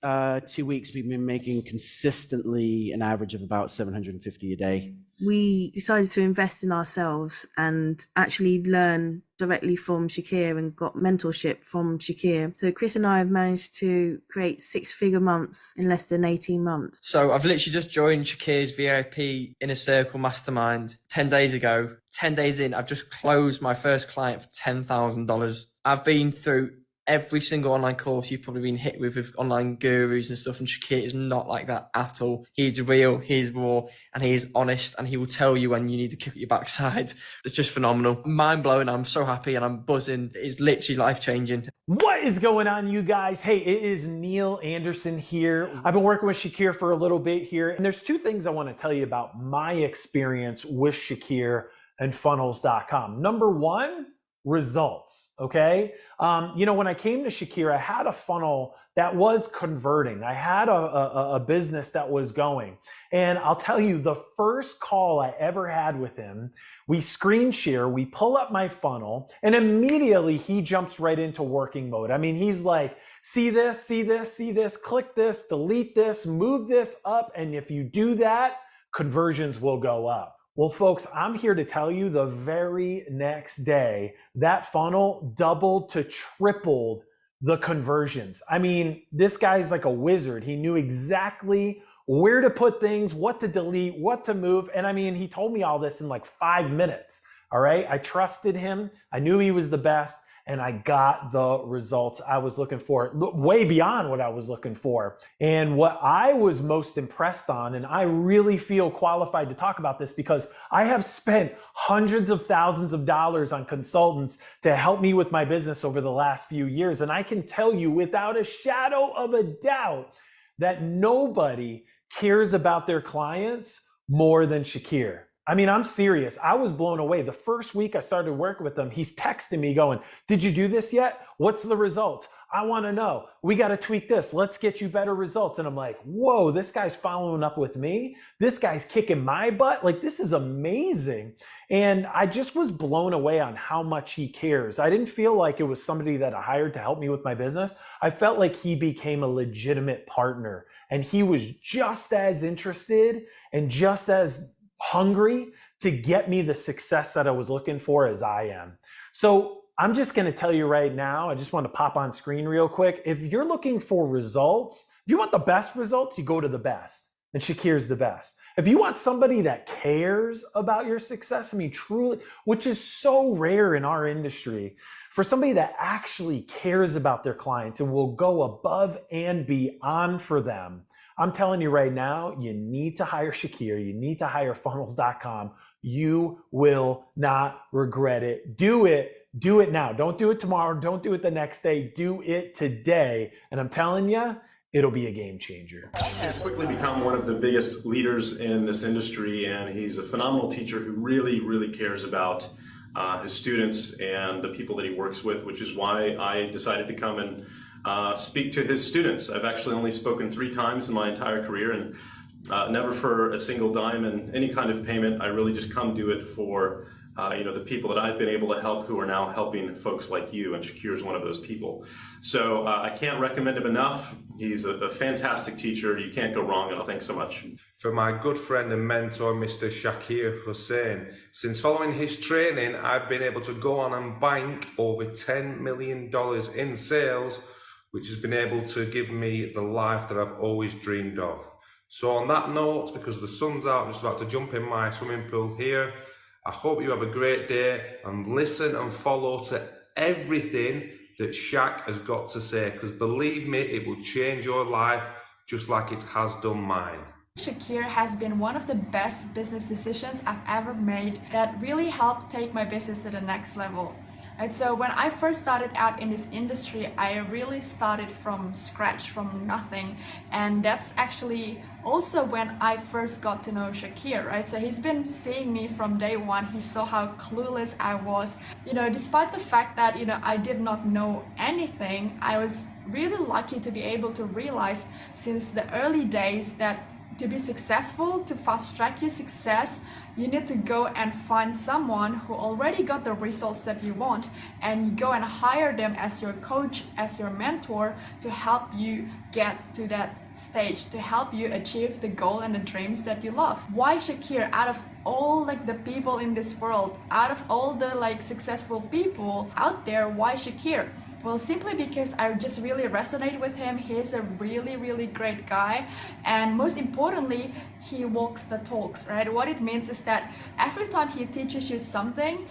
2 weeks, we've been making consistently an average of about 750 a day. We decided to invest in ourselves and actually learn directly from Shaqir and got mentorship from Shaqir. So Chris and I have managed to create 6-figure months in less than 18 months. So I've literally just joined Shaqir's VIP Inner Circle Mastermind 10 days ago. 10 days in, I've just closed my first client for $10,000. I've been through every single online course you've probably been hit with online gurus and stuff, and Shaqir is not like that at all. He's real, he's raw, and he is honest, and he will tell you when you need to kick at your backside. It's just phenomenal. Mind blowing. I'm so happy and I'm buzzing. It's literally life changing. What is going on, you guys? Hey, it is Neil Anderson here. I've been working with Shaqir for a little bit here, and there's 2 things I want to tell you about my experience with Shaqir and funnels.com. Number 1, results. Okay. When I came to Shaqir, I had a funnel that was converting. I had a business that was going. And I'll tell you, the first call I ever had with him, we screen share, we pull up my funnel, and immediately he jumps right into working mode. I mean, he's like, see this, see this, see this, click this, delete this, move this up. And if you do that, conversions will go up. Well, folks, I'm here to tell you the very next day, that funnel doubled to tripled the conversions. I mean, this guy's like a wizard. He knew exactly where to put things, what to delete, what to move. And I mean, he told me all this in like 5 minutes. All right. I trusted him. I knew he was the best. And I got the results I was looking for, way beyond what I was looking for. And what I was most impressed on, and I really feel qualified to talk about this because I have spent hundreds of thousands of dollars on consultants to help me with my business over the last few years. And I can tell you without a shadow of a doubt that nobody cares about their clients more than Shaqir. I mean, I'm serious. I was blown away. The first week I started working with him, he's texting me going, did you do this yet? What's the results? I want to know. We got to tweak this. Let's get you better results. And I'm like, whoa, this guy's following up with me. This guy's kicking my butt. Like, this is amazing. And I just was blown away on how much he cares. I didn't feel like it was somebody that I hired to help me with my business. I felt like he became a legitimate partner, and he was just as interested and just as hungry to get me the success that I was looking for as I am. So I'm just going to tell you right now, I just want to pop on screen real quick. If you're looking for results, if you want the best results, you go to the best. And Shaqir's the best. If you want somebody that cares about your success, I mean, truly, which is so rare in our industry, for somebody that actually cares about their clients and will go above and beyond for them, I'm telling you right now, you need to hire Shaqir. You need to hire funnels.com. You will not regret it. Do it. Do it now. Don't do it tomorrow. Don't do it the next day. Do it today. And I'm telling you, it'll be a game changer. He's quickly become one of the biggest leaders in this industry, and he's a phenomenal teacher who really, really cares about his students and the people that he works with, which is why I decided to come and speak to his students. I've actually only spoken 3 times in my entire career, and never for a single dime and any kind of payment. I really just come do it for the people that I've been able to help, who are now helping folks like you, and Shaqir is one of those people. So I can't recommend him enough. He's a fantastic teacher. You can't go wrong, and thanks so much. For my good friend and mentor, Mr. Shaqir Hussyin. Since following his training, I've been able to go on and bank over $10 million in sales, which has been able to give me the life that I've always dreamed of. So on that note, because the sun's out, I'm just about to jump in my swimming pool here. I hope you have a great day, and listen and follow to everything that Shaq has got to say, because believe me, it will change your life just like it has done mine. Shaqir has been one of the best business decisions I've ever made that really helped take my business to the next level. And so when I first started out in this industry, I really started from scratch, from nothing. And that's actually also when I first got to know Shaqir, right? So he's been seeing me from day one. He saw how clueless I was. Despite the fact that, I did not know anything, I was really lucky to be able to realize since the early days that to be successful, to fast track your success, you need to go and find someone who already got the results that you want, and you go and hire them as your coach, as your mentor, to help you get to that stage, to help you achieve the goal and the dreams that you love. Why Shaqir? Out of all the people in this world, out of all the successful people out there, why Shaqir? Well, simply because I just really resonate with him. He's a really, really great guy, and most importantly, he walks the talks, right? What it means is that every time he teaches you something,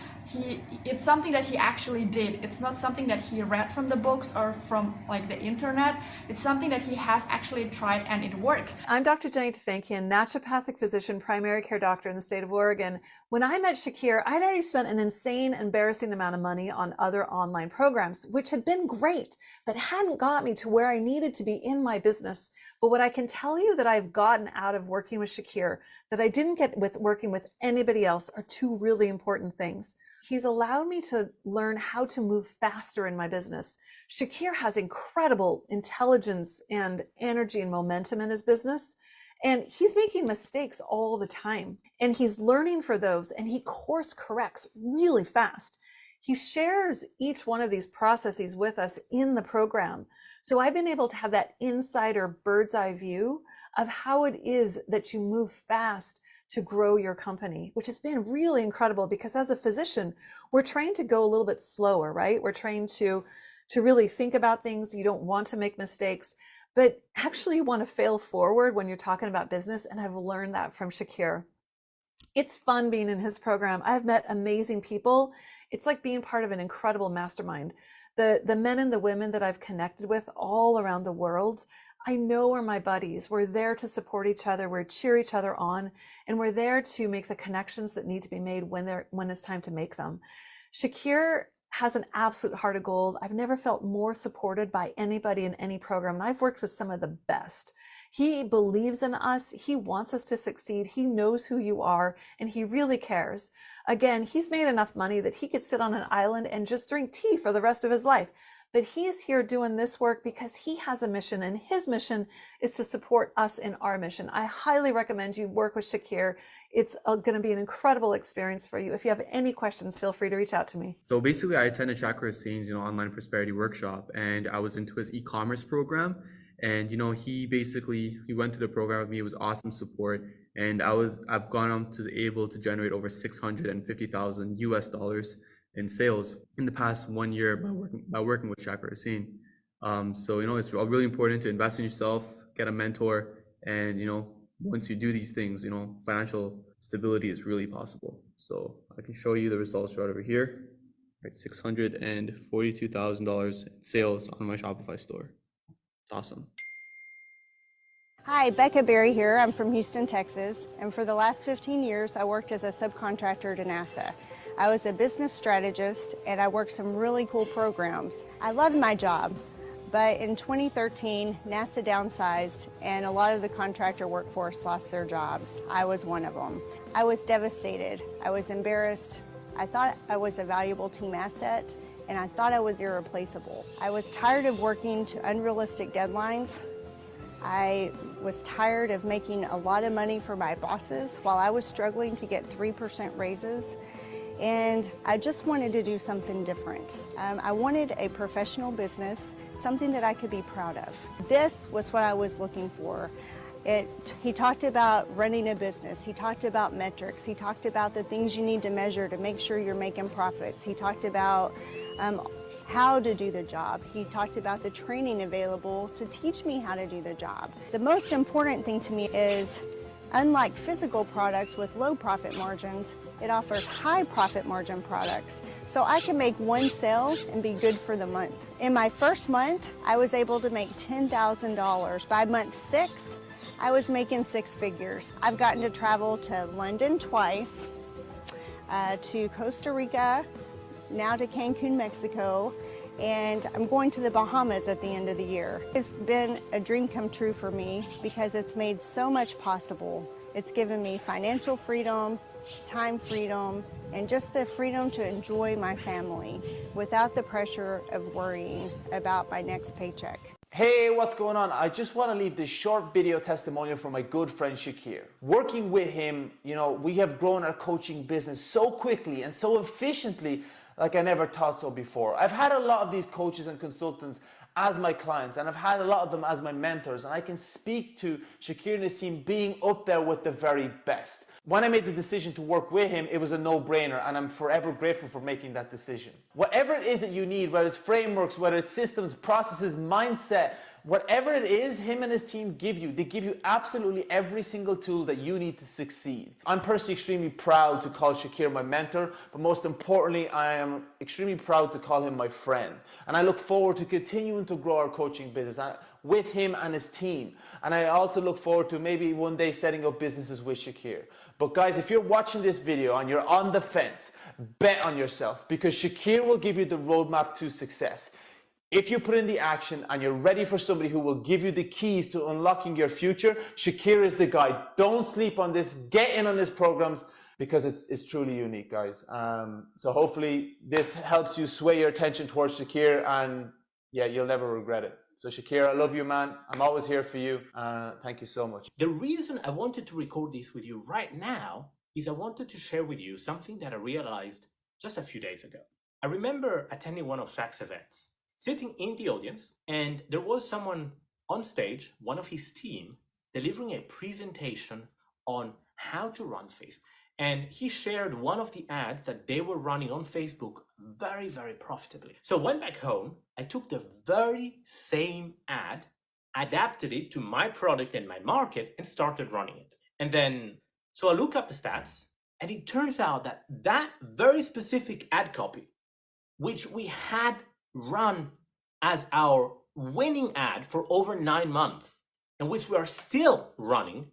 it's something that he actually did. It's not something that he read from the books or from the internet. It's something that he has actually tried and it worked. I'm Dr. Jenny Tafankian, naturopathic physician, primary care doctor in the state of Oregon. When I met Shaqir, I'd already spent an insane, embarrassing amount of money on other online programs, which had been great, but hadn't got me to where I needed to be in my business. But what I can tell you that I've gotten out of working with Shaqir that I didn't get with working with anybody else are 2 really important things. He's allowed me to learn how to move faster in my business. Shaqir has incredible intelligence and energy and momentum in his business, and he's making mistakes all the time. And he's learning for those, and he course corrects really fast. He shares each one of these processes with us in the program. So I've been able to have that insider bird's eye view of how it is that you move fast to grow your company, which has been really incredible, because as a physician, we're trained to go a little bit slower, right? We're trained to really think about things. You don't want to make mistakes, but actually you want to fail forward when you're talking about business. And I've learned that from Shaqir. It's fun being in his program. I've met amazing people. It's like being part of an incredible mastermind. The men and the women that I've connected with all around the world, I know are my buddies. We're there to support each other. We're cheer each other on, and we're there to make the connections that need to be made when it's time to make them. Shaqir has an absolute heart of gold. I've never felt more supported by anybody in any program. And I've worked with some of the best. He believes in us. He wants us to succeed. He knows who you are, and he really cares. Again, he's made enough money that he could sit on an island and just drink tea for the rest of his life. But he's here doing this work because he has a mission, and his mission is to support us in our mission. I highly recommend you work with Shaqir. It's going to be an incredible experience for you. If you have any questions, feel free to reach out to me. So basically, I attended Shaqir Hussein's online prosperity workshop, and I was into his e-commerce program. And he went through the program with me. It was awesome support, and I've gone on to able to generate over $650,000 US in sales in the past 1 year by working with Shaqir Hussein. So it's really important to invest in yourself, get a mentor, and once you do these things, financial stability is really possible. So I can show you the results right over here. Right, $642,000 in sales on my Shopify store. It's awesome. Hi, Becca Berry here. I'm from Houston, Texas, and for the last 15 years, I worked as a subcontractor to NASA. I was a business strategist and I worked some really cool programs. I loved my job, but in 2013, NASA downsized and a lot of the contractor workforce lost their jobs. I was one of them. I was devastated. I was embarrassed. I thought I was a valuable team asset and I thought I was irreplaceable. I was tired of working to unrealistic deadlines. I was tired of making a lot of money for my bosses while I was struggling to get 3% raises. And I just wanted to do something different. I wanted a professional business, something that I could be proud of. This was what I was looking for. He talked about running a business. He talked about metrics. He talked about the things you need to measure to make sure you're making profits. He talked about how to do the job. He talked about the training available to teach me how to do the job. The most important thing to me is, unlike physical products with low profit margins, it offers high profit margin products. So I can make one sale and be good for the month. In my first month, I was able to make $10,000. By month 6, I was making 6 figures. I've gotten to travel to London twice, to Costa Rica, now to Cancun, Mexico, and I'm going to the Bahamas at the end of the year. It's been a dream come true for me because it's made so much possible. It's given me financial freedom, time freedom, and just the freedom to enjoy my family without the pressure of worrying about my next paycheck. Hey, what's going on? I just want to leave this short video testimonial from my good friend Shaqir. Working with him, we have grown our coaching business so quickly and so efficiently like I never thought so before. I've had a lot of these coaches and consultants as my clients, and I've had a lot of them as my mentors, and I can speak to Shaqir and his team being up there with the very best. When I made the decision to work with him, it was a no-brainer, and I'm forever grateful for making that decision. Whatever it is that you need, whether it's frameworks, whether it's systems, processes, mindset, whatever it is him and his team give you, they give you absolutely every single tool that you need to succeed. I'm personally extremely proud to call Shaqir my mentor, but most importantly, I am extremely proud to call him my friend. And I look forward to continuing to grow our coaching business with him and his team. And I also look forward to maybe one day setting up businesses with Shaqir. But guys, if you're watching this video and you're on the fence, bet on yourself, because Shaqir will give you the roadmap to success. If you put in the action and you're ready for somebody who will give you the keys to unlocking your future, Shaqir is the guy. Don't sleep on this. Get in on his programs because it's truly unique, guys. So hopefully this helps you sway your attention towards Shaqir, and yeah, you'll never regret it. So Shaqir, I love you, man. I'm always here for you. Thank you so much. The reason I wanted to record this with you right now is I wanted to share with you something that I realized just a few days ago. I remember attending one of Shaq's events, sitting in the audience, and there was someone on stage, one of his team, delivering a presentation on how to run Facebook. And he shared one of the ads that they were running on Facebook very, very profitably. So I went back home, I took the very same ad, adapted it to my product and my market, and started running it. And then, so I look up the stats, and it turns out that that very specific ad copy, which we had run as our winning ad for over 9 months, and which we are still running,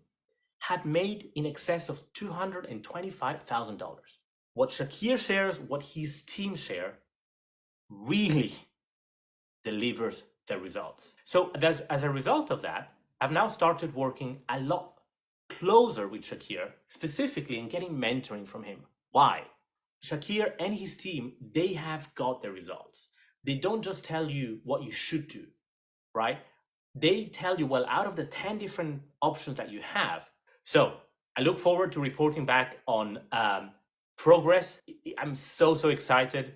had made in excess of $225,000. What Shaqir shares, what his team share, really delivers the results. So as a result of that, I've now started working a lot closer with Shaqir, specifically in getting mentoring from him. Why? Shaqir and his team, they have got the results. They don't just tell you what you should do, right? They tell you, well, out of the 10 different options that you have. So I look forward to reporting back on progress. I'm so excited.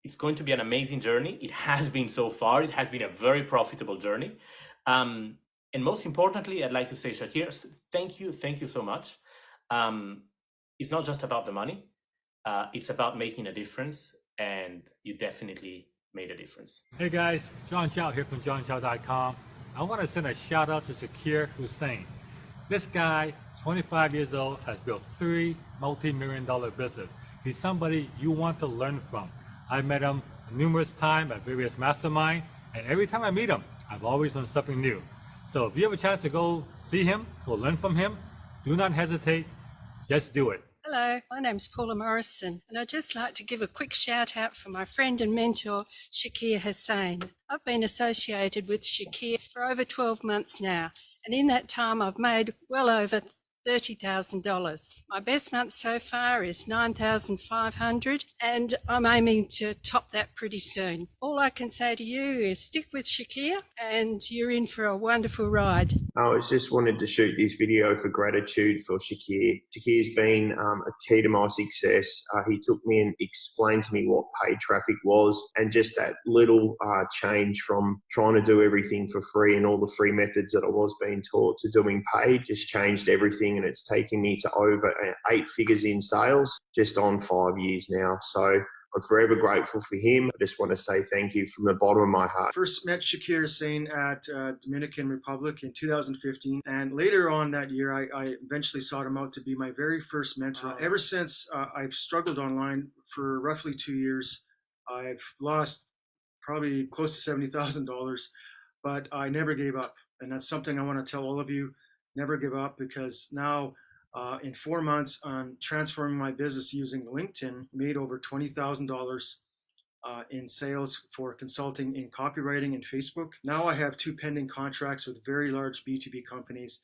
It's going to be an amazing journey. It has been so far. It has been a very profitable journey. And most importantly, I'd like to say, Shaqir, thank you so much. It's not just about the money. It's about making a difference, and you definitely made a difference. Hey guys, John Chow here from johnchow.com. I want to send a shout out to Shaqir Hussyin. This guy, 25 years old, has built 3 multi-million-dollar business. He's somebody you want to learn from. I've met him numerous times at various masterminds, and every time I meet him, I've always learned something new. So if you have a chance to go see him, go learn from him, do not hesitate, just do it. Hello, my name's Paula Morrison, and I'd just like to give a quick shout out for my friend and mentor, Shaqir Hussyin. I've been associated with Shaqir for over 12 months now, and in that time I've made well over $30,000. My best month so far is $9,500, and I'm aiming to top that pretty soon. All I can say to you is stick with Shaqir, and you're in for a wonderful ride. I was just wanted to shoot this video for gratitude for Shaqir. Shaqir's been a key to my success. He took me and explained to me what paid traffic was, and just that little change from trying to do everything for free and all the free methods that I was being taught to doing paid just changed everything, and it's taken me to over 8 figures in sales just on 5 years now. So I'm forever grateful for him. I just want to say thank you from the bottom of my heart. First met Shaqir Hussyin at Dominican Republic in 2015, and later on that year I eventually sought him out to be my very first mentor. Ever since I've struggled online for roughly 2 years. I've lost probably close to $70,000, but I never gave up, and that's something I want to tell all of you. Never give up, because now in 4 months on transforming my business using LinkedIn, made over $20,000 in sales for consulting in copywriting and Facebook. Now I have 2 pending contracts with very large B2B companies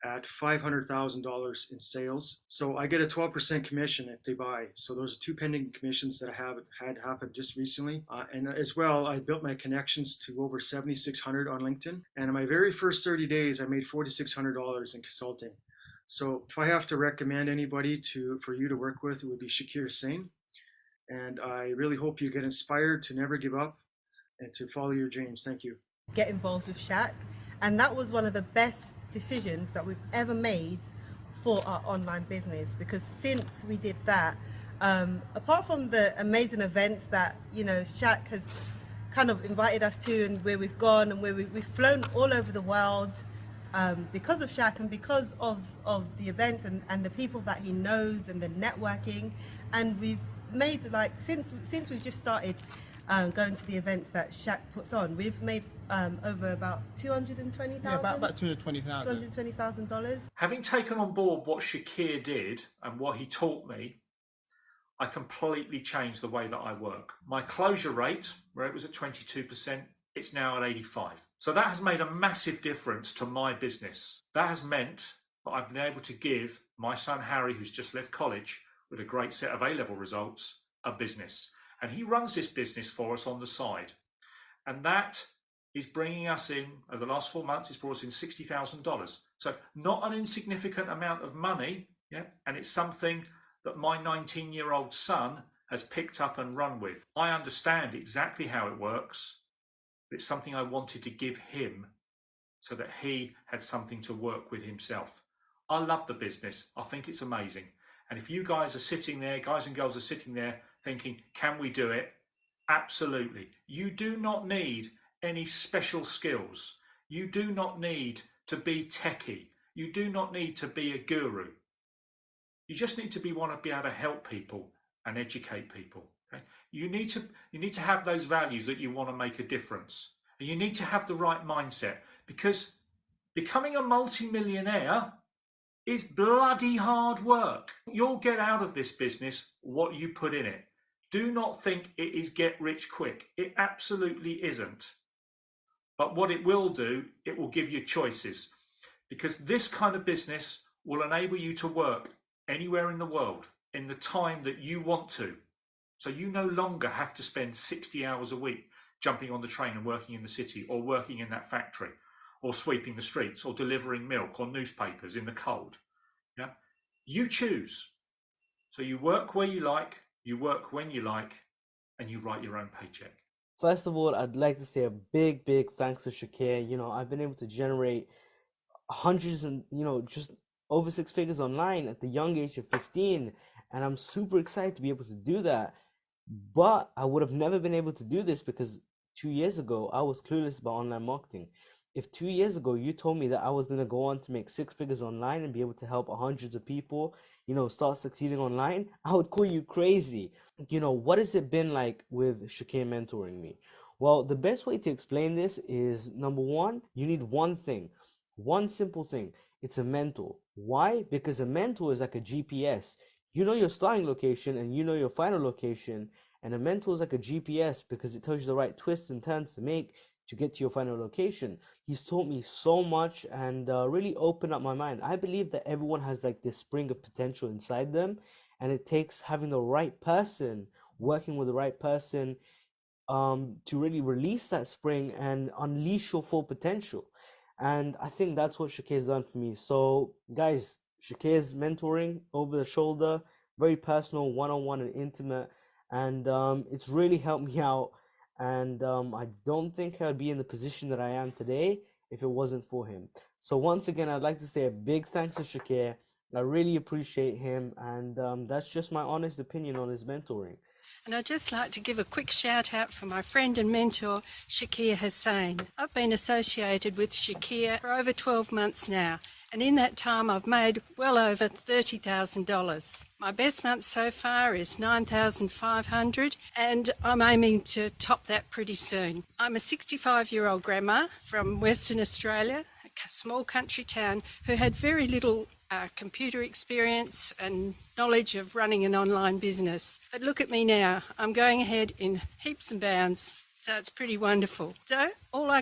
at $500,000 in sales. So I get a 12% commission if they buy. So those are 2 pending commissions that I have had happen just recently. And as well, I built my connections to over 7,600 on LinkedIn. And in my very first 30 days, I made $4,600 in consulting. So if I have to recommend anybody for you to work with, it would be Shaqir Hussyin. And I really hope you get inspired to never give up and to follow your dreams. Thank you. Get involved with Shaq. And that was one of the best decisions that we've ever made for our online business, because since we did that, apart from the amazing events that, you know, Shaq has kind of invited us to, and where we've gone and where we've flown all over the world, because of Shaq and because of the events and the people that he knows and the networking. And we've made, like, since we've just started going to the events that Shaq puts on, we've made over about $220,000. Yeah, about $220,000. $220,000. Having taken on board what Shaqir did and what he taught me, I completely changed the way that I work. My closure rate, where it was at 22%, it's now at 85%. So that has made a massive difference to my business. That has meant that I've been able to give my son Harry, who's just left college with a great set of A-level results, a business. And he runs this business for us on the side. And that is bringing us in, over the last 4 months, it's brought us in $60,000. So not an insignificant amount of money, yeah? And it's something that my 19-year-old son has picked up and run with. I understand exactly how it works. It's something I wanted to give him so that he had something to work with himself. I love the business. I think it's amazing. And if you guys are sitting there, guys and girls are sitting there thinking, can we do it? Absolutely. You do not need any special skills. You do not need to be techie. You do not need to be a guru. You just need to want to be able to help people and educate people. Okay? You need to have those values that you want to make a difference. And you need to have the right mindset, because becoming a multi-millionaire is bloody hard work. You'll get out of this business what you put in it. Do not think it is get rich quick. It absolutely isn't. But what it will do, it will give you choices, because this kind of business will enable you to work anywhere in the world in the time that you want to. So you no longer have to spend 60 hours a week jumping on the train and working in the city, or working in that factory, or sweeping the streets, or delivering milk or newspapers in the cold. Yeah, you choose. So you work where you like, you work when you like, and you write your own paycheck. First of all, I'd like to say a big thanks to Shaqir. You know, I've been able to generate hundreds and, just over 6 figures online at the young age of 15. And I'm super excited to be able to do that. But I would have never been able to do this because 2 years ago, I was clueless about online marketing. If 2 years ago you told me that I was going to go on to make 6 figures online and be able to help hundreds of people, start succeeding online, I would call you crazy. What has it been like with Shaqir mentoring me? Well, the best way to explain this is, number one, you need one thing, one simple thing. It's a mentor. Why? Because a mentor is like a GPS. you know your starting location and you know your final location, and a mentor is like a GPS because it tells you the right twists and turns to make to get to your final location. He's taught me so much and really opened up my mind. I believe that everyone has like this spring of potential inside them, and it takes having the right person, working with the right person, to really release that spring and unleash your full potential. And I think that's what Shaqir's done for me. So, guys, Shaqir's mentoring over the shoulder, very personal, one-on-one and intimate, and it's really helped me out. And I don't think I'd be in the position that I am today if it wasn't for him. So once again, I'd like to say a big thanks to Shaqir. I really appreciate him, and that's just my honest opinion on his mentoring. And I'd just like to give a quick shout out for my friend and mentor, Shaqir Hussyin. I've been associated with Shaqir for over 12 months now, and in that time I've made well over $30,000. My best month so far is $9,500, and I'm aiming to top that pretty soon. I'm a 65-year-old grandma from Western Australia, a small country town, who had very little computer experience and knowledge of running an online business. But look at me now, I'm going ahead in heaps and bounds, so it's pretty wonderful. So all I